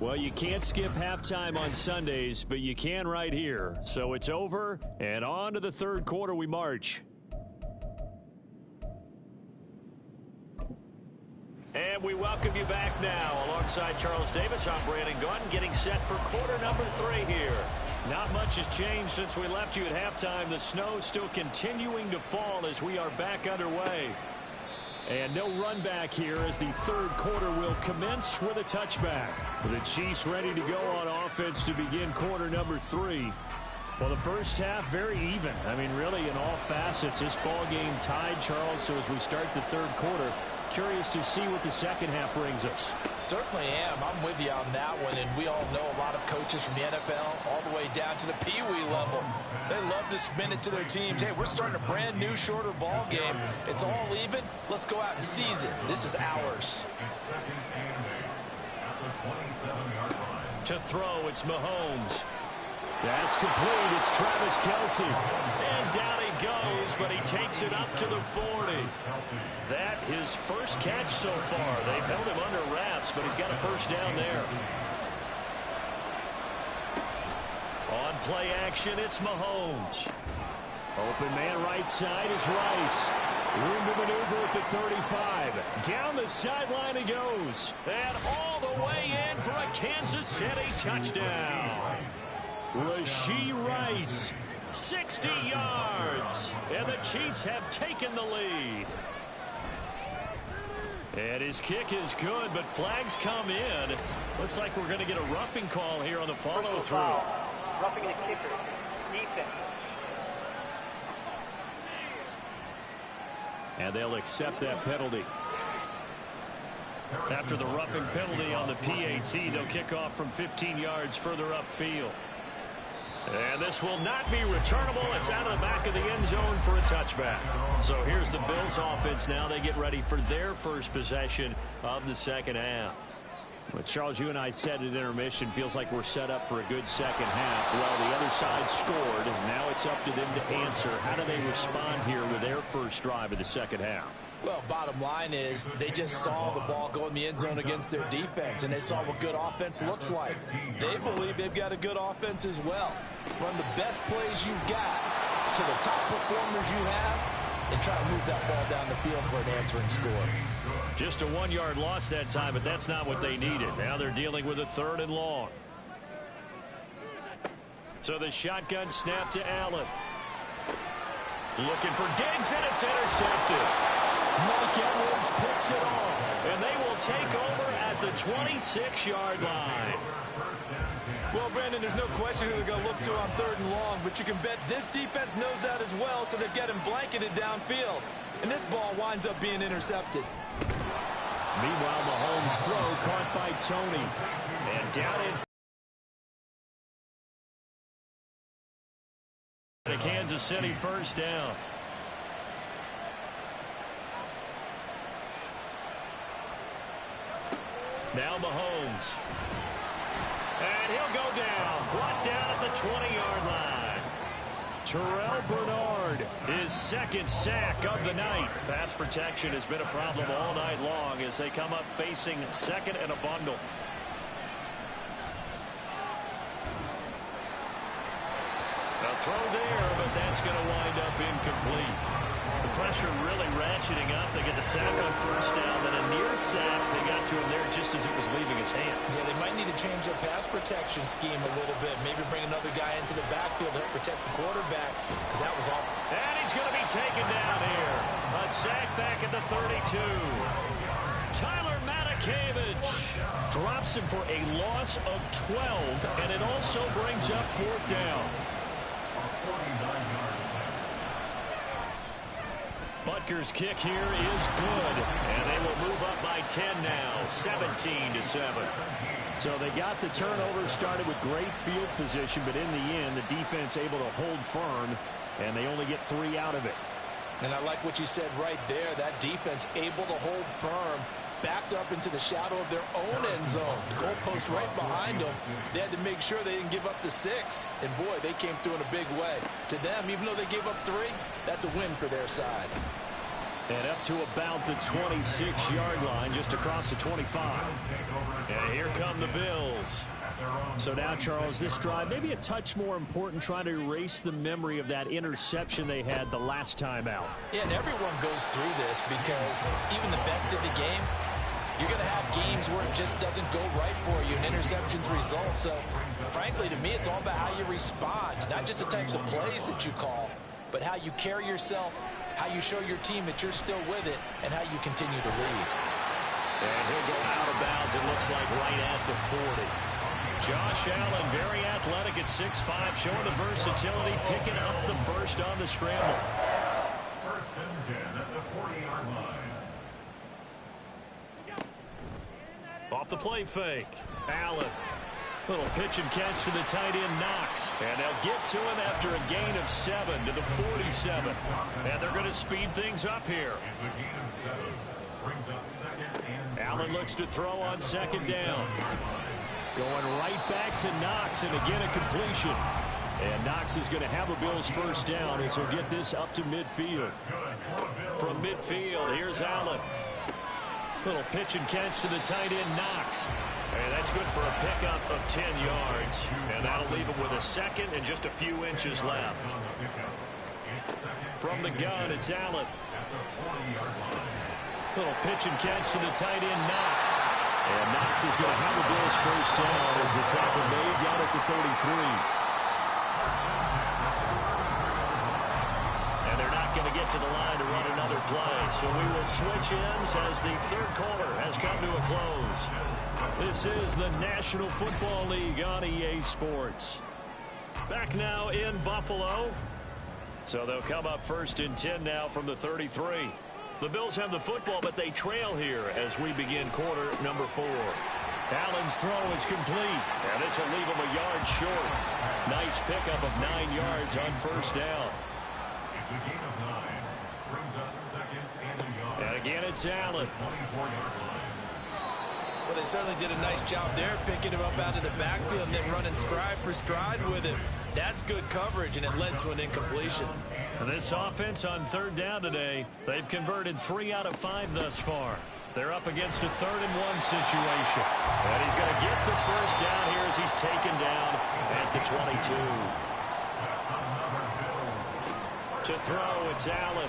Well, you can't skip halftime on Sundays, but you can right here. So it's over, and on to the third quarter we march. And we welcome you back now. Alongside Charles Davis, I'm Brandon Gunn, getting set for quarter number 3 here. Not much has changed since we left you at halftime. The snow still continuing to fall as we are back underway. And no run back here as the third quarter will commence with a touchback. The Chiefs ready to go on offense to begin quarter number 3. Well, the first half, very even. I mean, really, in all facets, this ball game tied, Charles. So as we start the third quarter, curious to see what the second half brings us. Certainly am. I'm with you on that one. And we all know a lot of coaches from the NFL all the way down to the Pee-wee level. They love to spin it to their teams. Hey, we're starting a brand new, shorter ball game. It's all even. Let's go out and seize it. This is ours. To throw, it's Mahomes. That's complete. It's Travis Kelce. And down he goes, but he takes it up to the 40. That his first catch so far. They've held him under wraps, but he's got a first down there. On play action, it's Mahomes. Open man right side is Rice. Room to maneuver at the 35. Down the sideline he goes. And all the way in for a Kansas City touchdown. Rashee Rice, 60 yards, and the Chiefs have taken the lead. And his kick is good, but flags come in. Looks like we're going to get a roughing call here on the follow-through. Roughing the kicker. Defense. And they'll accept that penalty. After the roughing penalty on the PAT, they'll kick off from 15 yards further upfield. And this will not be returnable. It's out of the back of the end zone for a touchback. So here's the Bills offense now. They get ready for their first possession of the second half. Well, Charles, you and I said at intermission, feels like we're set up for a good second half. Well, the other side scored, and now it's up to them to answer. How do they respond here with their first drive of the second half? Well, bottom line is they just saw the ball go in the end zone against their defense, and they saw what good offense looks like. They believe they've got a good offense as well. Run the best plays you've got to the top performers you have and try to move that ball down the field for an answering score. Just a 1-yard loss that time, but that's not what they needed. Now they're dealing with a 3rd and long. So the shotgun snap to Allen. Looking for Diggs, and it's intercepted. Mike Edwards picks it off, and they will take over at the 26-yard line. Well, Brandon, there's no question who they're going to look to on 3rd and long, but you can bet this defense knows that as well, so they've got him blanketed downfield. And this ball winds up being intercepted. Meanwhile, Mahomes' throw caught by Tony. And down inside. The Kansas City first down. Now Mahomes. And he'll go down. Brought down at the 20-yard line. Terrell Bernard, his second sack of the night. Pass protection has been a problem all night long as they come up facing second and a bundle. A throw there, but that's going to wind up incomplete. The pressure really ratcheting up. They get the sack on first down, then a near sack. They got to him there just as it was leaving his hand. Yeah, they might need to change their pass protection scheme a little bit. Maybe bring another guy into the backfield to help protect the quarterback, because that was awful. And he's going to be taken down here. A sack back at the 32. Tyler Matakevich drops him for a loss of 12, and it also brings up 4th down. Butker's kick here is good, and they will move up by 10 now, 17-7. So they got the turnover started with great field position, but in the end, the defense able to hold firm, and they only get 3 out of it. And I like what you said right there. That defense able to hold firm, backed up into the shadow of their own end zone. The goalpost right behind them. They had to make sure they didn't give up the 6. And, boy, they came through in a big way. To them, even though they gave up 3, that's a win for their side. And up to about the 26-yard line, just across the 25. And here come the Bills. So now, Charles, this drive maybe a touch more important, trying to erase the memory of that interception they had the last time out. Yeah, and everyone goes through this because even the best of the game, you're going to have games where it just doesn't go right for you and interceptions result. So, frankly, to me, it's all about how you respond, not just the types of plays that you call, but how you carry yourself, how you show your team that you're still with it, and how you continue to lead. And he'll go out of bounds, it looks like, right at the 40. Josh Allen, very athletic at 6'5", showing the versatility, picking up the first on the scramble. First and 10 at the 40-yard line. Off the play fake, Allen. Little pitch and catch to the tight end, Knox. And they'll get to him after a gain of 7 to the 47. And they're going to speed things up here. It's a gain of 7. Brings up second and Allen looks to throw on second down. Going right back to Knox, and again a completion. And Knox is going to have a Bills first down as he'll get this up to midfield. From midfield, here's Allen. Little pitch and catch to the tight end, Knox. And that's good for a pickup of 10 yards. And that'll leave him with a second and just a few inches left. From the gun, it's Allen. Little pitch and catch to the tight end, Knox. And Knox is going to have the Bills first down as the tackle made down at the 33. And they're not going to get to the line to run another play. So we will switch ends as the third quarter has come to a close. This is the National Football League on EA Sports. Back now in Buffalo. So they'll come up first and 10 now from the 33. The Bills have the football, but they trail here as we begin quarter number 4. Allen's throw is complete, and this will leave him a yard short. Nice pickup of 9 yards on first down. it's a gain of 9. Brings up second and a yard. And again, it's Allen. 24-yard line. Well, they certainly did a nice job there, picking him up out of the backfield and then running stride for stride with him. That's good coverage, and it led to an incompletion. And this offense on third down today, they've converted 3 out of 5 thus far. They're up against a 3rd and 1 situation. And he's going to get the first down here as he's taken down at the 22. To throw, it's Allen.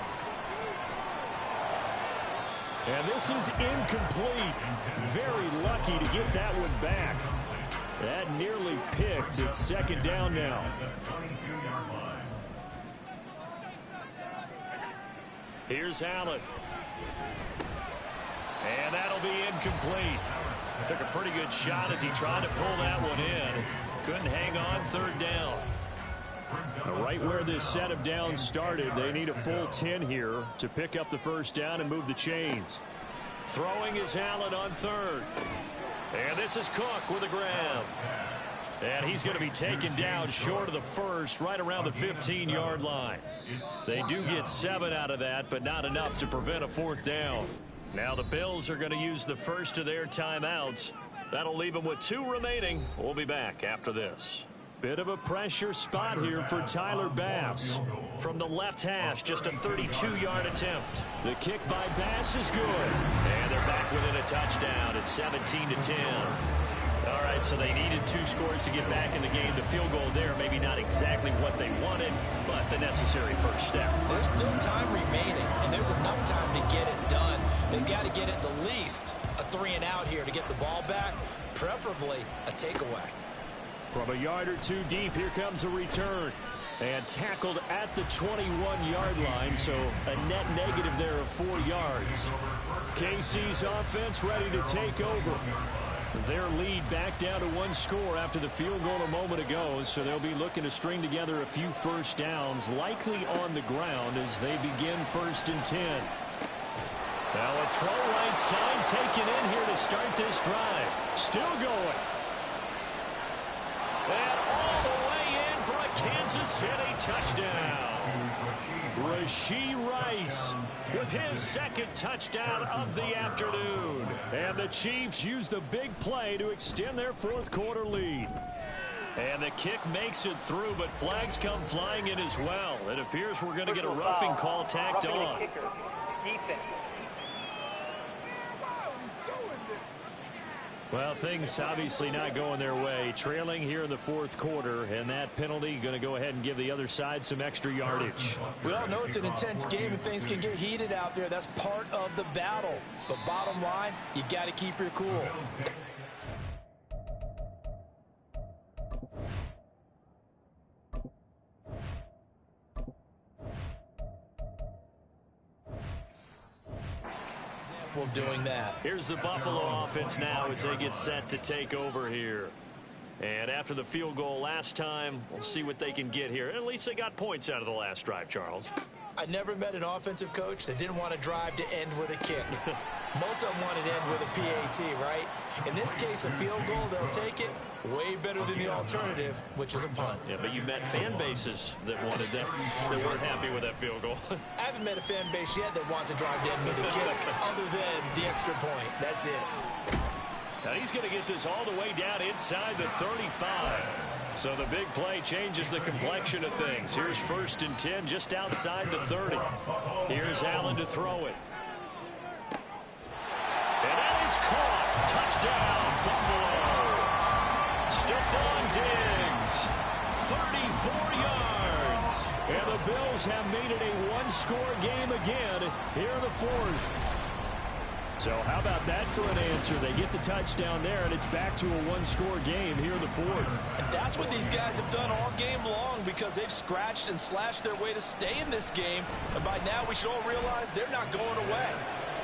And this is incomplete. Very lucky to get that one back. That nearly picked. It's second down now. Here's Allen. And that'll be incomplete. Took a pretty good shot as he tried to pull that one in. Couldn't hang on, third down. Right where this set of downs started, they need a full 10 here to pick up the first down and move the chains. Throwing is Allen on third. And this is Cook with a grab. And he's going to be taken down short of the first, right around the 15-yard line. They do get 7 out of that, but not enough to prevent a 4th down. Now the Bills are going to use the first of their timeouts. That'll leave them with 2 remaining. We'll be back after this. Bit of a pressure spot here for Tyler Bass. From the left hash, just a 32-yard attempt. The kick by Bass is good. And they're back within a touchdown at 17-10. All right, so they needed 2 scores to get back in the game. The field goal there, maybe not exactly what they wanted, but the necessary first step. There's still time remaining, and there's enough time to get it done. They've got to get at the least a 3-and-out here to get the ball back, preferably a takeaway. From a yard or 2 deep, here comes a return. And tackled at the 21-yard line, so a net negative there of 4 yards. KC's offense ready to take over. Their lead back down to one score after the field goal a moment ago, so they'll be looking to string together a few first downs, likely on the ground as they begin 1st and 10. Now a throw right side taken in here to start this drive. Still going. And all the way in for a Kansas City touchdown. Rashee Rice with his 2nd touchdown of the afternoon. And the Chiefs use the big play to extend their 4th quarter lead. And the kick makes it through, but flags come flying in as well. It appears we're going to get a roughing call tacked on. Well, things obviously not going their way. Trailing here in the 4th quarter, and that penalty going to go ahead and give the other side some extra yardage. We all know it's an intense game and things can get heated out there. That's part of the battle. But bottom line, you got to keep your cool. Of doing that. Here's the Buffalo offense now as they get set to take over here. And after the field goal last time, we'll see what they can get here. At least they got points out of the last drive, Charles. I never met an offensive coach that didn't want to drive to end with a kick. Most of them wanted to end with a PAT, right? In this case, a field goal, they'll take it. Way better than the alternative, which is a punt. Yeah, but you've met fan bases that wanted that, that weren't happy with that field goal. I haven't met a fan base yet that wants to drive to end with a kick, other than the extra point. That's it. Now he's going to get this all the way down inside the 35. So the big play changes the complexion of things. Here's 1st and 10 just outside the 30. Here's Allen to throw it. And that is caught. Touchdown, Buffalo. Stephon Diggs, 34 yards. And the Bills have made it a one-score game again here in the 4th. So how about that for an answer? They get the touchdown there, and it's back to a one-score game here in the 4th. And that's what these guys have done all game long because they've scratched and slashed their way to stay in this game. And by now, we should all realize they're not going away.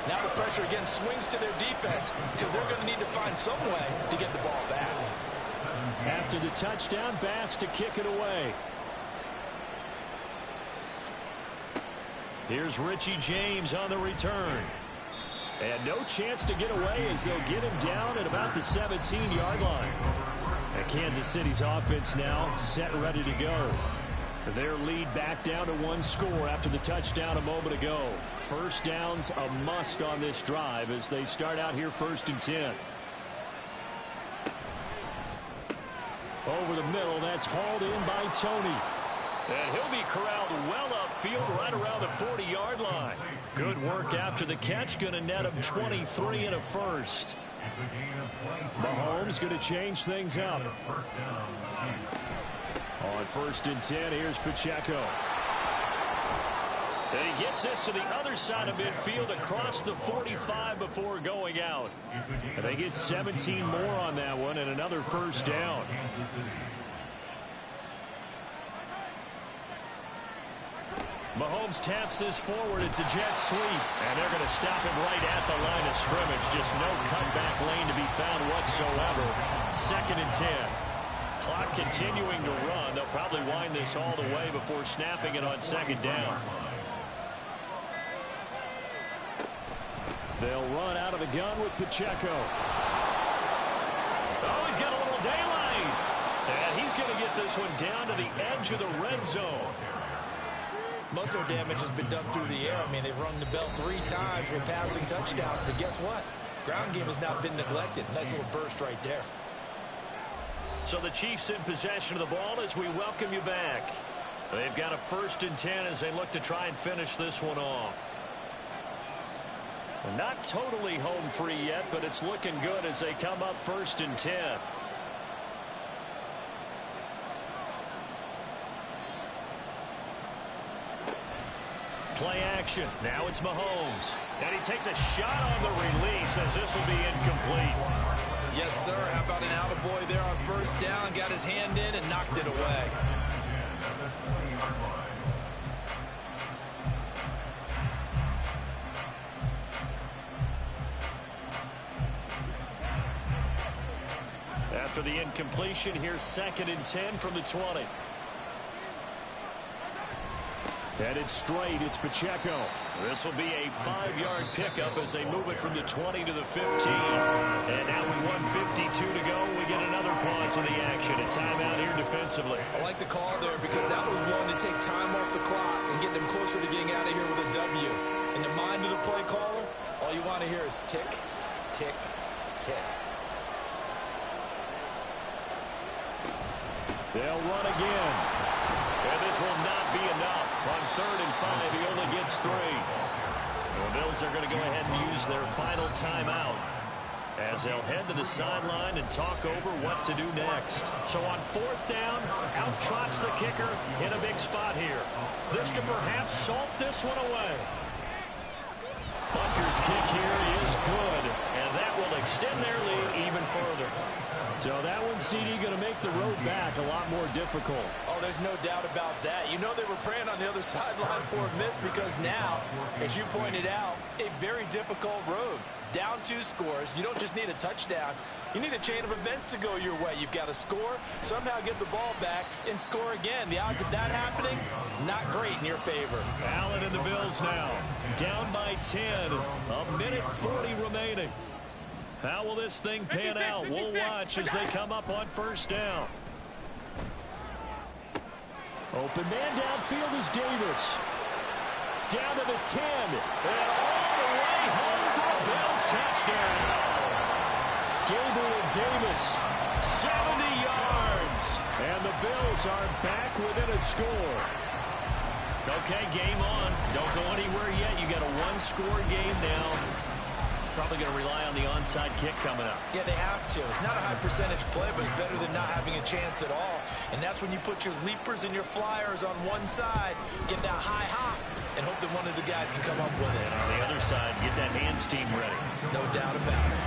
Now the pressure again swings to their defense because they're going to need to find some way to get the ball back. After the touchdown, Bass to kick it away. Here's Richie James on the return. And no chance to get away as they'll get him down at about the 17-yard line. And Kansas City's offense now set ready to go. Their lead back down to one score after the touchdown a moment ago. First down's a must on this drive as they start out here 1st and 10. Over the middle, that's hauled in by Tony. And he'll be corralled well upfield right around the 40-yard line. Good work after the catch, going to net him 23 and a first. Mahomes going to change things up. On 1st and 10, here's Pacheco. And he gets this to the other side of midfield across the 45 before going out. And they get 17 more on that one and another first down. Mahomes taps this forward. It's a jet sweep. And they're going to stop him right at the line of scrimmage. Just no cutback lane to be found whatsoever. 2nd and 10. Clock continuing to run. They'll probably wind this all the way before snapping it on 2nd down. They'll run out of the gun with Pacheco. Oh, he's got a little daylight. And he's going to get this one down to the edge of the red zone. Most of their damage has been done through the air. I mean, they've rung the bell 3 times with passing touchdowns. But guess what? Ground game has not been neglected. Nice little burst right there. So the Chiefs in possession of the ball as we welcome you back. They've got a 1st and 10 as they look to try and finish this one off. Not totally home free yet, but it's looking good as they come up 1st and 10. Play action. Now it's Mahomes. And he takes a shot on the release as this will be incomplete. Yes, sir. How about an attaboy there on 1st down? Got his hand in and knocked it away. After the incompletion, here's 2nd and 10 from the 20. Headed straight, it's Pacheco. This will be a 5-yard pickup as they move it from the 20 to the 15. And now with 1:52 to go, we get another pause of the action. A timeout here defensively. I like the call there because that was one to take time off the clock and get them closer to getting out of here with a W. In the mind of the play caller, all you want to hear is tick, tick, tick. They'll run again. And this will not be enough. On 3rd and 5, he only gets 3. The Bills are going to go ahead and use their final timeout as they'll head to the sideline and talk over what to do next. So on 4th down, out trots the kicker in a big spot here. This to perhaps salt this one away. Butker's kick here is good, and that will extend their lead even further. So that one, CD, going to make the road back a lot more difficult. Oh, there's no doubt about that. You know they were praying on the other sideline for a miss because now, as you pointed out, a very difficult road. Down 2 scores. You don't just need a touchdown. You need a chain of events to go your way. You've got to score, somehow get the ball back, and score again. The odds of that happening, not great in your favor. Allen and the Bills now down by 10. A minute 40 remaining. How will this thing pan out? We'll watch as they come up on 1st down. Open man downfield is Davis. Down to the 10. And all the way home for a Bills touchdown. Gabriel Davis, 70 yards. And the Bills are back within a score. Okay, game on. Don't go anywhere yet. You got a 1-score game now. Probably going to rely on the onside kick coming up. Yeah, they have to. It's not a high percentage play, but it's better than not having a chance at all. And that's when you put your leapers and your flyers on one side, get that high hop, and hope that one of the guys can come up with it. And on the other side, get that hands team ready. No doubt about it.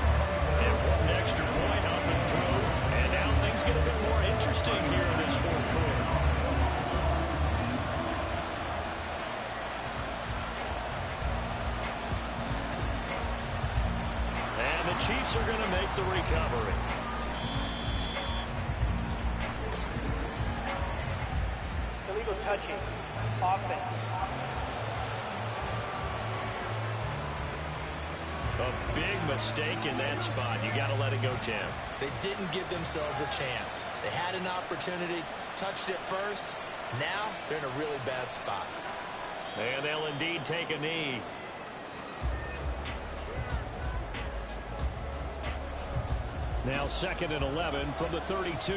And one extra point up and through. And now things get a bit more interesting here in this 4th quarter. The Chiefs are going to make the recovery. Illegal touching. Offense. A big mistake in that spot. You got to let it go, Tim. They didn't give themselves a chance. They had an opportunity, touched it first. Now they're in a really bad spot. And they'll indeed take a knee. Now 2nd and 11 from the 32.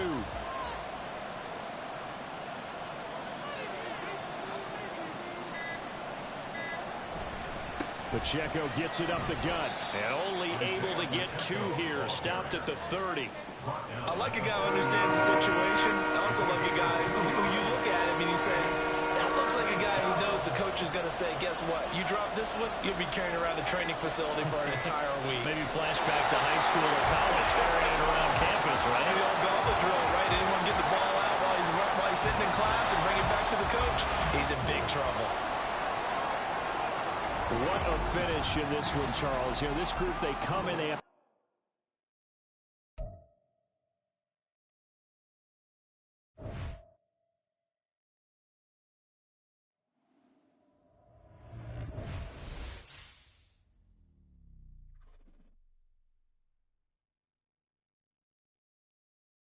Pacheco gets it up the gut and only able to get 2 here. Stopped at the 30. I like a guy who understands the situation. I also like a guy who you look at him and you say, that looks like a guy who knows the coach is going to say, guess what? You drop this one, you'll be carrying around a training facility for an entire week. Maybe flashback to high school or college, carrying it around campus, right? Maybe old gauntlet drill, right? Anyone get the ball out while he's sitting in class and bring it back to the coach? He's in big trouble. What a finish in this one, Charles. You know, this group, they come in after